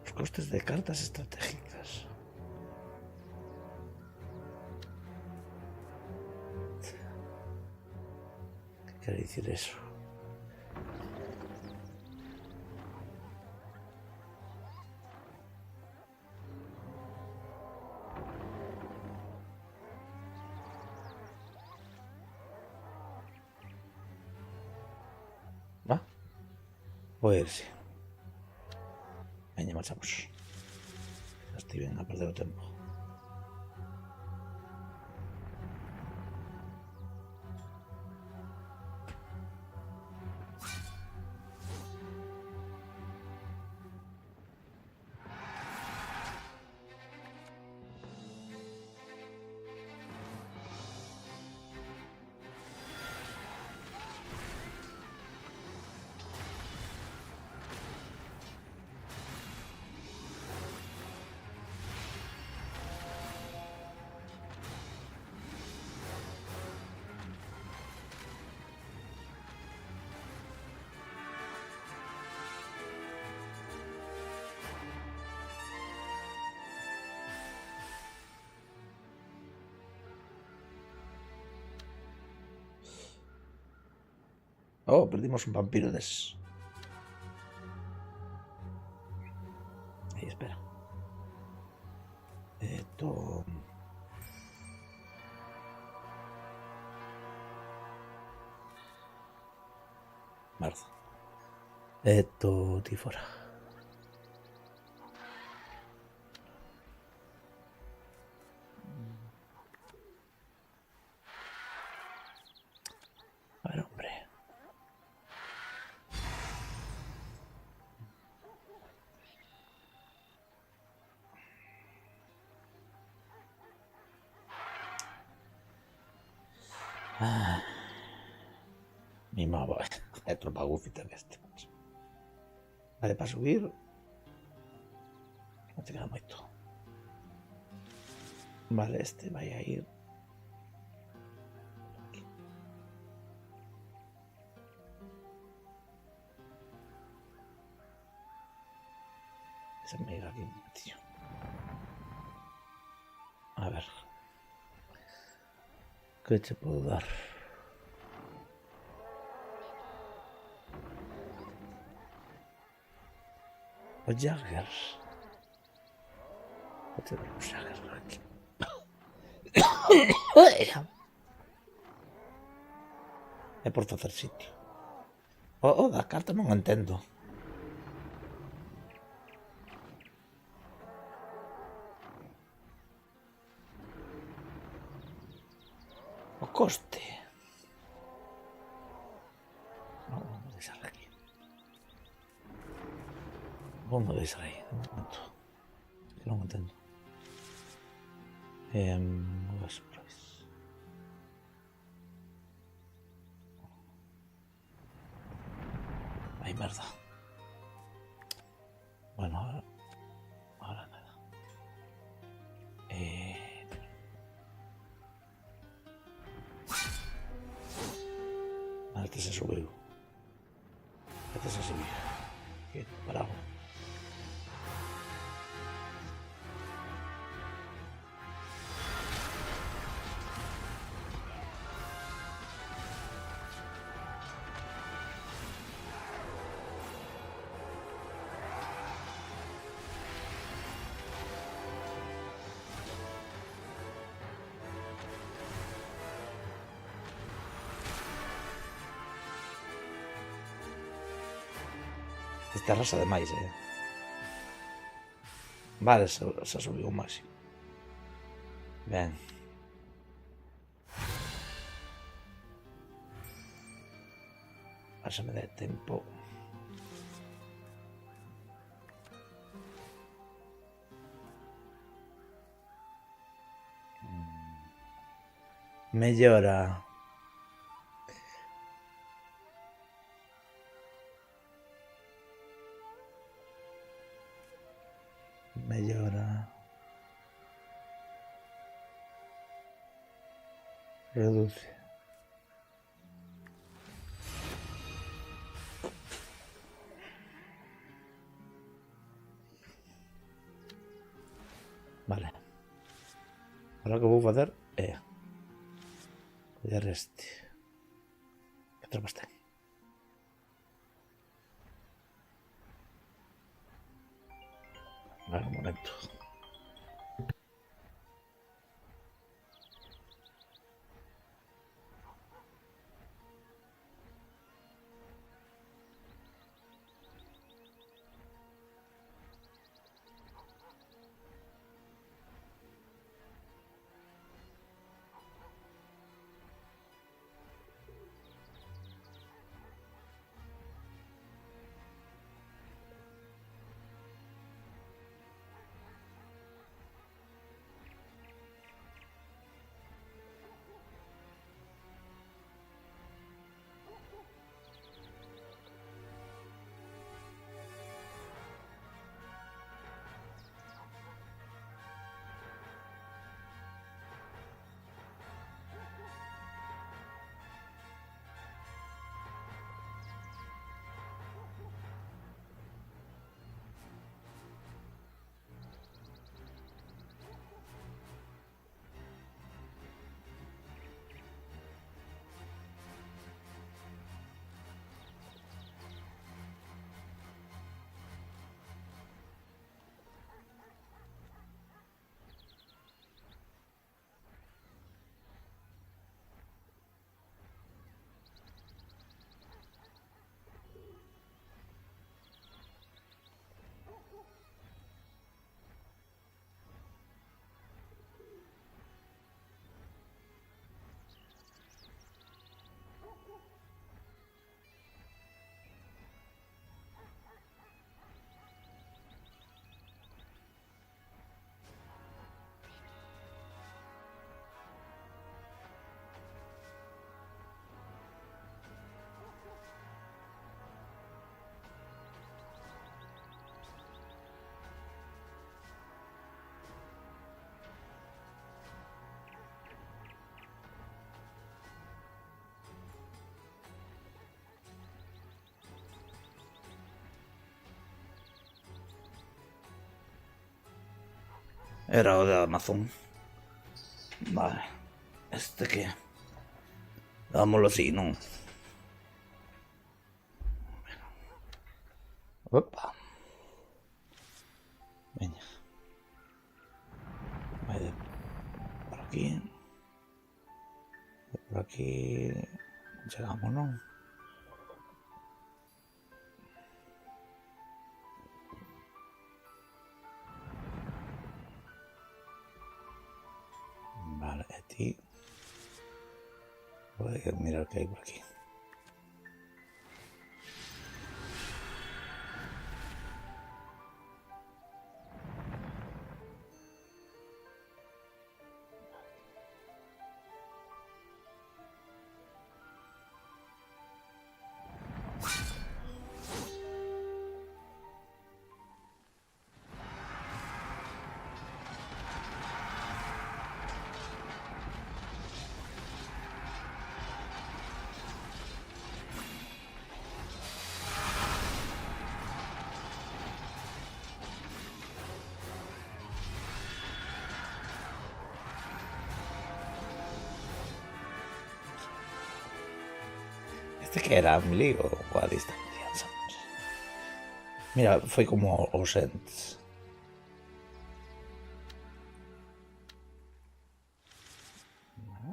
los costes de cartas estratégicas. quiere decir eso. ¿Va? Voy a ir, sí. Venga, marchamos. Estoy bien a perder el tiempo. Oh, perdimos un vampiro de esos. Ahí, espera. Esto... Marzo. Esto, ti fuera. A ver, hombre. Mi mamá, é tropa gufita este. Vale, para subir non te queda moito. Vale, este vai a ir aquí. Esa me irá aquí, tío. A ver, que te podo dar? O Jagger. Vou ter un Jagger aquí. É por facer sitio. O da carta non entendo. O coste. Non, vamos deixar aquí. Vamos deixar aí, de momento. Que non entendo. Surprise. Ay, merda. Bueno, ahora nada. Este se subiu. Este se subiu. Quieto, parado. Esta raza demais, Vale, se subiu o máximo. Ben. Se me dé tempo. Mellora. Mellora. Reduce. Vale. Ahora que vou facer é coller este. ¿Qué tropas tengo? Vale, un momento. Era de Amazon. Vale. ¿Este qué? Dámoslo así, ¿no? Opa. Venga. Vale. Por aquí. Por aquí. Llegamos, ¿no? Vale, aquí. Voy a mirar qué hay por aquí. ¿Este que era? ¿Melee o a distancia? Mira, fue como Osent. Bueno.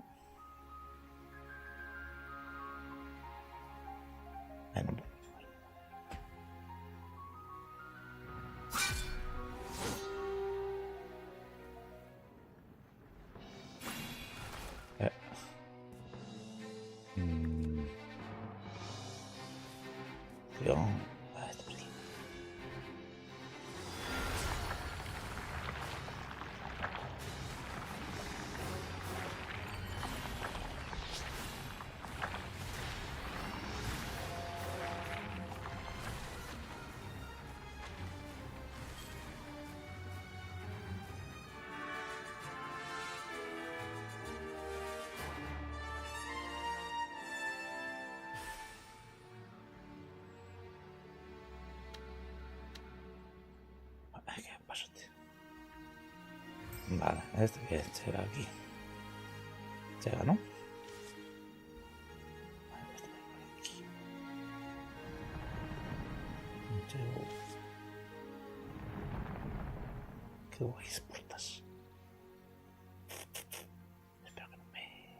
¿Qué pasa, tío? Vale, este que llega aquí. Llega, ¿no? Vale, este por aquí. Qué guays portas. Espero que no me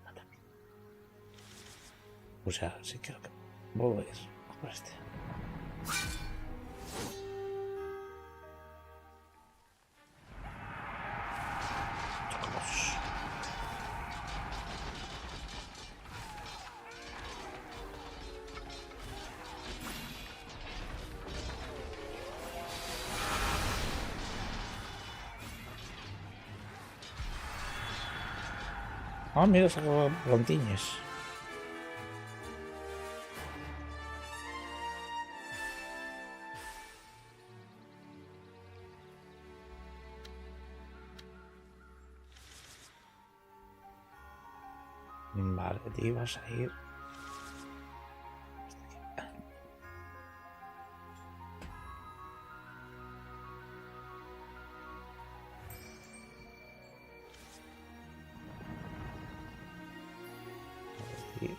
matan. O sea, sí quiero que voy a ir por este. Ah, mira, saco plantiñas. Vale, te ibas a ir. Aquí.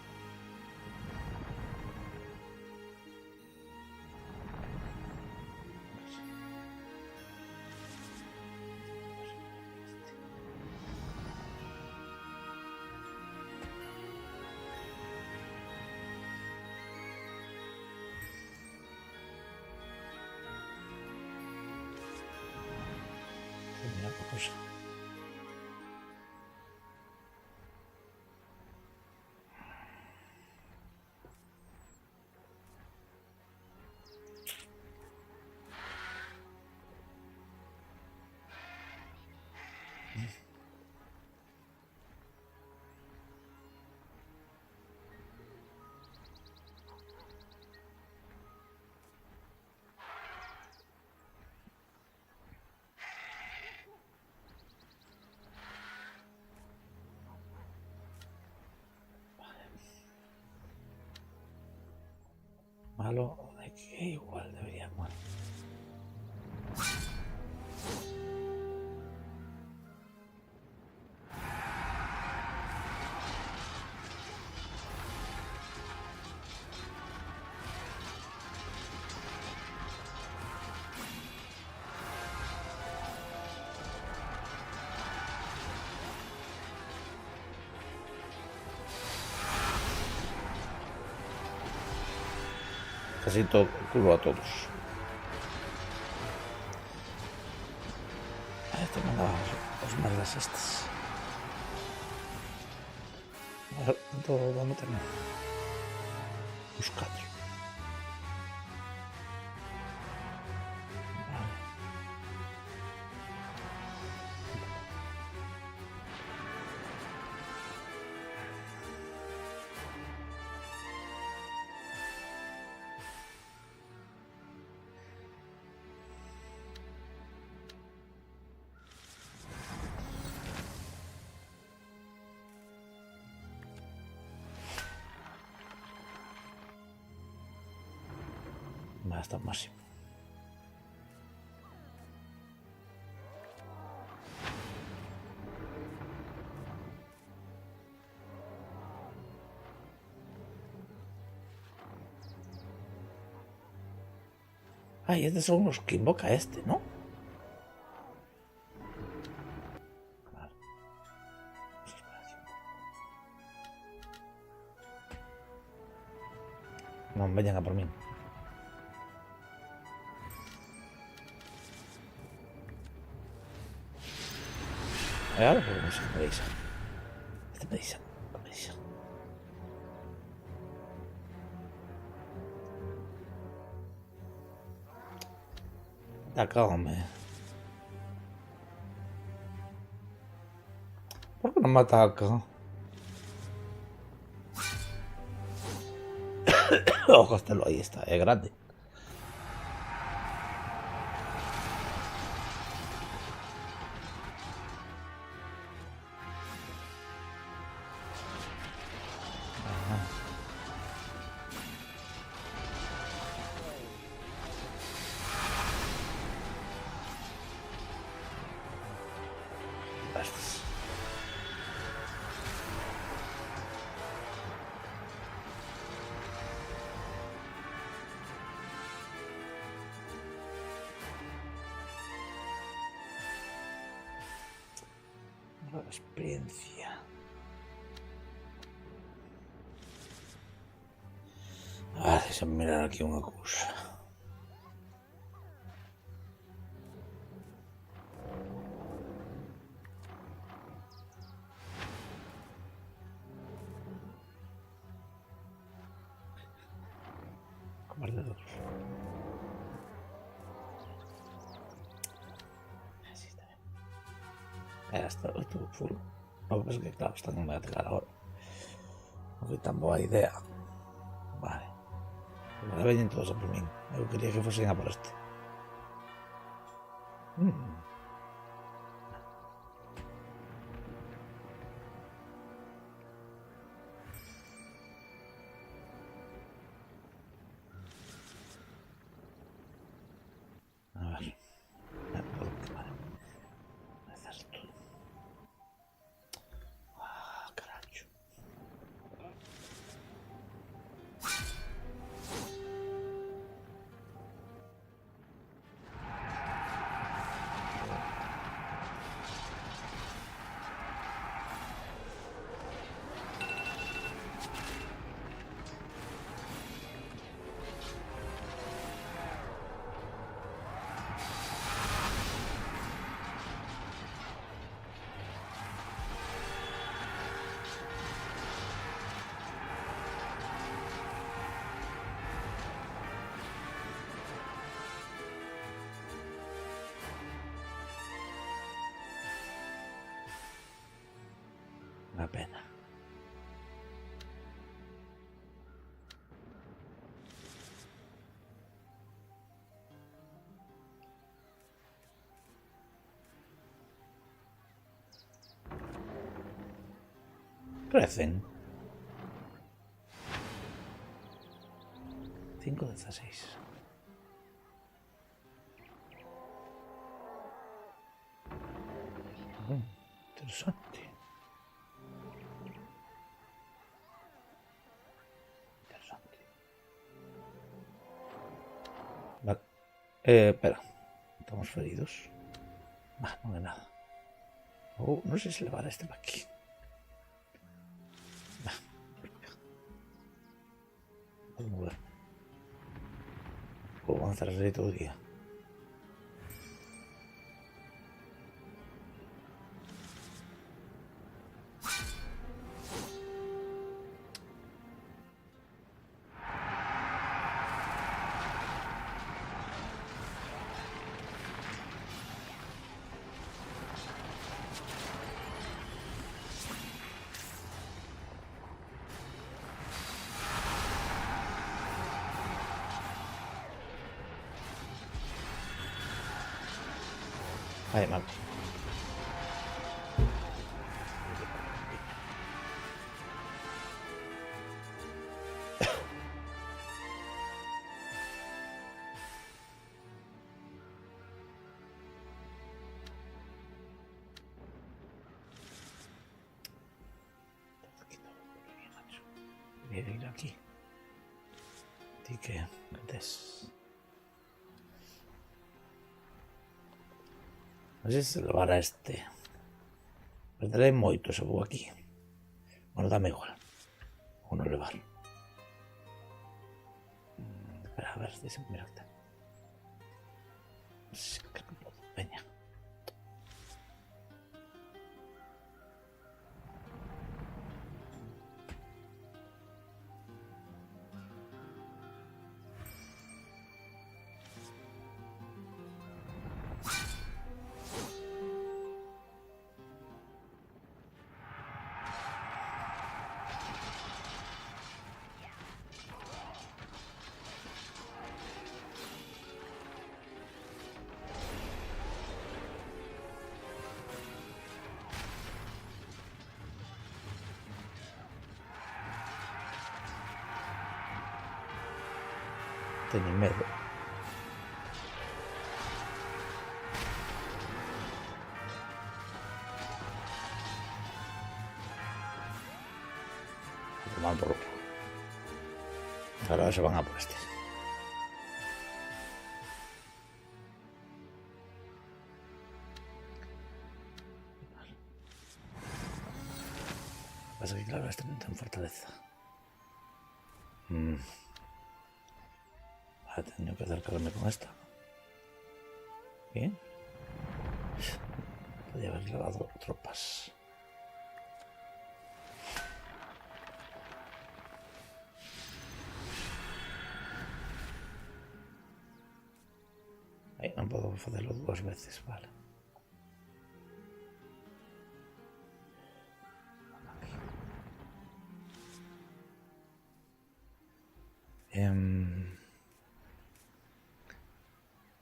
Mira qué cosa. Malo, de que igual debería. Bueno. Casi todo culo a todos. Te mandaba los merdas estas. A ver, ¿dónde tengo? Buscar. Vale. Hasta el máximo. Ah, y estos son los que invoca este, ¿no? Vale. No, vayan a por mí. Ahora podemos ir a Melissa. Melissa. Ataca, hombre. ¿Por qué no me ataca? Ojo, ahí está, es grande. Experiencia. A ver, deixa'm mirar aquí unha cousa. Compartidor. Así está bien. Esto full. Lo que pasa es que, claro, esta non me vai a pegar ahora. Non foi tan boa idea. Vale. Agora veñen todos a por min. Eu quería que fosen a por este. A ver. Vale. Certo. Caracho. Una pena. Crecen. 5-16. Interesante. Vale. Espera. Estamos feridos. No hay nada. No sé si levar a este para aquí. Puedo mover. Puedo avanzar así todo el día. Vale, mal. Voy a ir aquí. Así que antes. Non sei se levar a este. Perderei moito se vou aquí. Bueno, dame igual. Vou non levar. Espera, a ver, deixa-me mirarte. Creo que podo. Veña. Teño medo. Van por otro. Ahora se van a por este. pasa es que claro, este no está en fortaleza. He tenido que acercarme con esta. Bien. Podría haber llevado tropas. Ahí no puedo hacerlo 2 veces, vale.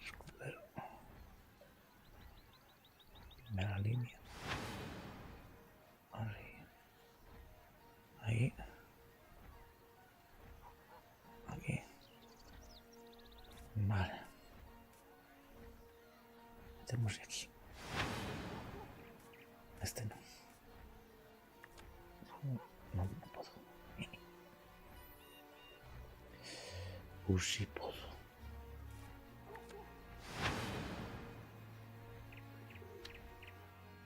Escudero. Primera línea. Ahí. Aquí. Vale. Metemos aquí. Este no. No puedo. Sí puedo.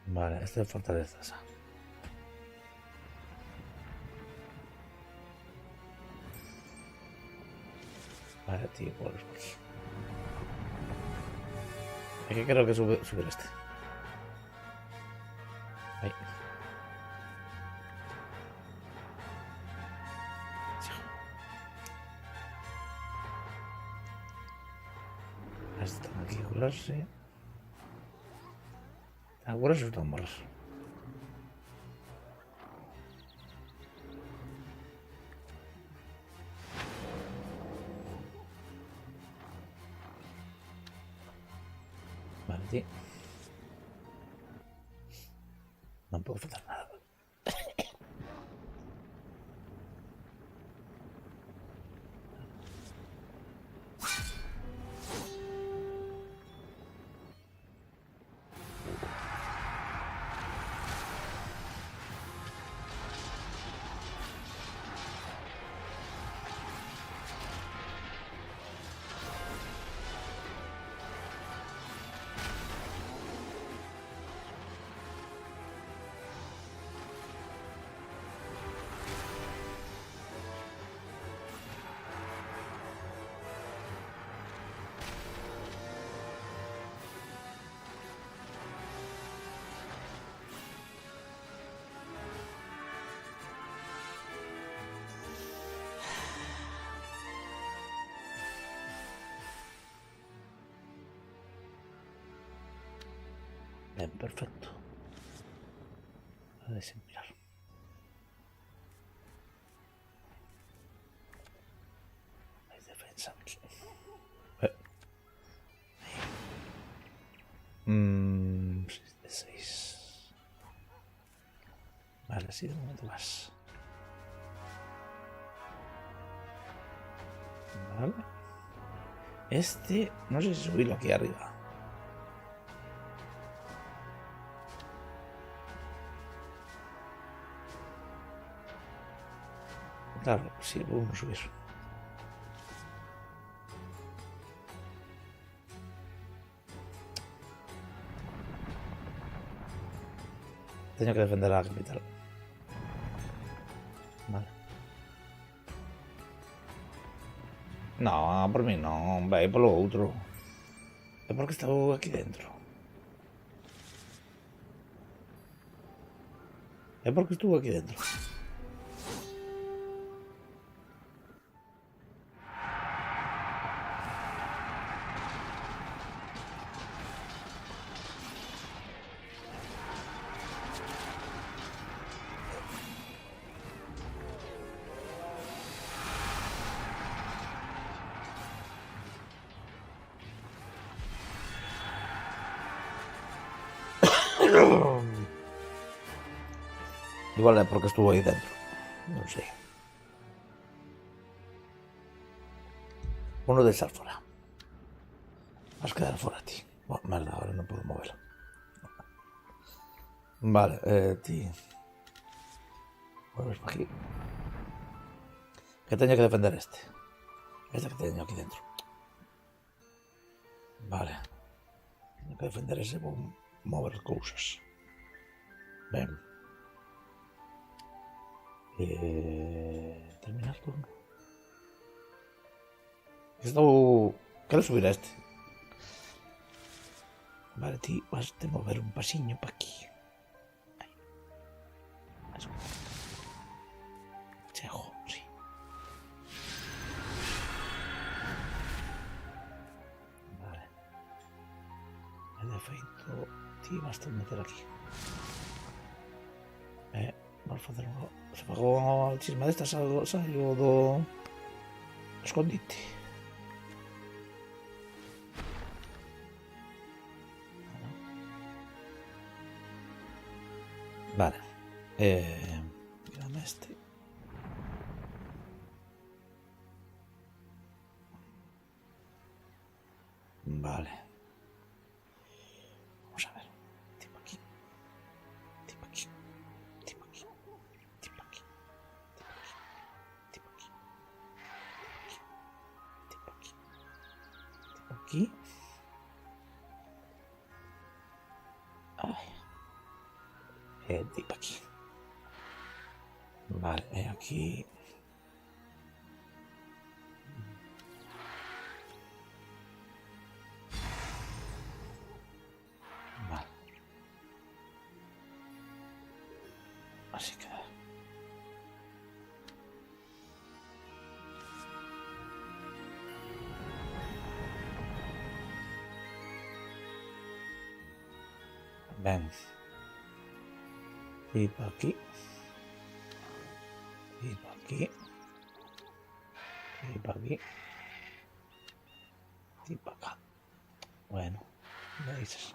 Vale, este es fortaleza. Vale, tío, por aquí. Es que creo que subir este. Ahí. Este tengo que curarse. ¿Tengo que curarse o tengo que morir? Vale, tío. No puedo hacer nada. Bien, perfecto. A desemplear. Hay defensa aquí. 6 de 6. Vale, sí, de momento más. Vale. Este, no sé si subirlo aquí arriba. Claro, sí, podemos subir. Tengo que defender a la capital. Vale. No, por mí no, vai por lo otro. Es porque estaba aquí dentro. Es porque estuvo aquí dentro. Igual es porque estuvo ahí dentro. No sé. Uno de esas fuera. Vas a quedar fuera, tío. Bueno, merda, ahora no puedo moverlo. Vale, tío. Vuelves para aquí. Que tenía que defender este. Este que tenía aquí dentro. Vale. Tengo que defender ese. Voy a mover cosas. Ven. Terminar turno. Esto... Quiero subir a este. Vale, tío, vas a mover un pasiño para aquí. Ahí. Eso. Chejo, sí. Vale. El efecto... Tío, vas a meter aquí. Vamos a facer unha... Se pagou unha chisma desta, saiu do... escondite. Vale. Mírame este. Vale. Vamos a ver. Tipo aquí. Tipo aquí. Tipo aquí. Tipo aquí. Tipo aquí. Tipo aquí. Tipo aquí. Ay. Tipo aquí. Vale, aquí. Vale. Así que... Ven. Y para aquí. Y para aquí. Y para aquí. Y para acá. Bueno, me dices.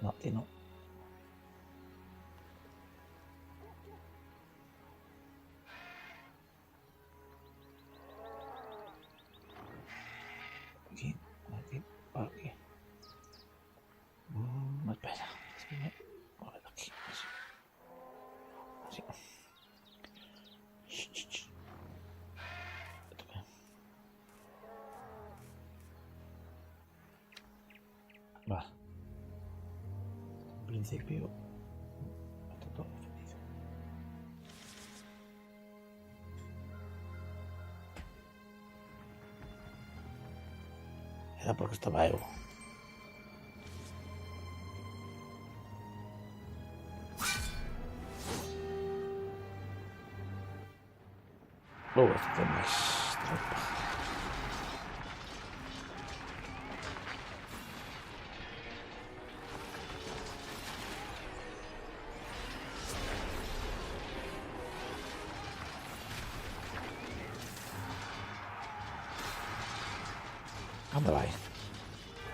No, a ti no. Aquí, aquí, para aquí. Espera. Sí, a ver aquí. Así. Así. Vale. En principio está todo definido. Era porque estaba Evo. Luego esto tiene más tropa. ¿Dónde va?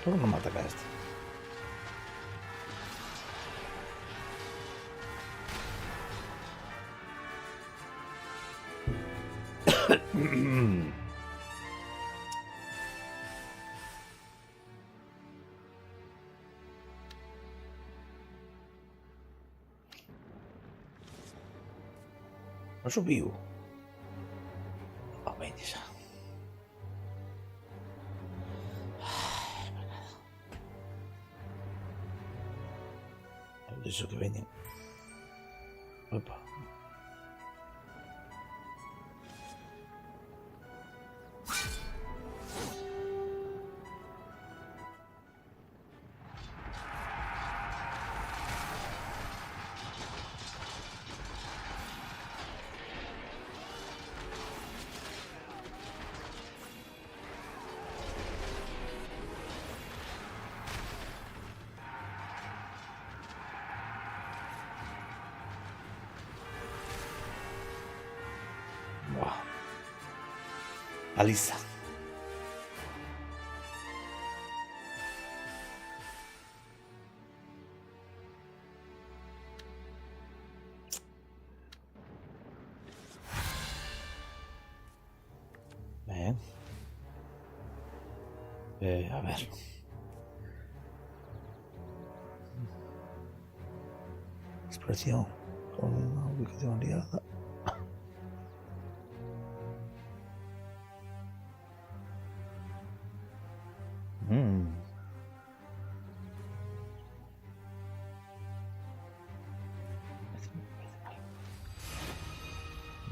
¿Por qué no me ataca este? No subiu. Oh, veñes. Eso que veñen. Opa. Buah. Paliza. Bien. A ver. Exploración con una ubicación aliada.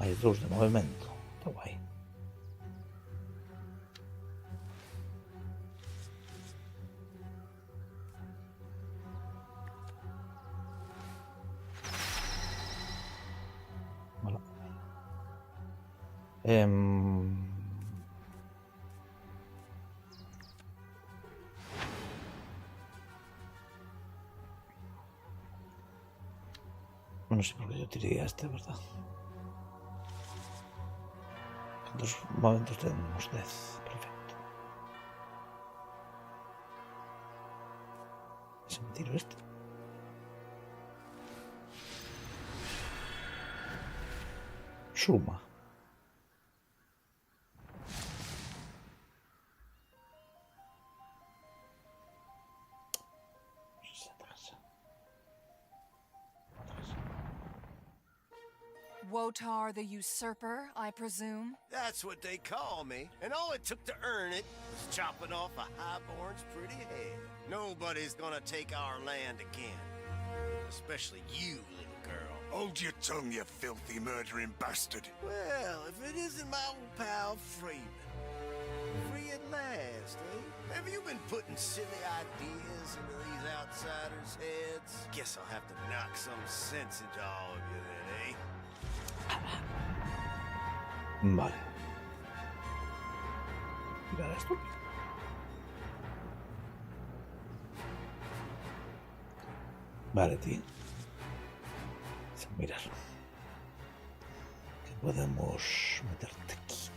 Hay luz de movimiento. Está guay. Bueno. No sé por qué yo tiraría este, ¿verdad? En 2 momentos tenemos death. Perfecto. ¿Se me tiro este? Suma. Wotar the Usurper, I presume? That's what they call me. And all it took to earn it was chopping off a highborn's pretty head. Nobody's gonna take our land again. Especially you, little girl. Hold your tongue, you filthy murdering bastard. Well, if it isn't my old pal Freeman. Free at last, eh? Have you been putting silly ideas into these outsiders' heads? Guess I'll have to knock some sense into all of you then, eh? Vale. Mira esto. Vale, tío. Sin mirar. ¿Qué podemos meterte aquí?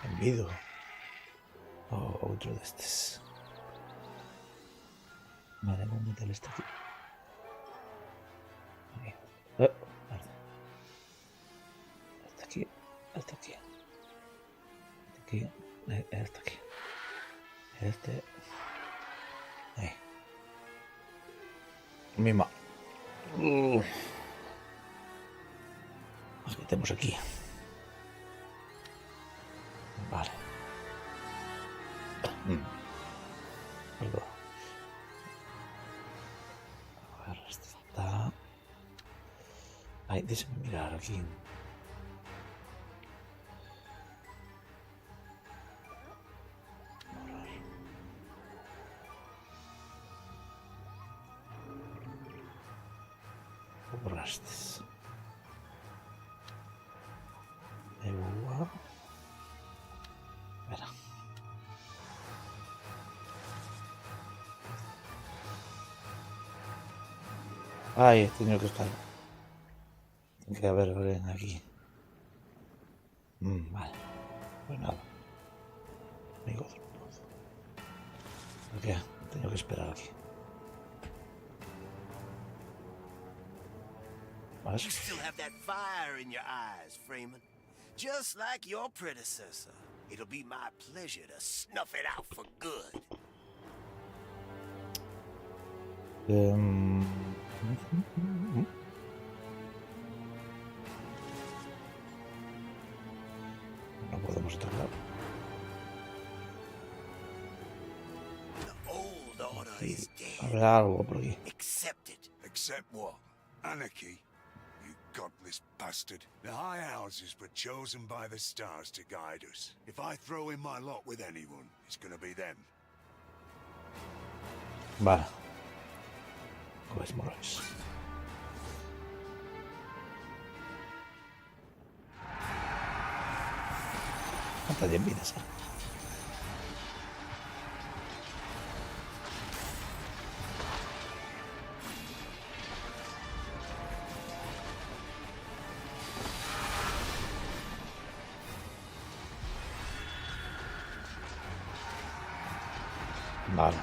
Envido. Otro de estos. Vale, vamos a meter este aquí. Vale. Hasta aquí. Hasta aquí. Hasta aquí. Hasta aquí. Este. Ahí. Misma. Nos metemos aquí. Vale. Perdón. A ver, este está... Ay, déjame mirar aquí. Borraste. Igual. Espera. Ay, he tenido que estar. Tiene que haber alguien aquí. Vale. Pues nada. Amigo del pozo. ¿Por qué? He tenido que esperar aquí. Vale. You still have that fire in your eyes, Freeman. Just like your predecessor. It'll be my pleasure to snuff it out for good. No podemos entrar. The old order is dead. Habrá algo por aquí. Accept it. Except what? Anarchy? You godless bastard. The High Houses were chosen by the stars to guide us. If I throw in my lot with anyone, it's gonna be them. Vale. Pues moráis. ¿Cuántas de vidas? Vale.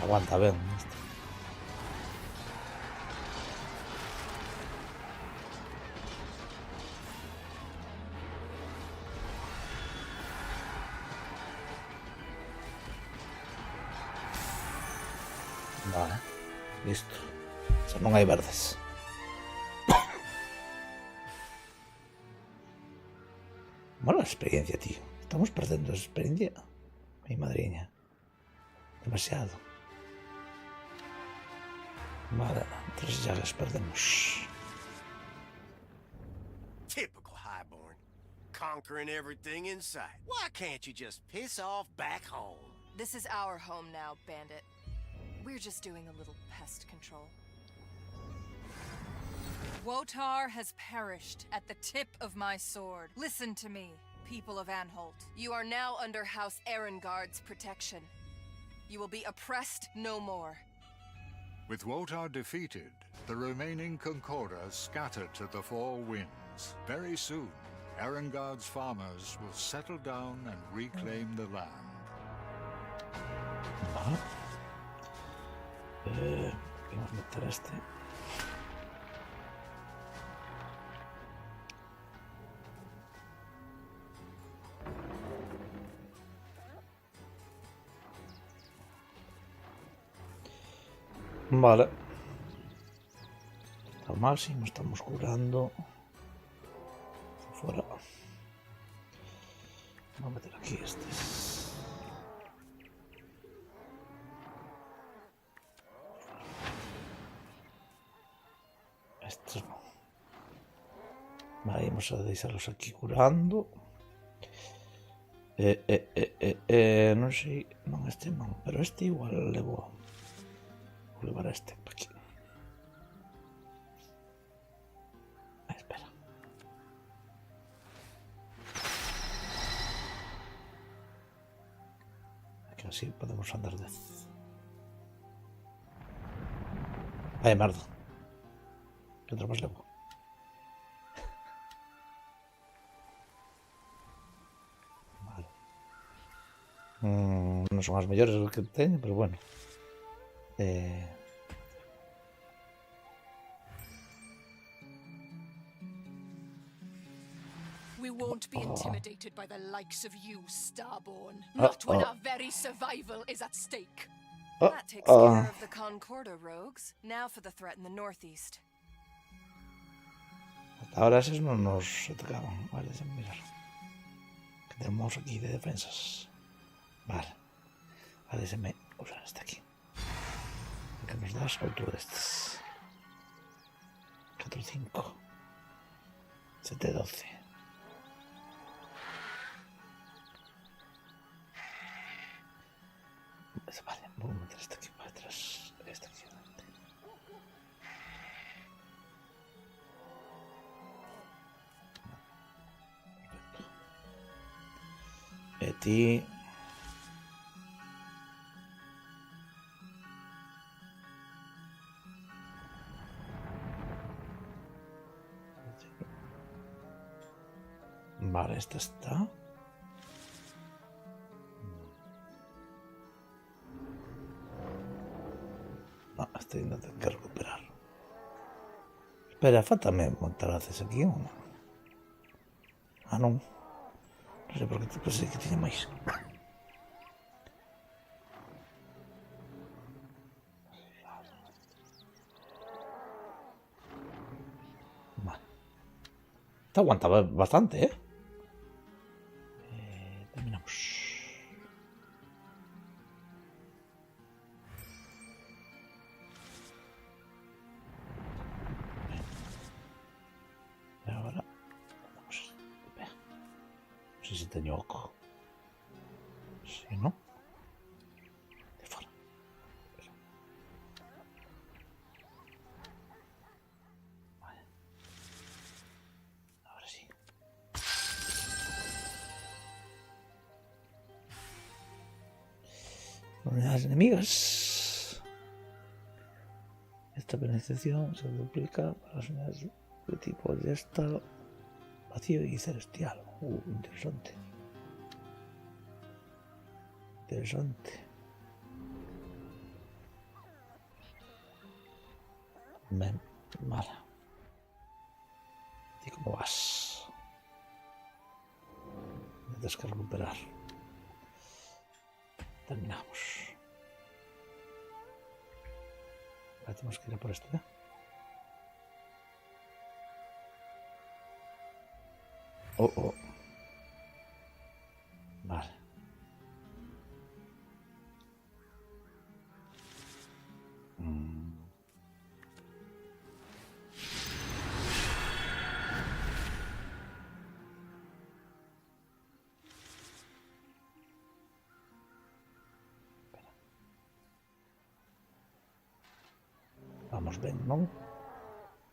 Aguanta, ven. Vale, listo. O sea, non hai verdes. Mala experiencia, tío. Estamos perdendo esa experiencia. Mi madriña. Demasiado. Vale, 3 llagas perdemos. Typical Highborn. Conquering everything in sight. Why can't you just piss off back home? This is our home now, Bandit. We're just doing a little pest control. Wotar has perished at the tip of my sword. Listen to me, people of Anholt. You are now under House Erengard's protection. You will be oppressed no more. With Wotar defeated, the remaining Concorda scattered to the four winds. Very soon, Erengard's farmers will settle down and reclaim the land. Vamos a meter este. Vale. Al máximo estamos curando. Fuera. Vamos a meter aquí estos. Estos no. Vale, vamos a dejarlos aquí curando. Non sei, non este non, pero este igual levo. Vou levar este para aquí. Espera. Aquí así podemos andar de... Ai, merda. Que outro máis levo? Vale. Non son as mellores que teño, pero bueno. We won't be intimidated by the likes of you, Starborn. Not when our very survival is at stake. That takes care of the Concorda rogues. Now for the threat in the northeast. Hasta ahora esos no nos atacaban. Vale, déjame mirar. ¿Qué tenemos aquí de defensas? Vale. Vale, déjame usar este aquí. Que nos das otro de estos. 4, 5. 7, 12. Vale, voy a meter este aquí para atrás. Este aquí adelante. Perfecto. Eti. Vale, esta está. No, este no tengo que recuperar. Espera, faltame montar haces aquí o no? Ah, non. Non sei por que pensei que tiña máis. Vale. Esta aguantaba bastante, ¿eh? Terminamos. Y ahora vamos. No sé si tengo ojo. Si no. De fuera. Vale. Ahora sí. Unidades enemigas. Esta penalización se duplica para las unidades de tipo de estado vacío y celestial. Interesante. Interesante. Mala. ¿Y cómo vas? Tienes que recuperar. Terminamos. Ahora tenemos que ir a por esto, ¿eh? Oh. Vale. Vamos ben, non?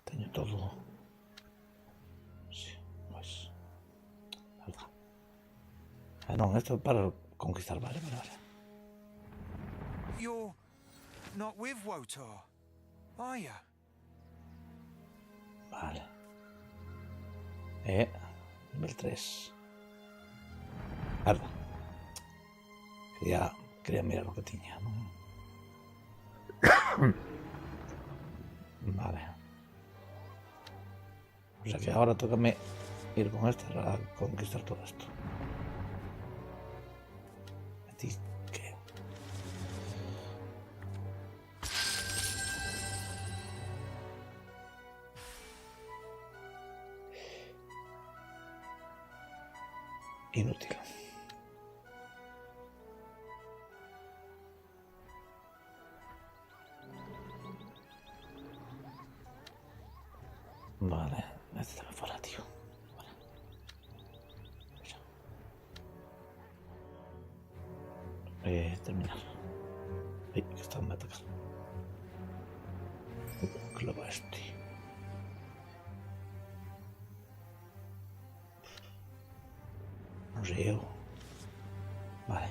Teño todo. Sí, pois. Verdad. Non, isto é para conquistar, vale. You're not with Wotar, are you? Vale. Nivel 3. Verdad. Quería mirar o que tiña, non? Vale. O sea que ahora tócame ir con este para conquistar todo esto. ¿A ti qué? Inútil. Vale, este está fuera, tío. Vale. Terminar. Que está en atacar. Clava este. No sé yo. Vale.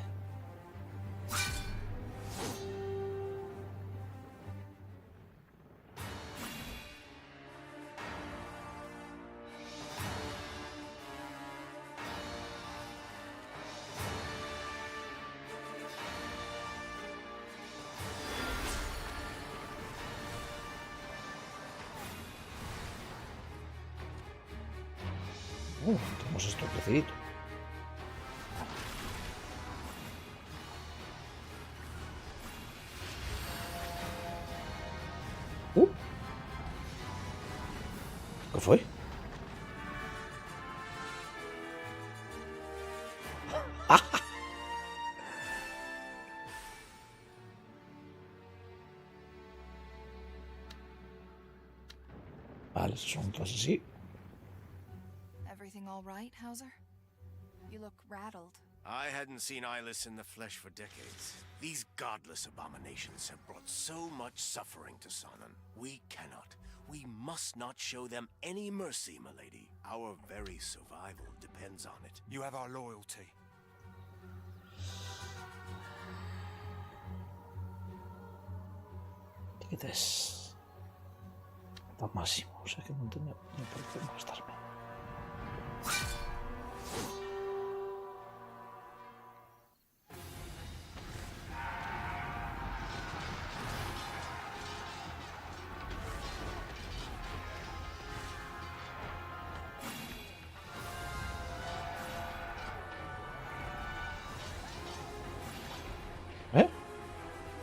Tenemos esto crecidito. ¿Qué fue? Vale, son todas así. Everything all right, Hauser? You look rattled. I hadn't seen Eyeless in the flesh for decades. These godless abominations have brought so much suffering to Sonnen. We must not show them any mercy, milady. Our very survival depends on it. You have our loyalty. ¿Qué es? Está máximo, o sea que no tengo ni por qué molestarme.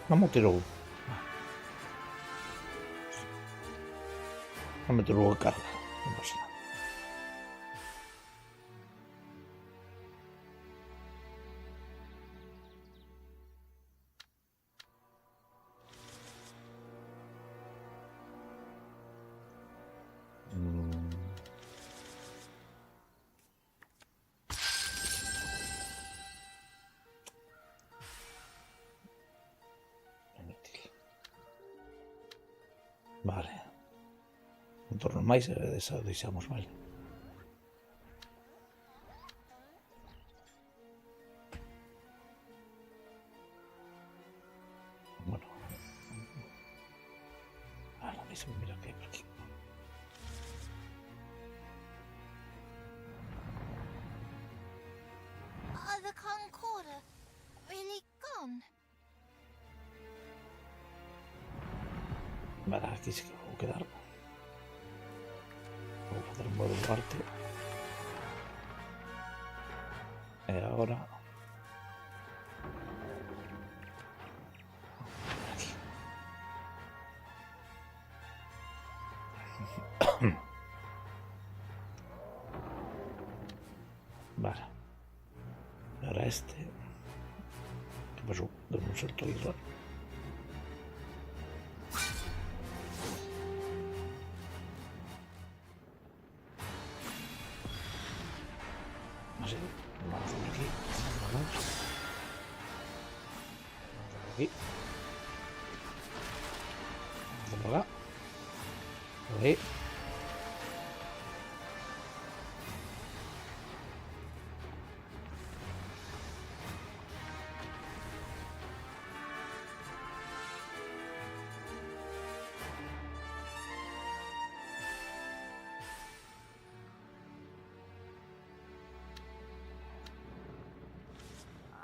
No me tiró. No me tiró carga. No pasa nada. Vale. Un torno máis e deixamos, vale. Bueno. Ahora mismo mira que hay por aquí. Are the Concorda really gone? Vale, aquí sí que voy a quedar. Voy a hacer un modo parte. Y ahora. Aquí. Vale. Ahora este. ¿Qué pasó? De un salto igual. Así. Vamos por aquí. Vamos. Vamos por aquí. Vamos por acá. Por ahí.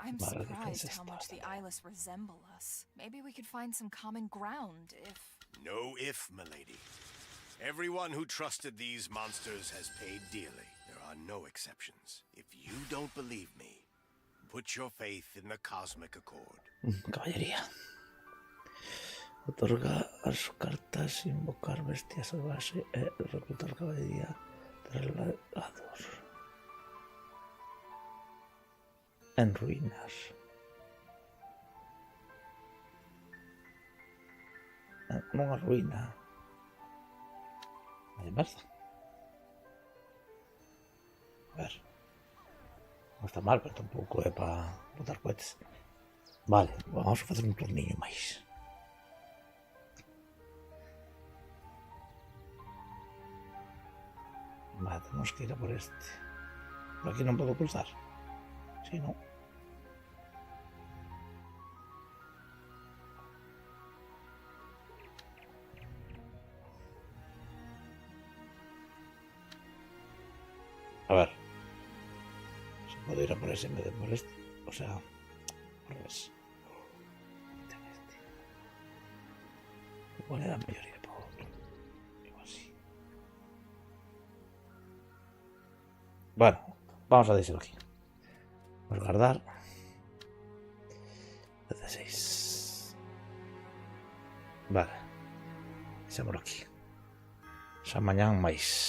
I'm Vale, surprised defensa how much the espada. Eyeless resemble us. Maybe we could find some common ground if... No if, milady. Everyone who trusted these monsters has paid dearly. There are no exceptions. If you don't believe me, put your faith in the Cosmic Accord. Caballería. Otorga a sus cartas invocar bestias salvajes reclutar caballería trasladador. En ruinas. Una ruina. Hay más. A ver. No está mal, pero tampoco es para botar cohetes. Vale, vamos a hacer un tornillo más. Vale, tenemos que ir a por este. Por aquí no puedo cruzar. Si no. A ver. Se puede ir a por ese en vez de por este. O sea, al revés. Igual era mayoría por otro. Igual sí. Bueno, vamos a decirlo aquí. Vamos a guardar. 16. Vale. Siamo aquí. Hasta mañana más.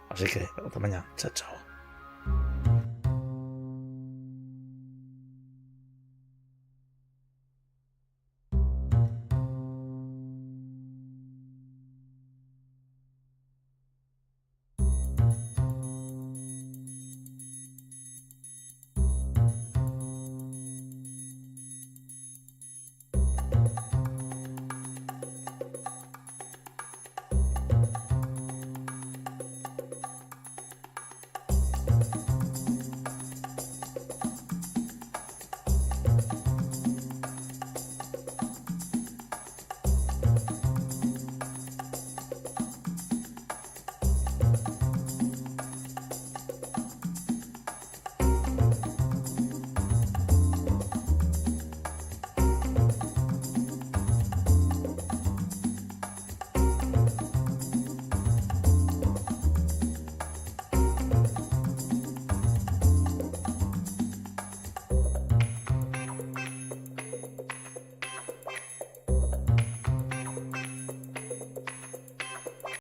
Así que hasta mañana. Chao, chao.